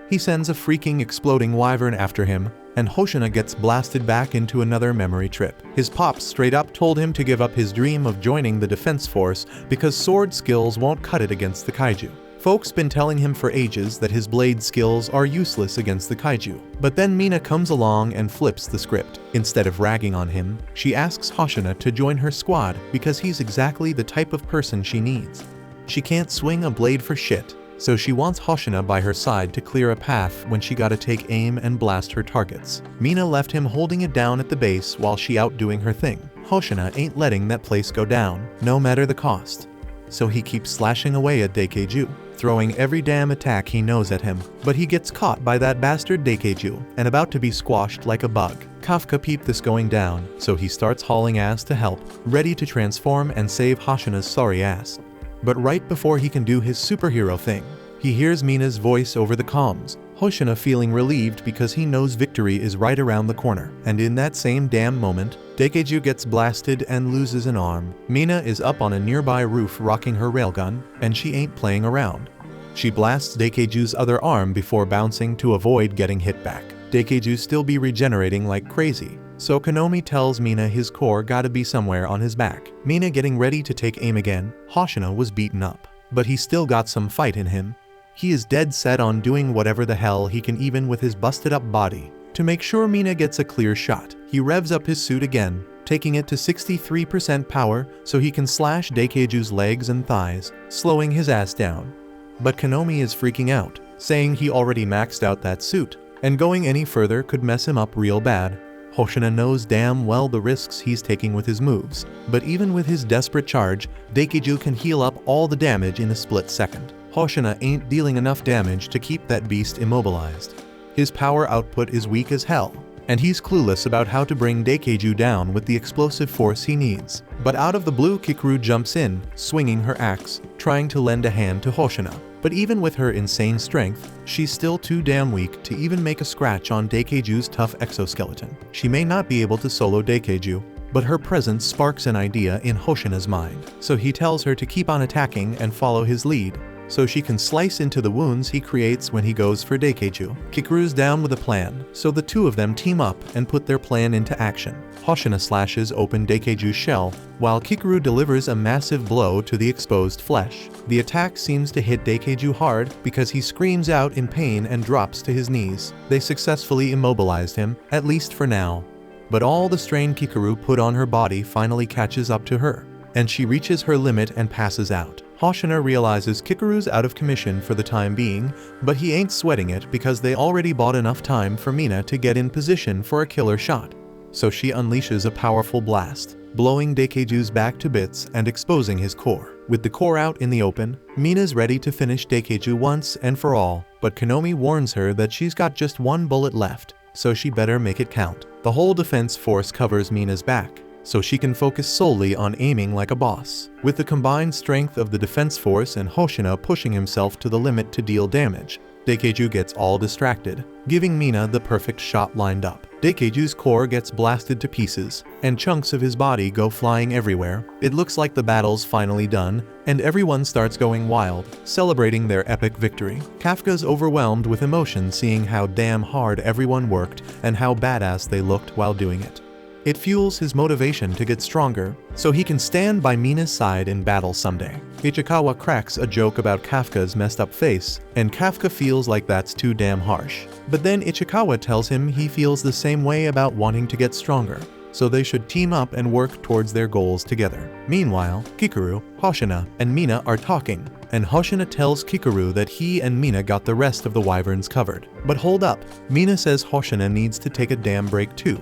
He sends a freaking exploding wyvern after him, and Hoshina gets blasted back into another memory trip. His pops straight up told him to give up his dream of joining the defense force because sword skills won't cut it against the kaiju. Folks been telling him for ages that his blade skills are useless against the kaiju. But then Mina comes along and flips the script. Instead of ragging on him, she asks Hoshina to join her squad because he's exactly the type of person she needs. She can't swing a blade for shit, so she wants Hoshina by her side to clear a path when she gotta take aim and blast her targets. Mina left him holding it down at the base while she out doing her thing. Hoshina ain't letting that place go down, no matter the cost. So he keeps slashing away at Daikeiju, throwing every damn attack he knows at him. But he gets caught by that bastard Daikeiju and about to be squashed like a bug. Kafka peeped this going down, so he starts hauling ass to help, ready to transform and save Hoshina's sorry ass. But right before he can do his superhero thing, he hears Mina's voice over the comms, Hoshina feeling relieved because he knows victory is right around the corner. And in that same damn moment, Daikeiju gets blasted and loses an arm. Mina is up on a nearby roof rocking her railgun, and she ain't playing around. She blasts Daikeiju's other arm before bouncing to avoid getting hit back. Daikeiju still be regenerating like crazy, so Konomi tells Mina his core gotta be somewhere on his back. Mina getting ready to take aim again. Hoshina was beaten up, but he still got some fight in him. He is dead set on doing whatever the hell he can even with his busted up body. To make sure Mina gets a clear shot, he revs up his suit again, taking it to 63% power so he can slash Daikeiju's legs and thighs, slowing his ass down. But Konomi is freaking out, saying he already maxed out that suit, and going any further could mess him up real bad. Hoshina knows damn well the risks he's taking with his moves, but even with his desperate charge, Daikeiju can heal up all the damage in a split second. Hoshina ain't dealing enough damage to keep that beast immobilized. His power output is weak as hell, and he's clueless about how to bring Daikeiju down with the explosive force he needs. But out of the blue, Kikuru jumps in, swinging her axe, trying to lend a hand to Hoshina. But even with her insane strength, she's still too damn weak to even make a scratch on Daikeiju's tough exoskeleton. She may not be able to solo Daikeiju, but her presence sparks an idea in Hoshina's mind. So he tells her to keep on attacking and follow his lead, so she can slice into the wounds he creates when he goes for Daikeiju. Kikuru's down with a plan, so the two of them team up and put their plan into action. Hoshina slashes open Daikeiju's shell, while Kikuru delivers a massive blow to the exposed flesh. The attack seems to hit Daikeiju hard because he screams out in pain and drops to his knees. They successfully immobilized him, at least for now. But all the strain Kikuru put on her body finally catches up to her, and she reaches her limit and passes out. Hoshina realizes Kikuru's out of commission for the time being, but he ain't sweating it because they already bought enough time for Mina to get in position for a killer shot. So she unleashes a powerful blast, blowing Daikeiju's back to bits and exposing his core. With the core out in the open, Mina's ready to finish Daikeiju once and for all, but Konomi warns her that she's got just one bullet left, so she better make it count. The whole defense force covers Mina's back, so she can focus solely on aiming like a boss. With the combined strength of the defense force and Hoshina pushing himself to the limit to deal damage, Daikeiju gets all distracted, giving Mina the perfect shot lined up. Daikeiju's core gets blasted to pieces, and chunks of his body go flying everywhere. It looks like the battle's finally done, and everyone starts going wild, celebrating their epic victory. Kafka's overwhelmed with emotion seeing how damn hard everyone worked and how badass they looked while doing it. It fuels his motivation to get stronger, so he can stand by Mina's side in battle someday. Ichikawa cracks a joke about Kafka's messed up face, and Kafka feels like that's too damn harsh. But then Ichikawa tells him he feels the same way about wanting to get stronger, so they should team up and work towards their goals together. Meanwhile, Kikuru, Hoshina, and Mina are talking, and Hoshina tells Kikuru that he and Mina got the rest of the wyverns covered. But hold up, Mina says Hoshina needs to take a damn break too.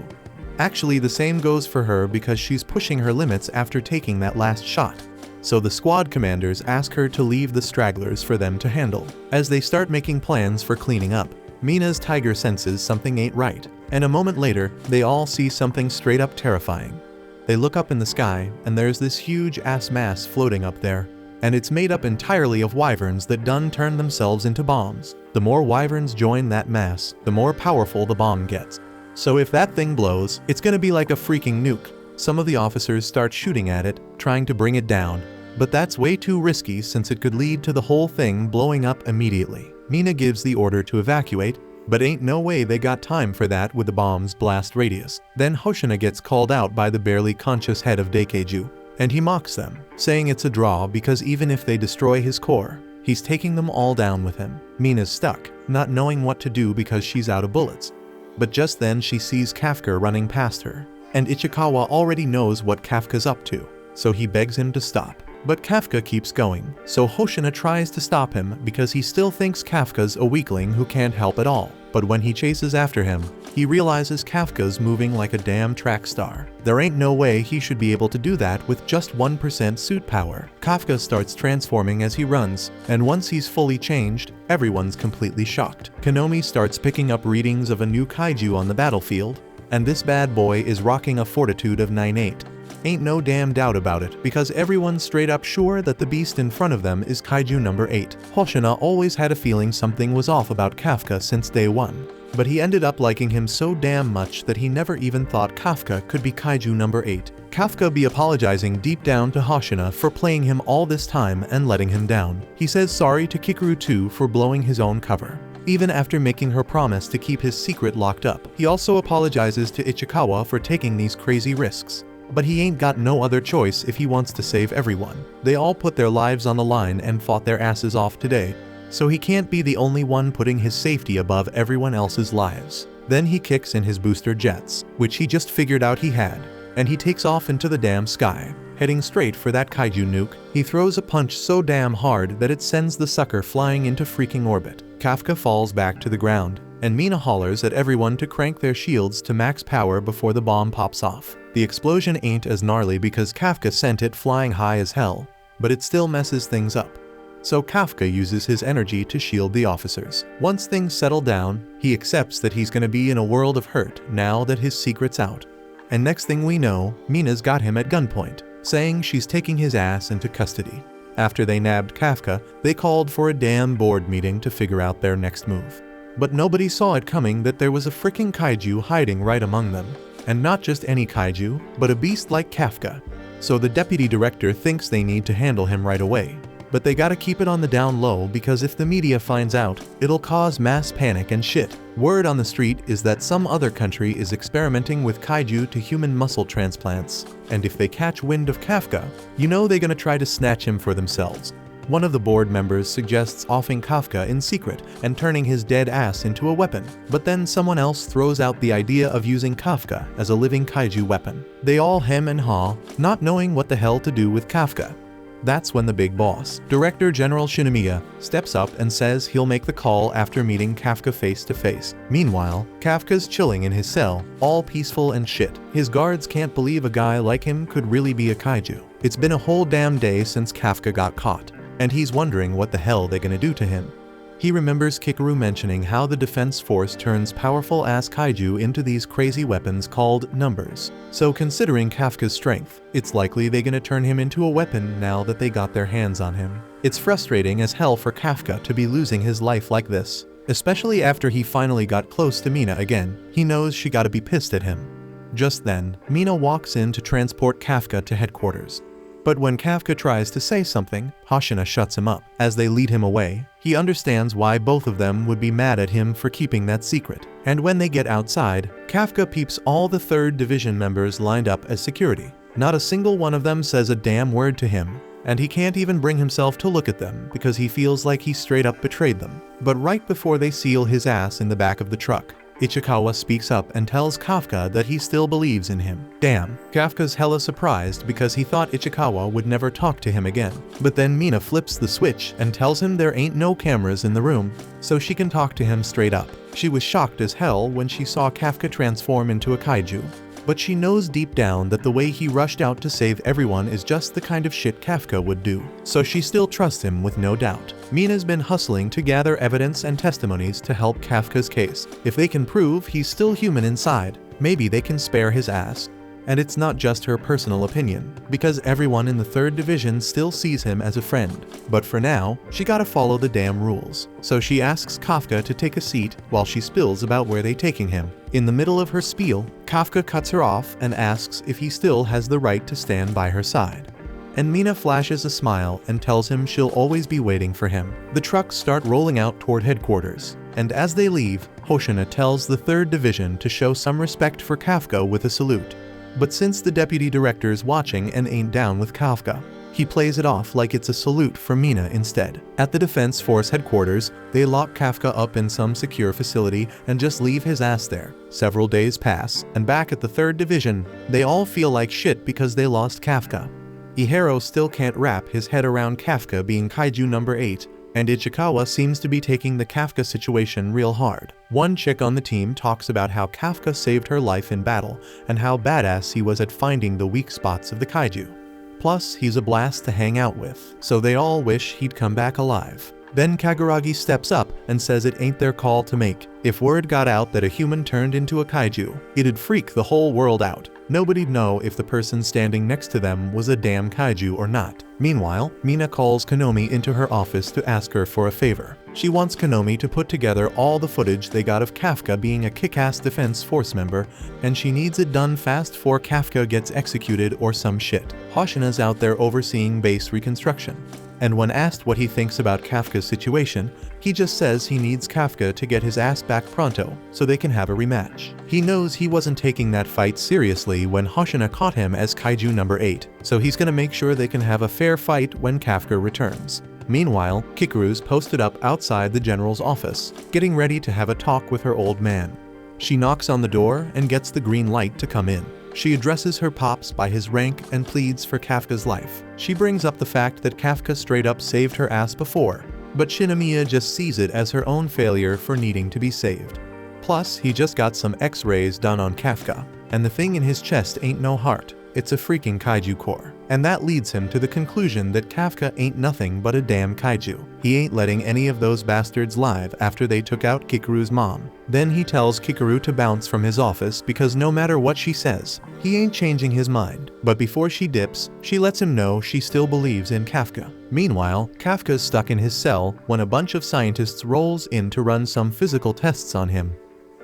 Actually, the same goes for her because she's pushing her limits after taking that last shot. So the squad commanders ask her to leave the stragglers for them to handle. As they start making plans for cleaning up, Mina's tiger senses something ain't right, and a moment later, they all see something straight up terrifying. They look up in the sky, and there's this huge ass mass floating up there, and it's made up entirely of wyverns that done turn themselves into bombs. The more wyverns join that mass, the more powerful the bomb gets. So if that thing blows, it's gonna be like a freaking nuke. Some of the officers start shooting at it, trying to bring it down, but that's way too risky since it could lead to the whole thing blowing up immediately. Mina gives the order to evacuate, but ain't no way they got time for that with the bomb's blast radius. Then Hoshina gets called out by the barely conscious head of Daikeju, and he mocks them, saying it's a draw because even if they destroy his core, he's taking them all down with him. Mina's stuck, not knowing what to do because she's out of bullets. But just then she sees Kafka running past her, and Ichikawa already knows what Kafka's up to, so he begs him to stop. But Kafka keeps going, so Hoshina tries to stop him because he still thinks Kafka's a weakling who can't help at all. But when he chases after him, he realizes Kafka's moving like a damn track star. There ain't no way he should be able to do that with just 1% suit power. Kafka starts transforming as he runs, and once he's fully changed, everyone's completely shocked. Konomi starts picking up readings of a new kaiju on the battlefield, and this bad boy is rocking a fortitude of 9.8. Ain't no damn doubt about it, because everyone's straight up sure that the beast in front of them is kaiju number 8. Hoshina always had a feeling something was off about Kafka since day 1, but he ended up liking him so damn much that he never even thought Kafka could be kaiju number 8. Kafka be apologizing deep down to Hoshina for playing him all this time and letting him down. He says sorry to Kikaru too for blowing his own cover, even after making her promise to keep his secret locked up. He also apologizes to Ichikawa for taking these crazy risks. But he ain't got no other choice if he wants to save everyone. They all put their lives on the line and fought their asses off today, so he can't be the only one putting his safety above everyone else's lives. Then he kicks in his booster jets, which he just figured out he had, and he takes off into the damn sky, heading straight for that kaiju nuke. He throws a punch so damn hard that it sends the sucker flying into freaking orbit. Kafka falls back to the ground, and Mina hollers at everyone to crank their shields to max power before the bomb pops off. The explosion ain't as gnarly because Kafka sent it flying high as hell, but it still messes things up. So Kafka uses his energy to shield the officers. Once things settle down, he accepts that he's gonna be in a world of hurt now that his secret's out. And next thing we know, Mina's got him at gunpoint, saying she's taking his ass into custody. After they nabbed Kafka, they called for a damn board meeting to figure out their next move. But nobody saw it coming that there was a frickin' kaiju hiding right among them. And not just any kaiju, but a beast like Kafka. So the deputy director thinks they need to handle him right away. But they gotta keep it on the down low because if the media finds out, it'll cause mass panic and shit. Word on the street is that some other country is experimenting with kaiju to human muscle transplants. And if they catch wind of Kafka, you know they're gonna try to snatch him for themselves. One of the board members suggests offing Kafka in secret and turning his dead ass into a weapon, but then someone else throws out the idea of using Kafka as a living kaiju weapon. They all hem and haw, not knowing what the hell to do with Kafka. That's when the big boss, Director General Shinomiya, steps up and says he'll make the call after meeting Kafka face to face. Meanwhile, Kafka's chilling in his cell, all peaceful and shit. His guards can't believe a guy like him could really be a kaiju. It's been a whole damn day since Kafka got caught, and he's wondering what the hell they're gonna do to him. He remembers Kikaru mentioning how the defense force turns powerful ass kaiju into these crazy weapons called numbers. So considering Kafka's strength, it's likely they're gonna turn him into a weapon now that they got their hands on him. It's frustrating as hell for Kafka to be losing his life like this, especially after he finally got close to Mina again. He knows she gotta be pissed at him. Just then, Mina walks in to transport Kafka to headquarters. But when Kafka tries to say something, Hoshina shuts him up. As they lead him away, he understands why both of them would be mad at him for keeping that secret. And when they get outside, Kafka peeps all the 3rd Division members lined up as security. Not a single one of them says a damn word to him, and he can't even bring himself to look at them because he feels like he straight up betrayed them. But right before they seal his ass in the back of the truck, Ichikawa speaks up and tells Kafka that he still believes in him. Damn, Kafka's hella surprised because he thought Ichikawa would never talk to him again. But then Mina flips the switch and tells him there ain't no cameras in the room, so she can talk to him straight up. She was shocked as hell when she saw Kafka transform into a kaiju. But she knows deep down that the way he rushed out to save everyone is just the kind of shit Kafka would do. So she still trusts him with no doubt. Mina's been hustling to gather evidence and testimonies to help Kafka's case. If they can prove he's still human inside, maybe they can spare his ass. And it's not just her personal opinion, because everyone in the 3rd Division still sees him as a friend. But for now, she gotta follow the damn rules. So she asks Kafka to take a seat while she spills about where they taking him. In the middle of her spiel, Kafka cuts her off and asks if he still has the right to stand by her side. and Mina flashes a smile and tells him she'll always be waiting for him. The trucks start rolling out toward headquarters, and as they leave, Hoshina tells the 3rd Division to show some respect for Kafka with a salute. But since the deputy director's watching and ain't down with Kafka, he plays it off like it's a salute for Mina instead. At the Defense Force headquarters, they lock Kafka up in some secure facility and just leave his ass there. Several days pass, and back at the 3rd Division, they all feel like shit because they lost Kafka. Ihiro still can't wrap his head around Kafka being Kaiju number 8, and Ichikawa seems to be taking the Kafka situation real hard. One chick on the team talks about how Kafka saved her life in battle and how badass he was at finding the weak spots of the Kaiju. Plus, he's a blast to hang out with, so they all wish he'd come back alive. Then Kaguragi steps up and says it ain't their call to make. If word got out that a human turned into a kaiju, it'd freak the whole world out. Nobody'd know if the person standing next to them was a damn kaiju or not. Meanwhile, Mina calls Konomi into her office to ask her for a favor. She wants Konomi to put together all the footage they got of Kafka being a kick-ass Defense Force member, and she needs it done fast before Kafka gets executed or some shit. Hoshina's out there overseeing base reconstruction, and when asked what he thinks about Kafka's situation, he just says he needs Kafka to get his ass back pronto so they can have a rematch. He knows he wasn't taking that fight seriously when Hoshina caught him as Kaiju number 8, so he's gonna make sure they can have a fair fight when Kafka returns. Meanwhile, Kikuru's posted up outside the general's office, getting ready to have a talk with her old man. She knocks on the door and gets the green light to come in. She addresses her pops by his rank and pleads for Kafka's life. She brings up the fact that Kafka straight up saved her ass before, but Shinomiya just sees it as her own failure for needing to be saved. Plus, he just got some x-rays done on Kafka, and the thing in his chest ain't no heart, it's a freaking kaiju core. And that leads him to the conclusion that Kafka ain't nothing but a damn kaiju. He ain't letting any of those bastards live after they took out Kikuru's mom. Then he tells Kikuru to bounce from his office because no matter what she says, he ain't changing his mind. But before she dips, she lets him know she still believes in Kafka. Meanwhile, Kafka's stuck in his cell when a bunch of scientists rolls in to run some physical tests on him.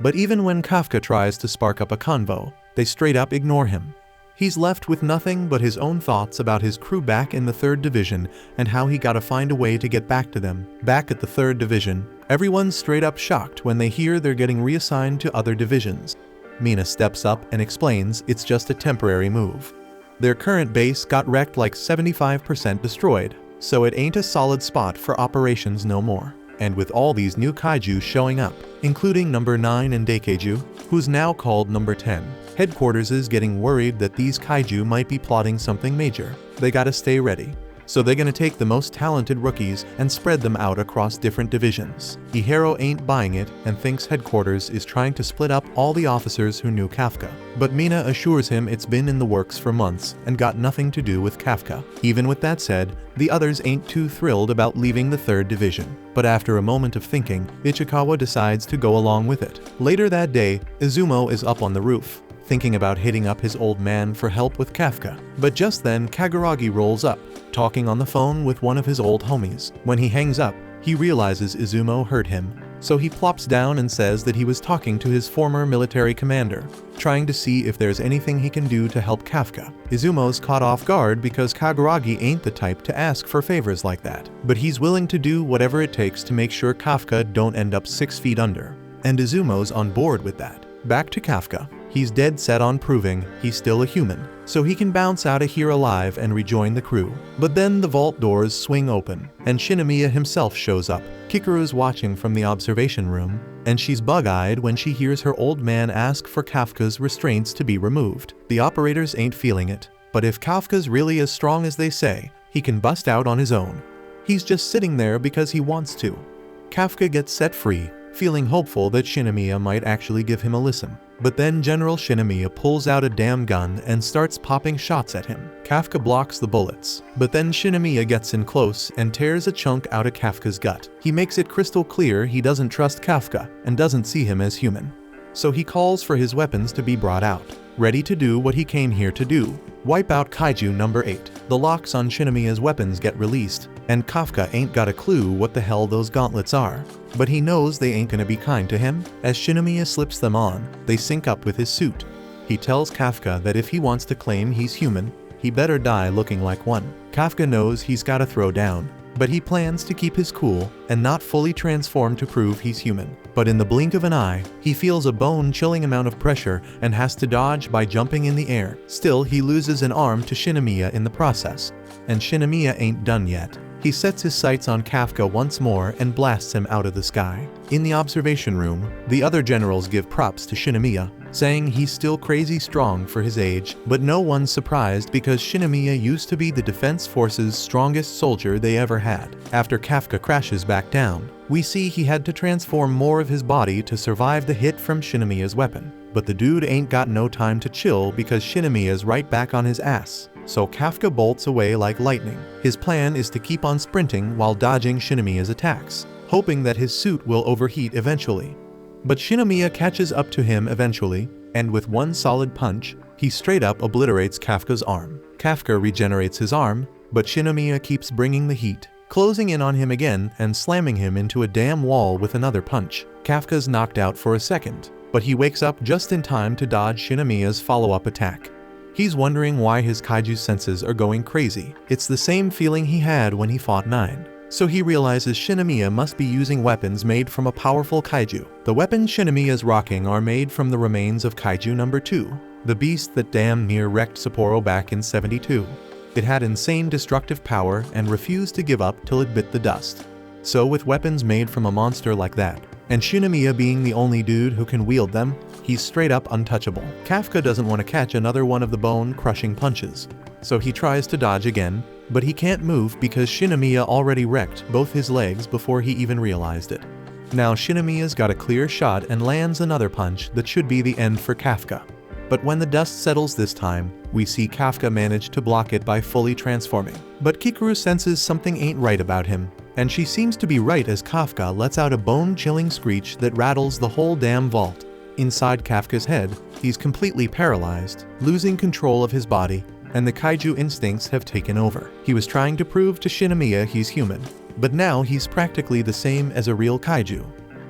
But even when Kafka tries to spark up a convo, they straight up ignore him. He's left with nothing but his own thoughts about his crew back in the 3rd Division and how he gotta find a way to get back to them. Back at the 3rd Division, everyone's straight up shocked when they hear they're getting reassigned to other divisions. Mina steps up and explains it's just a temporary move. Their current base got wrecked, like 75% destroyed, so it ain't a solid spot for operations no more. And with all these new kaiju showing up, including number 9 and Daikeiju, who's now called number 10, headquarters is getting worried that these kaiju might be plotting something major. They gotta stay ready. So they're gonna take the most talented rookies and spread them out across different divisions. Ihiro ain't buying it and thinks headquarters is trying to split up all the officers who knew Kafka. But Mina assures him it's been in the works for months and got nothing to do with Kafka. Even with that said, the others ain't too thrilled about leaving the 3rd Division. But after a moment of thinking, Ichikawa decides to go along with it. Later that day, Izumo is up on the roof, thinking about hitting up his old man for help with Kafka. But just then, Kaguragi rolls up, talking on the phone with one of his old homies. When he hangs up, he realizes Izumo heard him, so he plops down and says that he was talking to his former military commander, trying to see if there's anything he can do to help Kafka. Izumo's caught off guard because Kaguragi ain't the type to ask for favors like that, but he's willing to do whatever it takes to make sure Kafka don't end up 6 feet under. And Izumo's on board with that. Back to Kafka. He's dead set on proving he's still a human, so he can bounce out of here alive and rejoin the crew. But then the vault doors swing open, and Shinomiya himself shows up. Kikuru's watching from the observation room, and she's bug-eyed when she hears her old man ask for Kafka's restraints to be removed. The operators ain't feeling it, but if Kafka's really as strong as they say, he can bust out on his own. He's just sitting there because he wants to. Kafka gets set free, feeling hopeful that Shinomiya might actually give him a listen. But then General Shinomiya pulls out a damn gun and starts popping shots at him. Kafka blocks the bullets, but then Shinomiya gets in close and tears a chunk out of Kafka's gut. He makes it crystal clear he doesn't trust Kafka and doesn't see him as human. So he calls for his weapons to be brought out, ready to do what he came here to do: wipe out Kaiju number 8. The locks on Shinomiya's weapons get released, and Kafka ain't got a clue what the hell those gauntlets are. But he knows they ain't gonna be kind to him. As Shinomiya slips them on, they sync up with his suit. He tells Kafka that if he wants to claim he's human, he better die looking like one. Kafka knows he's gotta throw down, but he plans to keep his cool and not fully transform to prove he's human. But in the blink of an eye, he feels a bone-chilling amount of pressure and has to dodge by jumping in the air. Still, he loses an arm to Shinomiya in the process. And Shinomiya ain't done yet. He sets his sights on Kafka once more and blasts him out of the sky. In the observation room, the other generals give props to Shinomiya, saying he's still crazy strong for his age, but no one's surprised because Shinomiya used to be the Defense Force's strongest soldier they ever had. After Kafka crashes back down, we see he had to transform more of his body to survive the hit from Shinomiya's weapon. But the dude ain't got no time to chill because Shinomiya's right back on his ass. So Kafka bolts away like lightning. His plan is to keep on sprinting while dodging Shinomiya's attacks, hoping that his suit will overheat eventually. But Shinomiya catches up to him eventually, and with one solid punch, he straight up obliterates Kafka's arm. Kafka regenerates his arm, but Shinomiya keeps bringing the heat, closing in on him again and slamming him into a damn wall with another punch. Kafka's knocked out for a second, but he wakes up just in time to dodge Shinomiya's follow-up attack. He's wondering why his kaiju senses are going crazy. It's the same feeling he had when he fought 9. So he realizes Shinomiya must be using weapons made from a powerful kaiju. The weapons Shinomiya's rocking are made from the remains of kaiju number 2, the beast that damn near wrecked Sapporo back in 72. It had insane destructive power and refused to give up till it bit the dust. So with weapons made from a monster like that, and Shinomiya being the only dude who can wield them, he's straight up untouchable. Kafka doesn't want to catch another one of the bone-crushing punches, so he tries to dodge again, but he can't move because Shinomiya already wrecked both his legs before he even realized it. Now Shinomiya's got a clear shot and lands another punch that should be the end for Kafka. But when the dust settles this time, we see Kafka manage to block it by fully transforming. But Kikuru senses something ain't right about him, and she seems to be right as Kafka lets out a bone-chilling screech that rattles the whole damn vault. Inside Kafka's head, he's completely paralyzed, losing control of his body, and the kaiju instincts have taken over. He was trying to prove to Shinomiya he's human, but now he's practically the same as a real kaiju.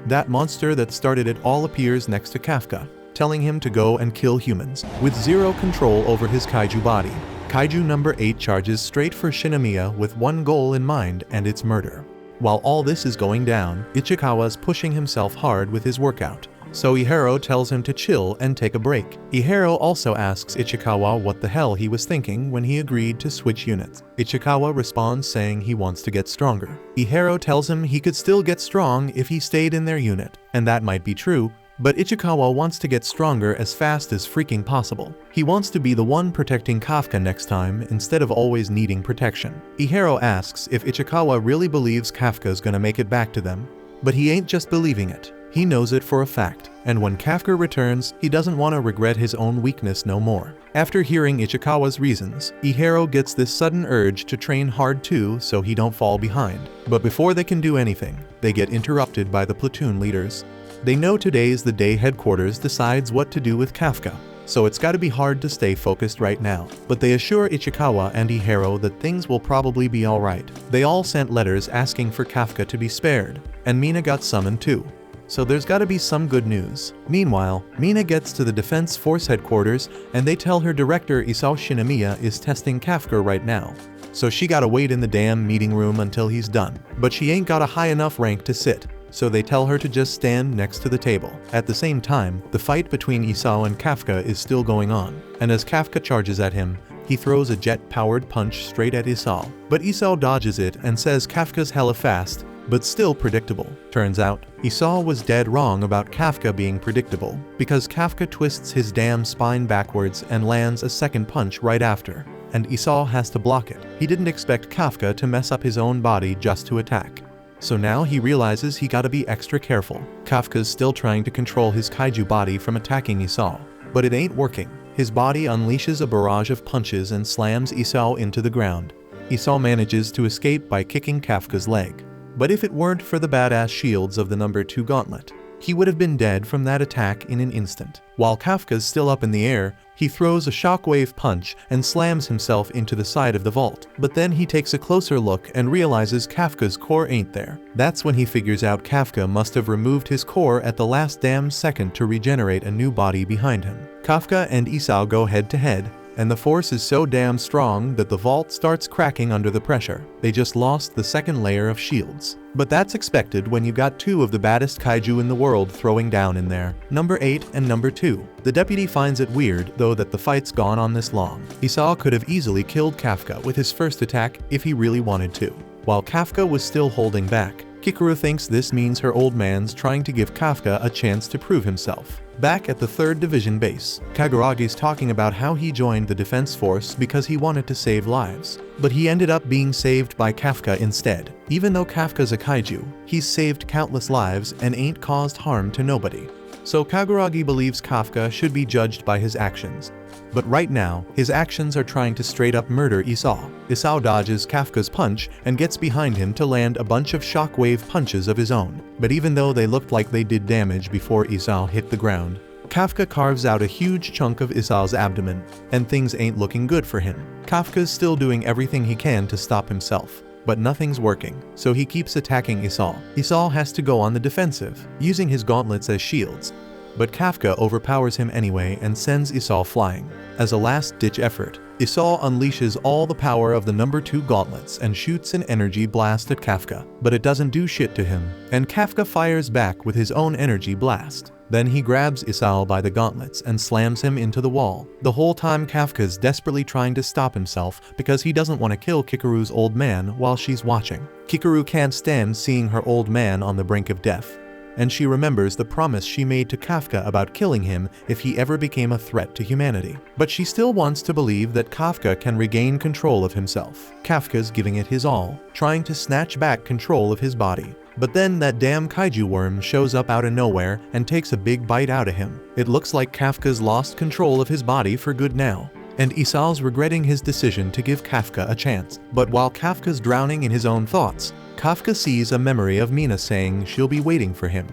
That monster that started it all appears next to Kafka, telling him to go and kill humans. With zero control over his kaiju body, kaiju number 8 charges straight for Shinomiya with one goal in mind, and it's murder. While all this is going down, Ichikawa's pushing himself hard with his workout. So Iharo tells him to chill and take a break. Iharo also asks Ichikawa what the hell he was thinking when he agreed to switch units. Ichikawa responds saying he wants to get stronger. Iharo tells him he could still get strong if he stayed in their unit, and that might be true, but Ichikawa wants to get stronger as fast as freaking possible. He wants to be the one protecting Kafka next time instead of always needing protection. Iharo asks if Ichikawa really believes Kafka's gonna make it back to them, but he ain't just believing it. He knows it for a fact, and when Kafka returns, he doesn't want to regret his own weakness no more. After hearing Ichikawa's reasons, Iharo gets this sudden urge to train hard too so he don't fall behind. But before they can do anything, they get interrupted by the platoon leaders. They know today's the day headquarters decides what to do with Kafka, so it's gotta be hard to stay focused right now. But they assure Ichikawa and Iharo that things will probably be alright. They all sent letters asking for Kafka to be spared, and Mina got summoned too. So there's gotta be some good news. Meanwhile, Mina gets to the Defense Force headquarters and they tell her director Isao Shinomiya is testing Kafka right now. So she gotta wait in the damn meeting room until he's done. But she ain't got a high enough rank to sit, so they tell her to just stand next to the table. At the same time, the fight between Isao and Kafka is still going on, and as Kafka charges at him, he throws a jet-powered punch straight at Isao. But Isao dodges it and says Kafka's hella fast, but still predictable. Turns out, Isao was dead wrong about Kafka being predictable, because Kafka twists his damn spine backwards and lands a second punch right after, and Isao has to block it. He didn't expect Kafka to mess up his own body just to attack. So now he realizes he gotta be extra careful. Kafka's still trying to control his kaiju body from attacking Isao, but it ain't working. His body unleashes a barrage of punches and slams Isao into the ground. Isao manages to escape by kicking Kafka's leg. But if it weren't for the badass shields of the number 2 gauntlet, he would have been dead from that attack in an instant. While Kafka's still up in the air, he throws a shockwave punch and slams himself into the side of the vault. But then he takes a closer look and realizes Kafka's core ain't there. That's when he figures out Kafka must have removed his core at the last damn second to regenerate a new body behind him. Kafka and Isao go head to head, and the force is so damn strong that the vault starts cracking under the pressure. They just lost the second layer of shields. But that's expected when you got two of the baddest kaiju in the world throwing down in there. Number 8 and number 2. The deputy finds it weird, though, that the fight's gone on this long. Isao could have easily killed Kafka with his first attack if he really wanted to. While Kafka was still holding back, Kikaru thinks this means her old man's trying to give Kafka a chance to prove himself. Back at the 3rd Division base, Kaguragi's talking about how he joined the defense force because he wanted to save lives. But he ended up being saved by Kafka instead. Even though Kafka's a kaiju, he's saved countless lives and ain't caused harm to nobody. So Kaguragi believes Kafka should be judged by his actions. But right now, his actions are trying to straight up murder Isao. Isao dodges Kafka's punch and gets behind him to land a bunch of shockwave punches of his own. But even though they looked like they did damage before Isao hit the ground, Kafka carves out a huge chunk of Isao's abdomen, and things ain't looking good for him. Kafka's still doing everything he can to stop himself, but nothing's working, so he keeps attacking Isao. Isao has to go on the defensive, using his gauntlets as shields. But Kafka overpowers him anyway and sends Isao flying. As a last-ditch effort, Isao unleashes all the power of the number 2 gauntlets and shoots an energy blast at Kafka. But it doesn't do shit to him, and Kafka fires back with his own energy blast. Then he grabs Isao by the gauntlets and slams him into the wall. The whole time Kafka's desperately trying to stop himself because he doesn't want to kill Kikaru's old man while she's watching. Kikaru can't stand seeing her old man on the brink of death, and she remembers the promise she made to Kafka about killing him if he ever became a threat to humanity. But she still wants to believe that Kafka can regain control of himself. Kafka's giving it his all, trying to snatch back control of his body. But then that damn kaiju worm shows up out of nowhere and takes a big bite out of him. It looks like Kafka's lost control of his body for good now, and Isao's regretting his decision to give Kafka a chance. But while Kafka's drowning in his own thoughts, Kafka sees a memory of Mina saying she'll be waiting for him,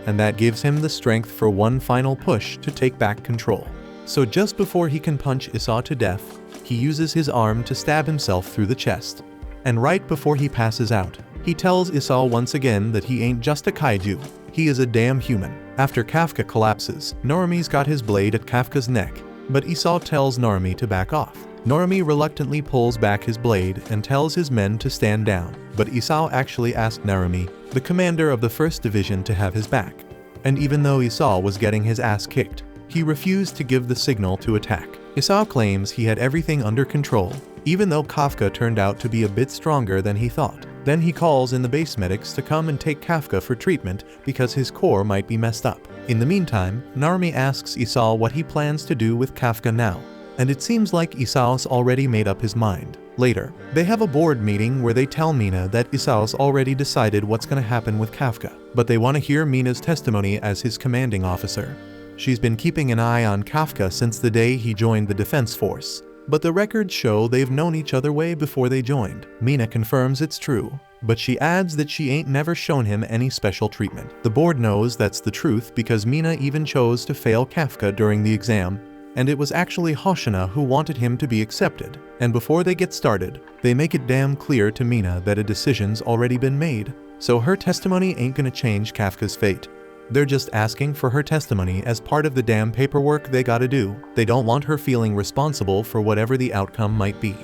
and that gives him the strength for one final push to take back control. So just before he can punch Isao to death, he uses his arm to stab himself through the chest. And right before he passes out, he tells Isao once again that he ain't just a kaiju, he is a damn human. After Kafka collapses, Norimi's got his blade at Kafka's neck, but Isao tells Norimi to back off. Norimi reluctantly pulls back his blade and tells his men to stand down, but Isao actually asked Narumi, the commander of the 1st Division, to have his back. And even though Isao was getting his ass kicked, he refused to give the signal to attack. Isao claims he had everything under control, even though Kafka turned out to be a bit stronger than he thought. Then he calls in the base medics to come and take Kafka for treatment because his core might be messed up. In the meantime, Narumi asks Isao what he plans to do with Kafka now, and it seems like Isao's already made up his mind. Later, they have a board meeting where they tell Mina that Isao's already decided what's gonna happen with Kafka, but they want to hear Mina's testimony as his commanding officer. She's been keeping an eye on Kafka since the day he joined the defense force, but the records show they've known each other way before they joined. Mina confirms it's true, but she adds that she ain't never shown him any special treatment. The board knows that's the truth because Mina even chose to fail Kafka during the exam, and it was actually Hoshina who wanted him to be accepted. And before they get started, they make it damn clear to Mina that a decision's already been made, so her testimony ain't gonna change Kafka's fate. They're just asking for her testimony as part of the damn paperwork they gotta do. They don't want her feeling responsible for whatever the outcome might be.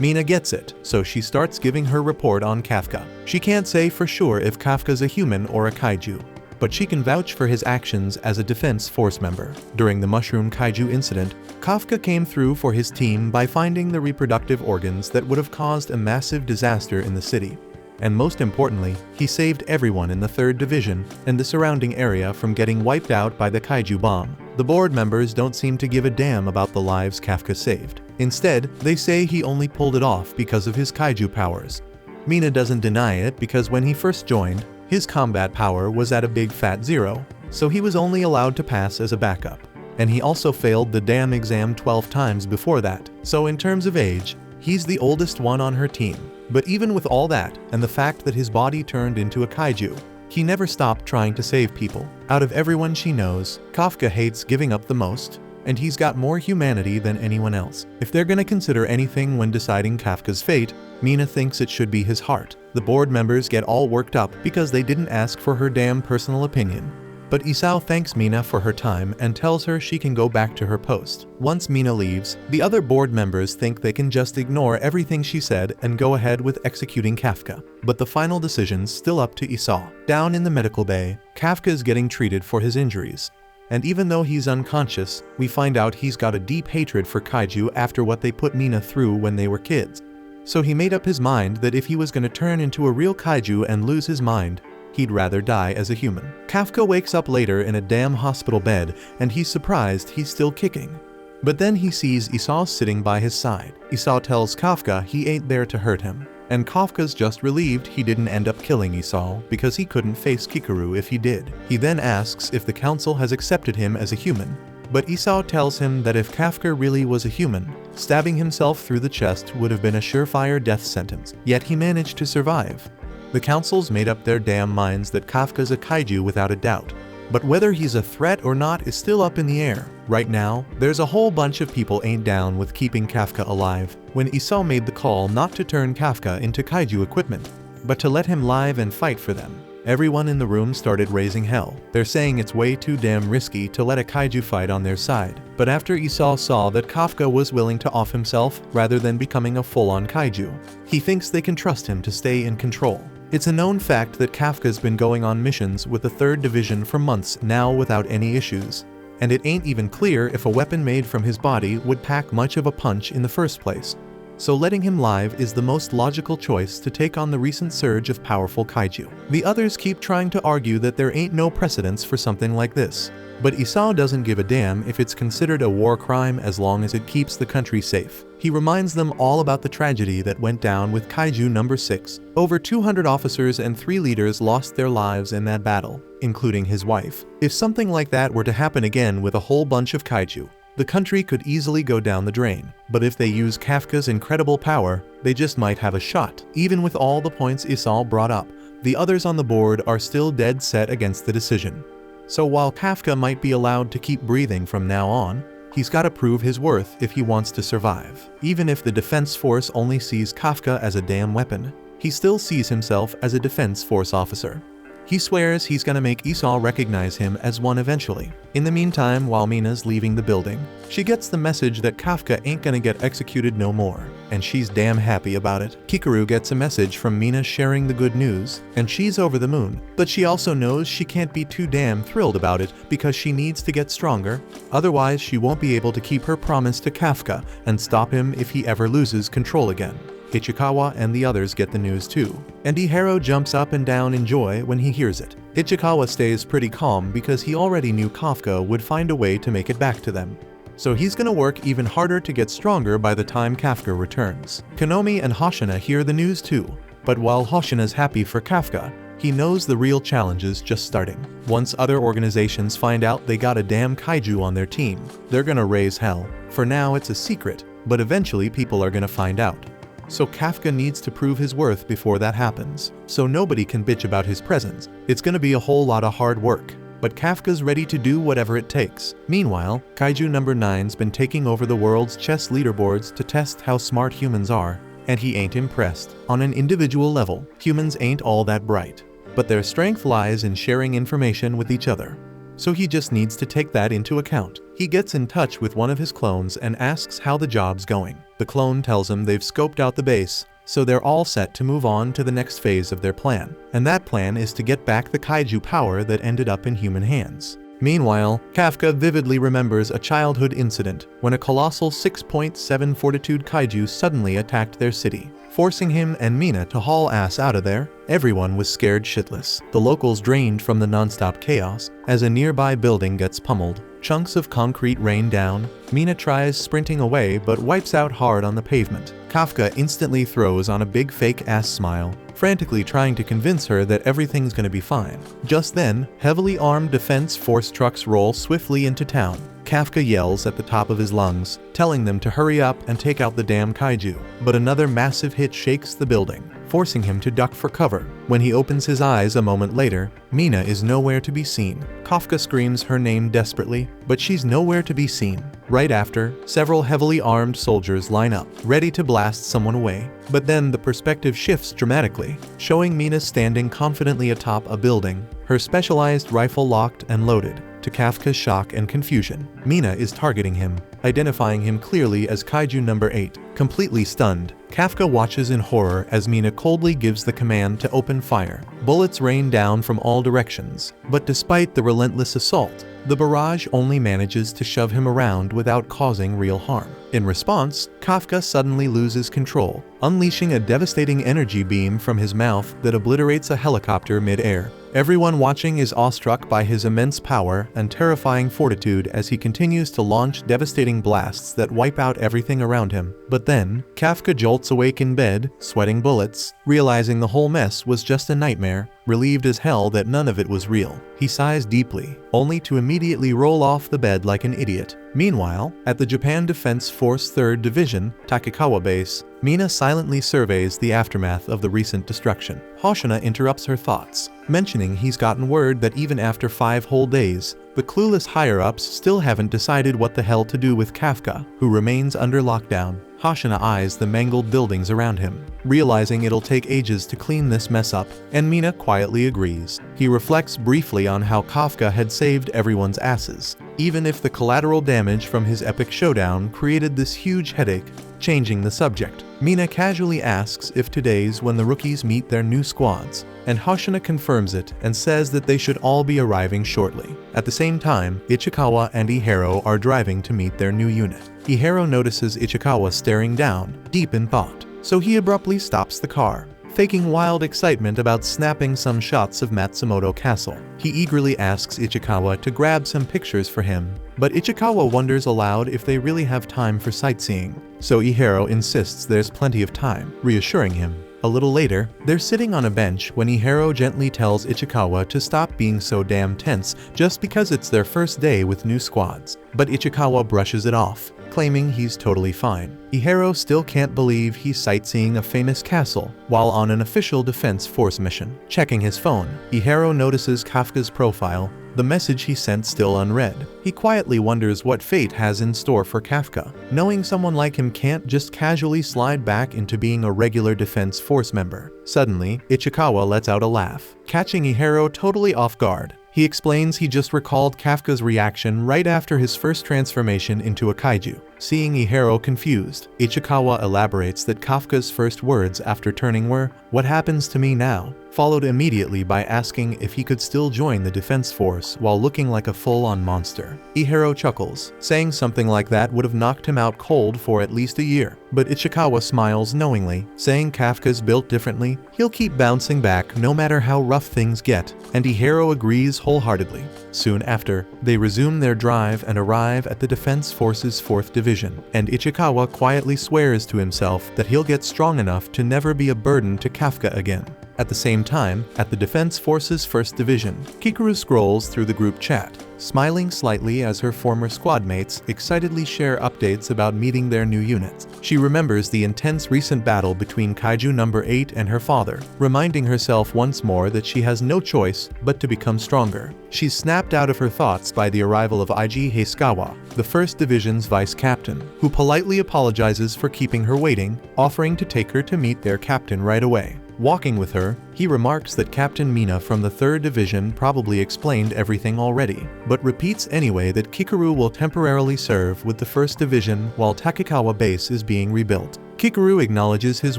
Mina gets it, so she starts giving her report on Kafka. She can't say for sure if Kafka's a human or a kaiju, but she can vouch for his actions as a defense force member. During the Mushroom Kaiju incident, Kafka came through for his team by finding the reproductive organs that would have caused a massive disaster in the city. And most importantly, he saved everyone in the 3rd Division and the surrounding area from getting wiped out by the kaiju bomb. The board members don't seem to give a damn about the lives Kafka saved. Instead, they say he only pulled it off because of his kaiju powers. Mina doesn't deny it because when he first joined, his combat power was at a big fat 0, so he was only allowed to pass as a backup. And he also failed the damn exam 12 times before that, so in terms of age, he's the oldest one on her team. But even with all that, and the fact that his body turned into a kaiju, he never stopped trying to save people. Out of everyone she knows, Kafka hates giving up the most, and he's got more humanity than anyone else. If they're gonna consider anything when deciding Kafka's fate, Mina thinks it should be his heart. The board members get all worked up because they didn't ask for her damn personal opinion. But Isao thanks Mina for her time and tells her she can go back to her post. Once Mina leaves, the other board members think they can just ignore everything she said and go ahead with executing Kafka. But the final decision's still up to Isao. Down in the medical bay, Kafka is getting treated for his injuries. And even though he's unconscious, we find out he's got a deep hatred for kaiju after what they put Mina through when they were kids. So he made up his mind that if he was going to turn into a real kaiju and lose his mind, he'd rather die as a human. Kafka wakes up later in a damn hospital bed, and he's surprised he's still kicking. But then he sees Isao sitting by his side. Isao tells Kafka he ain't there to hurt him. And Kafka's just relieved he didn't end up killing Isao because he couldn't face Kikaru if he did. He then asks if the council has accepted him as a human. But Isao tells him that if Kafka really was a human, stabbing himself through the chest would have been a surefire death sentence. Yet he managed to survive. The council's made up their damn minds that Kafka's a kaiju without a doubt. But whether he's a threat or not is still up in the air. Right now, there's a whole bunch of people ain't down with keeping Kafka alive. When Isao made the call not to turn Kafka into kaiju equipment, but to let him live and fight for them, everyone in the room started raising hell. They're saying it's way too damn risky to let a kaiju fight on their side. But after Isao saw that Kafka was willing to off himself rather than becoming a full-on kaiju, he thinks they can trust him to stay in control. It's a known fact that Kafka's been going on missions with the 3rd Division for months now without any issues. And it ain't even clear if a weapon made from his body would pack much of a punch in the first place. So letting him live is the most logical choice to take on the recent surge of powerful kaiju. The others keep trying to argue that there ain't no precedence for something like this. But Isao doesn't give a damn if it's considered a war crime as long as it keeps the country safe. He reminds them all about the tragedy that went down with Kaiju number 6. Over 200 officers and 3 leaders lost their lives in that battle, including his wife. If something like that were to happen again with a whole bunch of kaiju, the country could easily go down the drain. But if they use Kafka's incredible power, they just might have a shot. Even with all the points Isao brought up, the others on the board are still dead set against the decision. So while Kafka might be allowed to keep breathing from now on, he's got to prove his worth if he wants to survive. Even if the defense force only sees Kafka as a damn weapon, he still sees himself as a defense force officer. He swears he's gonna make Isao recognize him as one eventually. In the meantime, while Mina's leaving the building, she gets the message that Kafka ain't gonna get executed no more, and she's damn happy about it. Kikaru gets a message from Mina sharing the good news, and she's over the moon. But she also knows she can't be too damn thrilled about it because she needs to get stronger, otherwise she won't be able to keep her promise to Kafka and stop him if he ever loses control again. Ichikawa and the others get the news too, and Ihiro jumps up and down in joy when he hears it. Ichikawa stays pretty calm because he already knew Kafka would find a way to make it back to them. So he's gonna work even harder to get stronger by the time Kafka returns. Konomi and Hoshina hear the news too, but while Hoshina's happy for Kafka, he knows the real challenge is just starting. Once other organizations find out they got a damn kaiju on their team, they're gonna raise hell. For now it's a secret, but eventually people are gonna find out. So Kafka needs to prove his worth before that happens. So nobody can bitch about his presence. It's gonna be a whole lot of hard work. But Kafka's ready to do whatever it takes. Meanwhile, Kaiju number 9's been taking over the world's chess leaderboards to test how smart humans are, and he ain't impressed. On an individual level, humans ain't all that bright. But their strength lies in sharing information with each other. So he just needs to take that into account. He gets in touch with one of his clones and asks how the job's going. The clone tells him they've scoped out the base, so they're all set to move on to the next phase of their plan. And that plan is to get back the kaiju power that ended up in human hands. Meanwhile, Kafka vividly remembers a childhood incident when a colossal 6.7 fortitude kaiju suddenly attacked their city, forcing him and Mina to haul ass out of there. Everyone was scared shitless. The locals drained from the non-stop chaos as a nearby building gets pummeled. Chunks of concrete rain down. Mina tries sprinting away but wipes out hard on the pavement. Kafka instantly throws on a big fake-ass smile, frantically trying to convince her that everything's gonna be fine. Just then, heavily armed defense force trucks roll swiftly into town. Kafka yells at the top of his lungs, telling them to hurry up and take out the damn kaiju. But another massive hit shakes the building, forcing him to duck for cover. When he opens his eyes a moment later, Mina is nowhere to be seen. Kafka screams her name desperately, but she's nowhere to be seen. Right after, several heavily armed soldiers line up, ready to blast someone away. But then the perspective shifts dramatically, showing Mina standing confidently atop a building, her specialized rifle locked and loaded. To Kafka's shock and confusion, Mina is targeting him, identifying him clearly as Kaiju number 8. Completely stunned, Kafka watches in horror as Mina coldly gives the command to open fire. Bullets rain down from all directions, but despite the relentless assault, the barrage only manages to shove him around without causing real harm. In response, Kafka suddenly loses control, unleashing a devastating energy beam from his mouth that obliterates a helicopter mid-air. Everyone watching is awestruck by his immense power and terrifying fortitude as he continues to launch devastating blasts that wipe out everything around him. But then, Kafka jolts awake in bed, sweating bullets, realizing the whole mess was just a nightmare, relieved as hell that none of it was real. He sighs deeply, only to immediately roll off the bed like an idiot. Meanwhile, at the Japan Defense Force 3rd Division, Takekawa Base, Mina silently surveys the aftermath of the recent destruction. Hoshina interrupts her thoughts, mentioning he's gotten word that even after 5 whole days, the clueless higher-ups still haven't decided what the hell to do with Kafka, who remains under lockdown. Hoshina eyes the mangled buildings around him, realizing it'll take ages to clean this mess up, and Mina quietly agrees. He reflects briefly on how Kafka had saved everyone's asses, even if the collateral damage from his epic showdown created this huge headache. Changing the subject, Mina casually asks if today's when the rookies meet their new squads, and Hoshina confirms it and says that they should all be arriving shortly. At the same time, Ichikawa and Ihiro are driving to meet their new unit. Ihiro notices Ichikawa staring down, deep in thought, so he abruptly stops the car, faking wild excitement about snapping some shots of Matsumoto Castle. He eagerly asks Ichikawa to grab some pictures for him, but Ichikawa wonders aloud if they really have time for sightseeing, so Ihiro insists there's plenty of time, reassuring him. A little later, they're sitting on a bench when Ihiro gently tells Ichikawa to stop being so damn tense just because it's their first day with new squads, but Ichikawa brushes it off, claiming he's totally fine. Ihiro still can't believe he's sightseeing a famous castle while on an official Defense Force mission. Checking his phone, Ihiro notices Kafka's profile, the message he sent still unread. He quietly wonders what fate has in store for Kafka, knowing someone like him can't just casually slide back into being a regular Defense Force member. Suddenly, Ichikawa lets out a laugh, catching Ihiro totally off guard. He explains he just recalled Kafka's reaction right after his first transformation into a kaiju. Seeing Ihiro confused, Ichikawa elaborates that Kafka's first words after turning were, "What happens to me now?" followed immediately by asking if he could still join the Defense Force while looking like a full-on monster. Ihiro chuckles, saying something like that would have knocked him out cold for at least a year. But Ichikawa smiles knowingly, saying Kafka's built differently, he'll keep bouncing back no matter how rough things get, and Ihiro agrees wholeheartedly. Soon after, they resume their drive and arrive at the Defense Force's 4th Division, and Ichikawa quietly swears to himself that he'll get strong enough to never be a burden to Kafka again. At the same time, at the Defense Force's 1st Division, Kikaru scrolls through the group chat, smiling slightly as her former squadmates excitedly share updates about meeting their new units. She remembers the intense recent battle between Kaiju number 8 and her father, reminding herself once more that she has no choice but to become stronger. She's snapped out of her thoughts by the arrival of Ig Heisukawa, the 1st Division's vice captain, who politely apologizes for keeping her waiting, offering to take her to meet their captain right away. Walking with her, he remarks that Captain Mina from the 3rd Division probably explained everything already, but repeats anyway that Kikaru will temporarily serve with the 1st Division while Takekawa Base is being rebuilt. Kikaru acknowledges his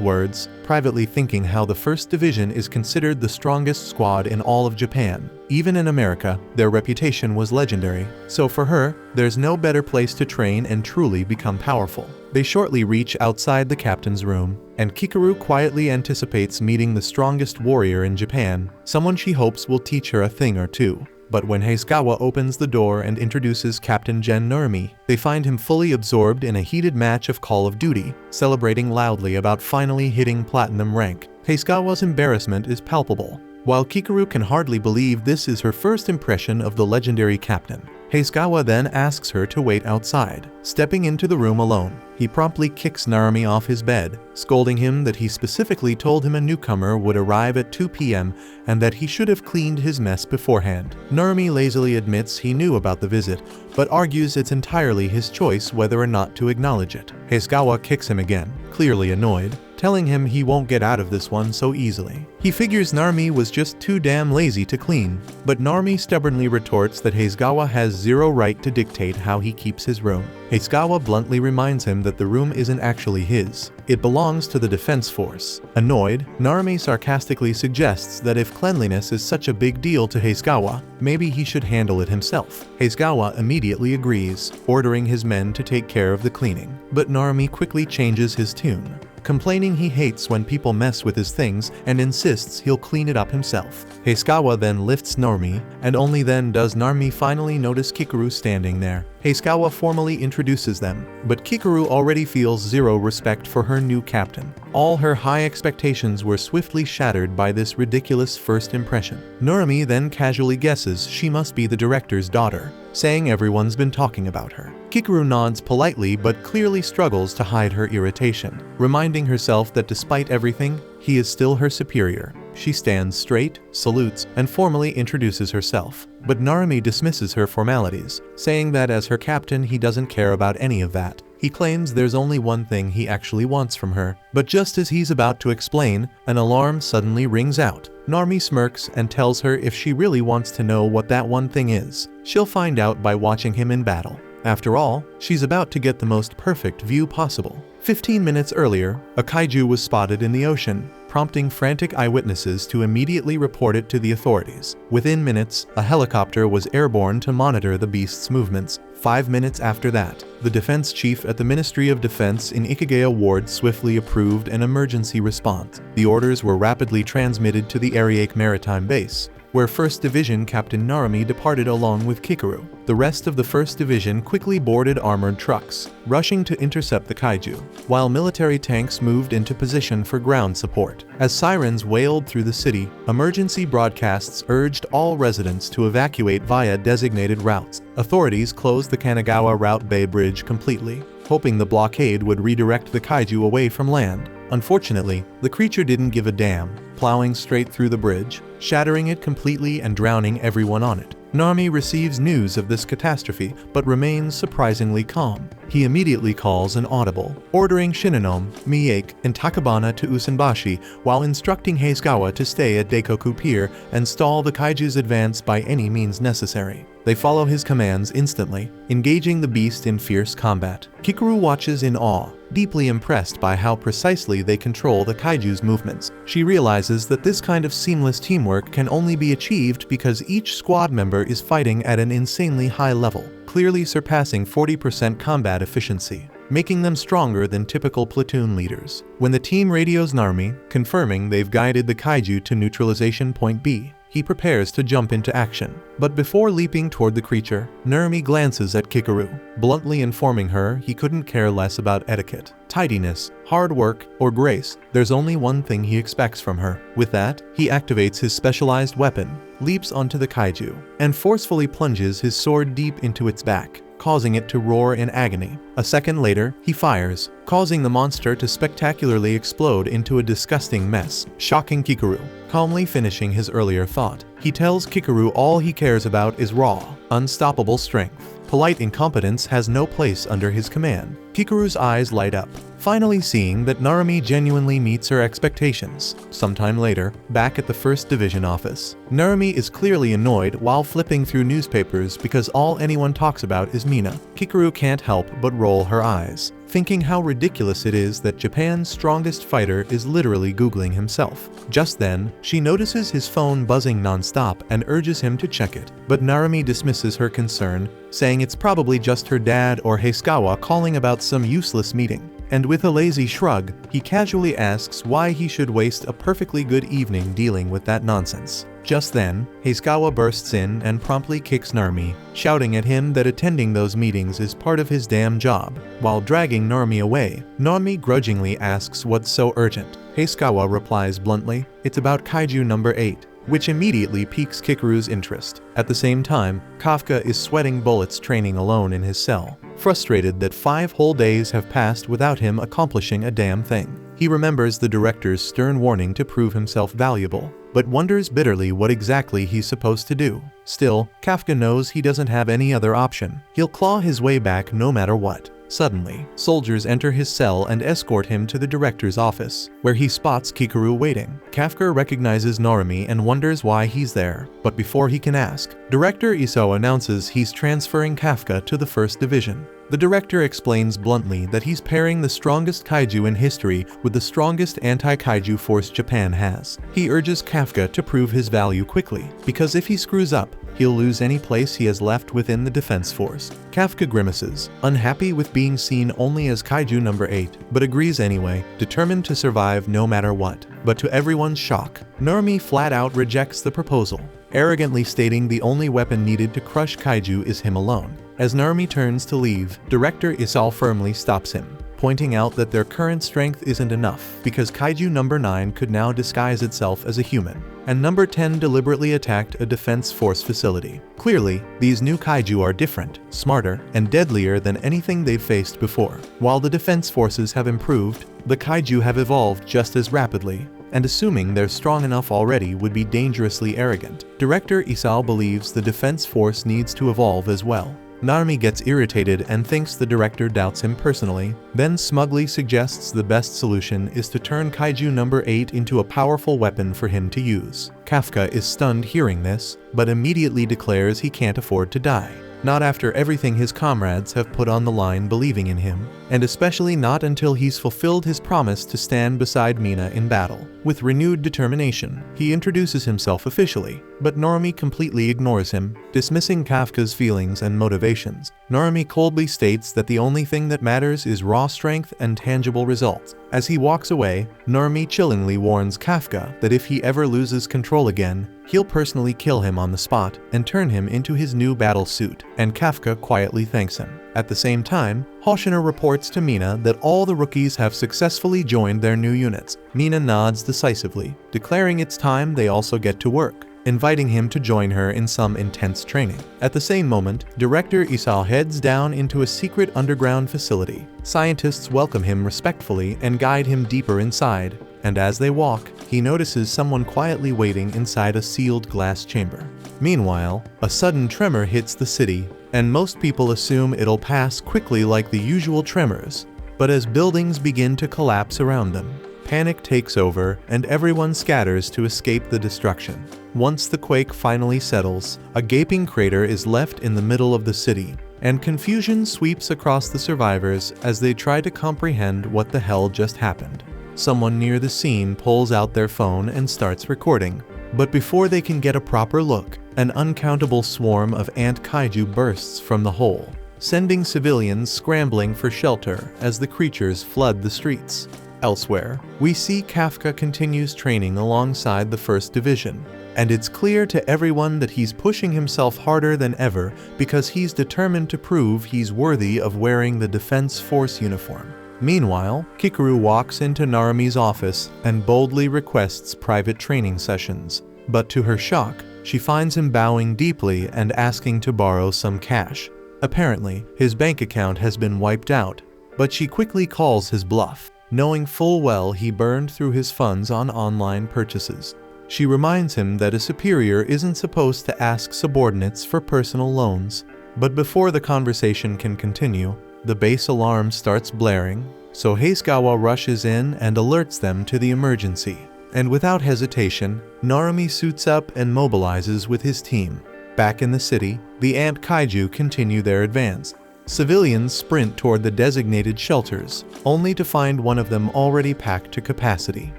words, privately thinking how the 1st Division is considered the strongest squad in all of Japan. Even in America, their reputation was legendary, so for her, there's no better place to train and truly become powerful. They shortly reach outside the captain's room, and Kikaru quietly anticipates meeting the strongest warrior in Japan, someone she hopes will teach her a thing or two. But when Heisukawa opens the door and introduces Captain Gen Nurmi, they find him fully absorbed in a heated match of Call of Duty, celebrating loudly about finally hitting platinum rank. Heisukawa's embarrassment is palpable, while Kikaru can hardly believe this is her first impression of the legendary captain. Heisukawa then asks her to wait outside. Stepping into the room alone, he promptly kicks Narumi off his bed, scolding him that he specifically told him a newcomer would arrive at 2 p.m. and that he should have cleaned his mess beforehand. Narumi lazily admits he knew about the visit, but argues it's entirely his choice whether or not to acknowledge it. Heisukawa kicks him again, clearly annoyed, telling him he won't get out of this one so easily. He figures Narumi was just too damn lazy to clean, but Narumi stubbornly retorts that Hasegawa has zero right to dictate how he keeps his room. Hasegawa bluntly reminds him that the room isn't actually his. It belongs to the defense force. Annoyed, Narumi sarcastically suggests that if cleanliness is such a big deal to Hasegawa, maybe he should handle it himself. Hasegawa immediately agrees, ordering his men to take care of the cleaning. But Narumi quickly changes his tune, complaining he hates when people mess with his things and insists he'll clean it up himself. Hasegawa then lifts Narumi, and only then does Narumi finally notice Kikaru standing there. Hasegawa formally introduces them, but Kikaru already feels zero respect for her new captain. All her high expectations were swiftly shattered by this ridiculous first impression. Narumi then casually guesses she must be the director's daughter, saying everyone's been talking about her. Kikaru nods politely but clearly struggles to hide her irritation, reminding herself that despite everything, he is still her superior. She stands straight, salutes, and formally introduces herself. But Narumi dismisses her formalities, saying that as her captain he doesn't care about any of that. He claims there's only one thing he actually wants from her. But just as he's about to explain, an alarm suddenly rings out. Narumi smirks and tells her if she really wants to know what that one thing is, she'll find out by watching him in battle. After all, she's about to get the most perfect view possible. 15 minutes earlier, a kaiju was spotted in the ocean, prompting frantic eyewitnesses to immediately report it to the authorities. Within minutes, a helicopter was airborne to monitor the beast's movements. 5 minutes after that, the defense chief at the Ministry of Defense in Ikigaya Ward swiftly approved an emergency response. The orders were rapidly transmitted to the Ariake Maritime Base, where 1st Division Captain Narumi departed along with Kikaru. The rest of the 1st Division quickly boarded armored trucks, rushing to intercept the kaiju, while military tanks moved into position for ground support. As sirens wailed through the city, emergency broadcasts urged all residents to evacuate via designated routes. Authorities closed the Kanagawa Route Bay Bridge completely, hoping the blockade would redirect the kaiju away from land. Unfortunately, the creature didn't give a damn, plowing straight through the bridge, shattering it completely and drowning everyone on it. Narumi receives news of this catastrophe, but remains surprisingly calm. He immediately calls an audible, ordering Shinonome, Miyake, and Takabana to Usanbashi, while instructing Hasegawa to stay at Daikoku Pier and stall the kaiju's advance by any means necessary. They follow his commands instantly, engaging the beast in fierce combat. Kikaru watches in awe, deeply impressed by how precisely they control the kaiju's movements. She realizes that this kind of seamless teamwork can only be achieved because each squad member is fighting at an insanely high level, clearly surpassing 40% combat efficiency, making them stronger than typical platoon leaders. When the team radios Narumi, confirming they've guided the kaiju to neutralization point B, he prepares to jump into action. But before leaping toward the creature, Narumi glances at Kikaru, bluntly informing her he couldn't care less about etiquette, tidiness, hard work, or grace. There's only one thing he expects from her. With that, he activates his specialized weapon, leaps onto the kaiju, and forcefully plunges his sword deep into its back, causing it to roar in agony. A second later, he fires, causing the monster to spectacularly explode into a disgusting mess, shocking Kikaru. Calmly finishing his earlier thought, he tells Kikaru all he cares about is raw, unstoppable strength. Polite incompetence has no place under his command. Kikaru's eyes light up, finally seeing that Narumi genuinely meets her expectations. Sometime later, back at the 1st Division office, Narumi is clearly annoyed while flipping through newspapers because all anyone talks about is Mina. Kikaru can't help but roll her eyes, thinking how ridiculous it is that Japan's strongest fighter is literally Googling himself. Just then, she notices his phone buzzing non-stop and urges him to check it. But Narumi dismisses her concern, saying it's probably just her dad or Hasegawa calling about some useless meeting. And with a lazy shrug, he casually asks why he should waste a perfectly good evening dealing with that nonsense. Just then, Hasegawa bursts in and promptly kicks Narumi, shouting at him that attending those meetings is part of his damn job. While dragging Narumi away, Narumi grudgingly asks what's so urgent. Hasegawa replies bluntly, it's about kaiju number 8, which immediately piques Kikaru's interest. At the same time, Kafka is sweating bullets training alone in his cell, frustrated that 5 whole days have passed without him accomplishing a damn thing. He remembers the director's stern warning to prove himself valuable, but wonders bitterly what exactly he's supposed to do. Still, Kafka knows he doesn't have any other option. He'll claw his way back no matter what. Suddenly, soldiers enter his cell and escort him to the director's office, where he spots Kikaru waiting. Kafka recognizes Narumi and wonders why he's there, but before he can ask, Director Isao announces he's transferring Kafka to the First Division. The director explains bluntly that he's pairing the strongest kaiju in history with the strongest anti-kaiju force Japan has. He urges Kafka to prove his value quickly, because if he screws up, he'll lose any place he has left within the defense force. Kafka grimaces, unhappy with being seen only as kaiju number 8, but agrees anyway, determined to survive no matter what. But to everyone's shock, Narumi flat out rejects the proposal, arrogantly stating the only weapon needed to crush kaiju is him alone. As Narumi turns to leave, Director Isao firmly stops him, pointing out that their current strength isn't enough because kaiju number 9 could now disguise itself as a human, and number 10 deliberately attacked a defense force facility. Clearly, these new kaiju are different, smarter, and deadlier than anything they've faced before. While the defense forces have improved, the kaiju have evolved just as rapidly, and assuming they're strong enough already would be dangerously arrogant. Director Isao believes the defense force needs to evolve as well. Narumi gets irritated and thinks the director doubts him personally, then smugly suggests the best solution is to turn kaiju number 8 into a powerful weapon for him to use. Kafka is stunned hearing this, but immediately declares he can't afford to die. Not after everything his comrades have put on the line believing in him, and especially not until he's fulfilled his promise to stand beside Mina in battle. With renewed determination, he introduces himself officially, but Narumi completely ignores him, dismissing Kafka's feelings and motivations. Narumi coldly states that the only thing that matters is raw strength and tangible results. As he walks away, Narumi chillingly warns Kafka that if he ever loses control again, he'll personally kill him on the spot and turn him into his new battle suit, and Kafka quietly thanks him. At the same time, Hoshino reports to Mina that all the rookies have successfully joined their new units. Mina nods decisively, declaring it's time they also get to work, inviting him to join her in some intense training. At the same moment, Director Isao heads down into a secret underground facility. Scientists welcome him respectfully and guide him deeper inside, and as they walk, he notices someone quietly waiting inside a sealed glass chamber. Meanwhile, a sudden tremor hits the city, and most people assume it'll pass quickly like the usual tremors. But as buildings begin to collapse around them, panic takes over and everyone scatters to escape the destruction. Once the quake finally settles, a gaping crater is left in the middle of the city, and confusion sweeps across the survivors as they try to comprehend what the hell just happened. Someone near the scene pulls out their phone and starts recording, but before they can get a proper look, an uncountable swarm of ant kaiju bursts from the hole, sending civilians scrambling for shelter as the creatures flood the streets. Elsewhere, we see Kafka continues training alongside the First Division, and it's clear to everyone that he's pushing himself harder than ever because he's determined to prove he's worthy of wearing the Defense Force uniform. Meanwhile, Kikaru walks into Narumi's office and boldly requests private training sessions, but to her shock, she finds him bowing deeply and asking to borrow some cash. Apparently, his bank account has been wiped out, but she quickly calls his bluff, knowing full well he burned through his funds on online purchases. She reminds him that a superior isn't supposed to ask subordinates for personal loans, but before the conversation can continue, the base alarm starts blaring, so Hasegawa rushes in and alerts them to the emergency. And without hesitation, Narumi suits up and mobilizes with his team. Back in the city, the ant kaiju continue their advance. Civilians sprint toward the designated shelters, only to find one of them already packed to capacity.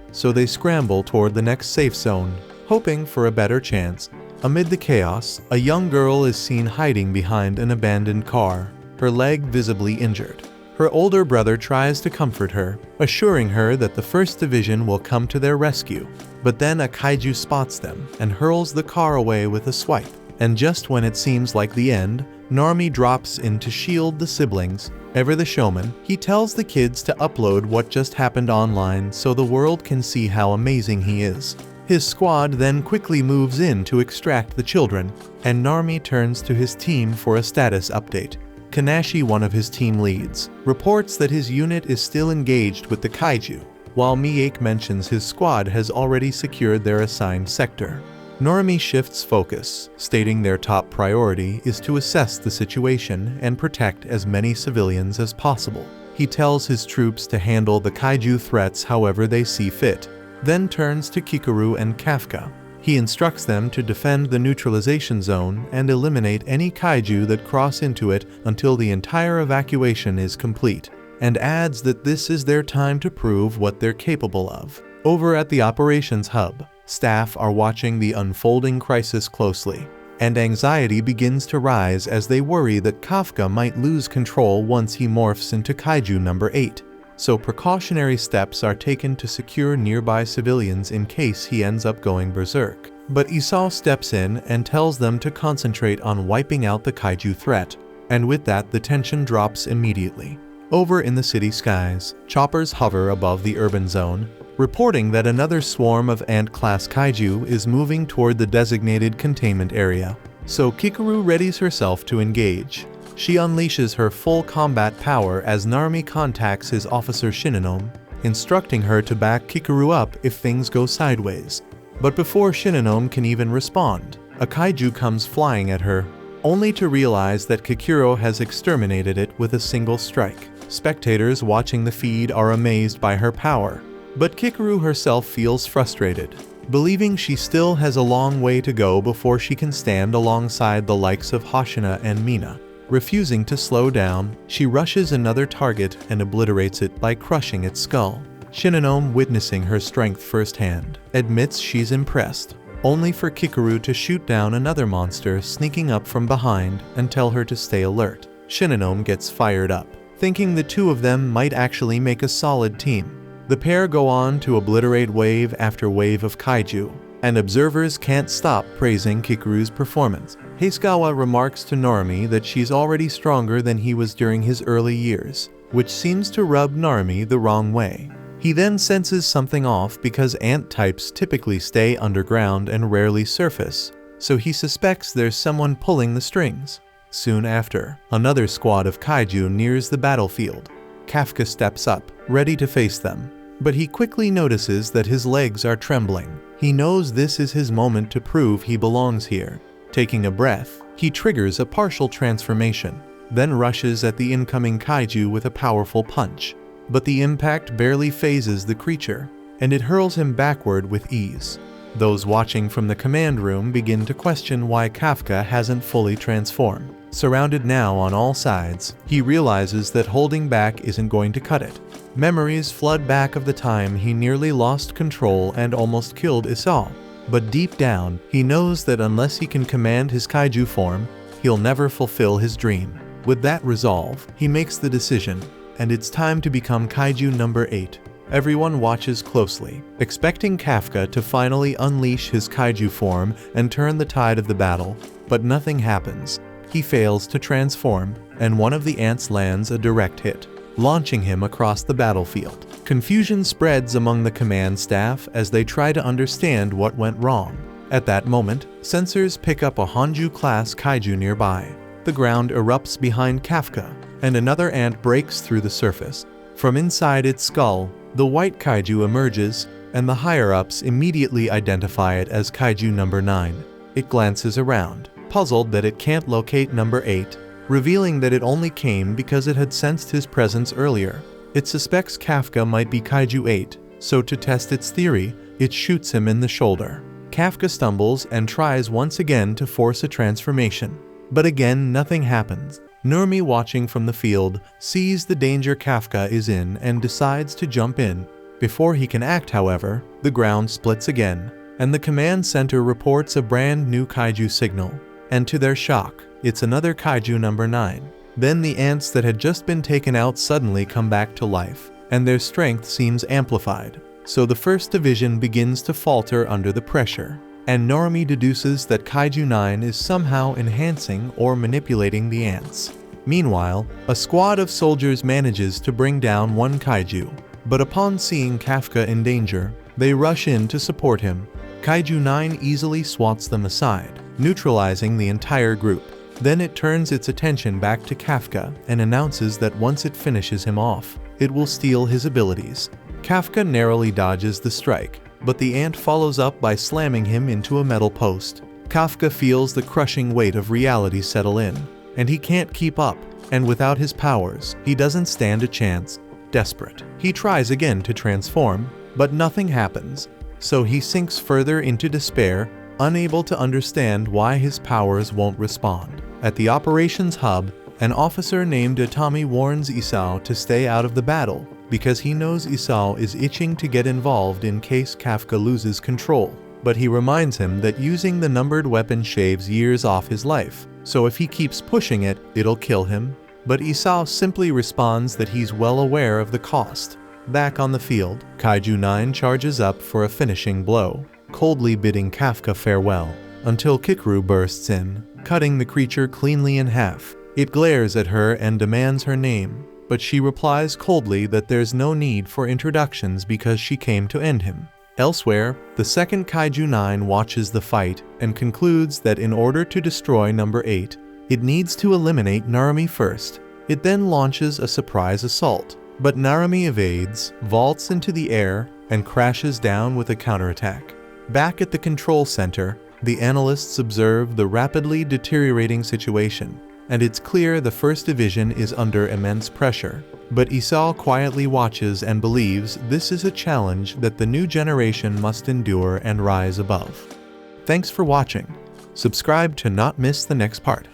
So they scramble toward the next safe zone, hoping for a better chance. Amid the chaos, a young girl is seen hiding behind an abandoned car, her leg visibly injured. Her older brother tries to comfort her, assuring her that the First Division will come to their rescue. But then a kaiju spots them and hurls the car away with a swipe. And just when it seems like the end, Narumi drops in to shield the siblings. Ever the showman, he tells the kids to upload what just happened online so the world can see how amazing he is. His squad then quickly moves in to extract the children, and Narumi turns to his team for a status update. Kanashi, one of his team leads, reports that his unit is still engaged with the kaiju, while Miike mentions his squad has already secured their assigned sector. Norimi shifts focus, stating their top priority is to assess the situation and protect as many civilians as possible. He tells his troops to handle the kaiju threats however they see fit, then turns to Kikaru and Kafka. He instructs them to defend the neutralization zone and eliminate any kaiju that cross into it until the entire evacuation is complete, and adds that this is their time to prove what they're capable of. Over at the operations hub, staff are watching the unfolding crisis closely, and anxiety begins to rise as they worry that Kafka might lose control once he morphs into Kaiju number 8. So precautionary steps are taken to secure nearby civilians in case he ends up going berserk. But Isao steps in and tells them to concentrate on wiping out the kaiju threat, and with that the tension drops immediately. Over in the city skies, choppers hover above the urban zone, reporting that another swarm of ant-class kaiju is moving toward the designated containment area. So Kikaru readies herself to engage. She unleashes her full combat power as Narumi contacts his officer Shinonome, instructing her to back Kikaru up if things go sideways. But before Shinonome can even respond, a kaiju comes flying at her, only to realize that Kikuro has exterminated it with a single strike. Spectators watching the feed are amazed by her power, but Kikaru herself feels frustrated, believing she still has a long way to go before she can stand alongside the likes of Hashina and Mina. Refusing to slow down, she rushes another target and obliterates it by crushing its skull. Shinonome, witnessing her strength firsthand, admits she's impressed, only for Kikaru to shoot down another monster sneaking up from behind and tell her to stay alert. Shinonome gets fired up, thinking the two of them might actually make a solid team. The pair go on to obliterate wave after wave of kaiju, and observers can't stop praising Kikaru's performance. Hasegawa remarks to Narumi that she's already stronger than he was during his early years, which seems to rub Narumi the wrong way. He then senses something off because ant types typically stay underground and rarely surface, so he suspects there's someone pulling the strings. Soon after, another squad of kaiju nears the battlefield. Kafka steps up, ready to face them, but he quickly notices that his legs are trembling. He knows this is his moment to prove he belongs here. Taking a breath, he triggers a partial transformation, then rushes at the incoming kaiju with a powerful punch. But the impact barely phases the creature, and it hurls him backward with ease. Those watching from the command room begin to question why Kafka hasn't fully transformed. Surrounded now on all sides, he realizes that holding back isn't going to cut it. Memories flood back of the time he nearly lost control and almost killed Isao. But deep down, he knows that unless he can command his kaiju form, he'll never fulfill his dream. With that resolve, he makes the decision, and it's time to become Kaiju number 8. Everyone watches closely, expecting Kafka to finally unleash his kaiju form and turn the tide of the battle, but nothing happens. He fails to transform, and one of the ants lands a direct hit, launching him across the battlefield. Confusion spreads among the command staff as they try to understand what went wrong. At that moment, sensors pick up a Hanju-class kaiju nearby. The ground erupts behind Kafka, and another ant breaks through the surface. From inside its skull, the white kaiju emerges, and the higher-ups immediately identify it as Kaiju number 9. It glances around, puzzled that it can't locate number 8, revealing that it only came because it had sensed his presence earlier. It suspects Kafka might be Kaiju 8, so to test its theory, it shoots him in the shoulder. Kafka stumbles and tries once again to force a transformation, but again nothing happens. Narumi, watching from the field, sees the danger Kafka is in and decides to jump in. Before he can act, however, the ground splits again, and the command center reports a brand new kaiju signal. And to their shock, it's another Kaiju number 9. Then the ants that had just been taken out suddenly come back to life, and their strength seems amplified. So the first division begins to falter under the pressure, and Narumi deduces that Kaiju 9 is somehow enhancing or manipulating the ants. Meanwhile, a squad of soldiers manages to bring down one kaiju, but upon seeing Kafka in danger, they rush in to support him. Kaiju 9 easily swats them aside, neutralizing the entire group. Then it turns its attention back to Kafka and announces that once it finishes him off, it will steal his abilities. Kafka narrowly dodges the strike, but the ant follows up by slamming him into a metal post. Kafka feels the crushing weight of reality settle in, and he can't keep up, and without his powers, he doesn't stand a chance. Desperate, he tries again to transform, but nothing happens, so he sinks further into despair, unable to understand why his powers won't respond. At the operations hub, an officer named Itami warns Isao to stay out of the battle, because he knows Isao is itching to get involved in case Kafka loses control. But he reminds him that using the numbered weapon shaves years off his life, so if he keeps pushing it, it'll kill him. But Isao simply responds that he's well aware of the cost. Back on the field, Kaiju 9 charges up for a finishing blow, coldly bidding Kafka farewell, until Kikru bursts in, cutting the creature cleanly in half. It glares at her and demands her name, but she replies coldly that there's no need for introductions because she came to end him. Elsewhere, the second Kaiju 9 watches the fight and concludes that in order to destroy number 8, it needs to eliminate Narumi first. It then launches a surprise assault, but Narumi evades, vaults into the air, and crashes down with a counterattack. Back at the control center, the analysts observe the rapidly deteriorating situation, and it's clear the First Division is under immense pressure. But Isao quietly watches and believes this is a challenge that the new generation must endure and rise above. Thanks for watching. Subscribe to not miss the next part.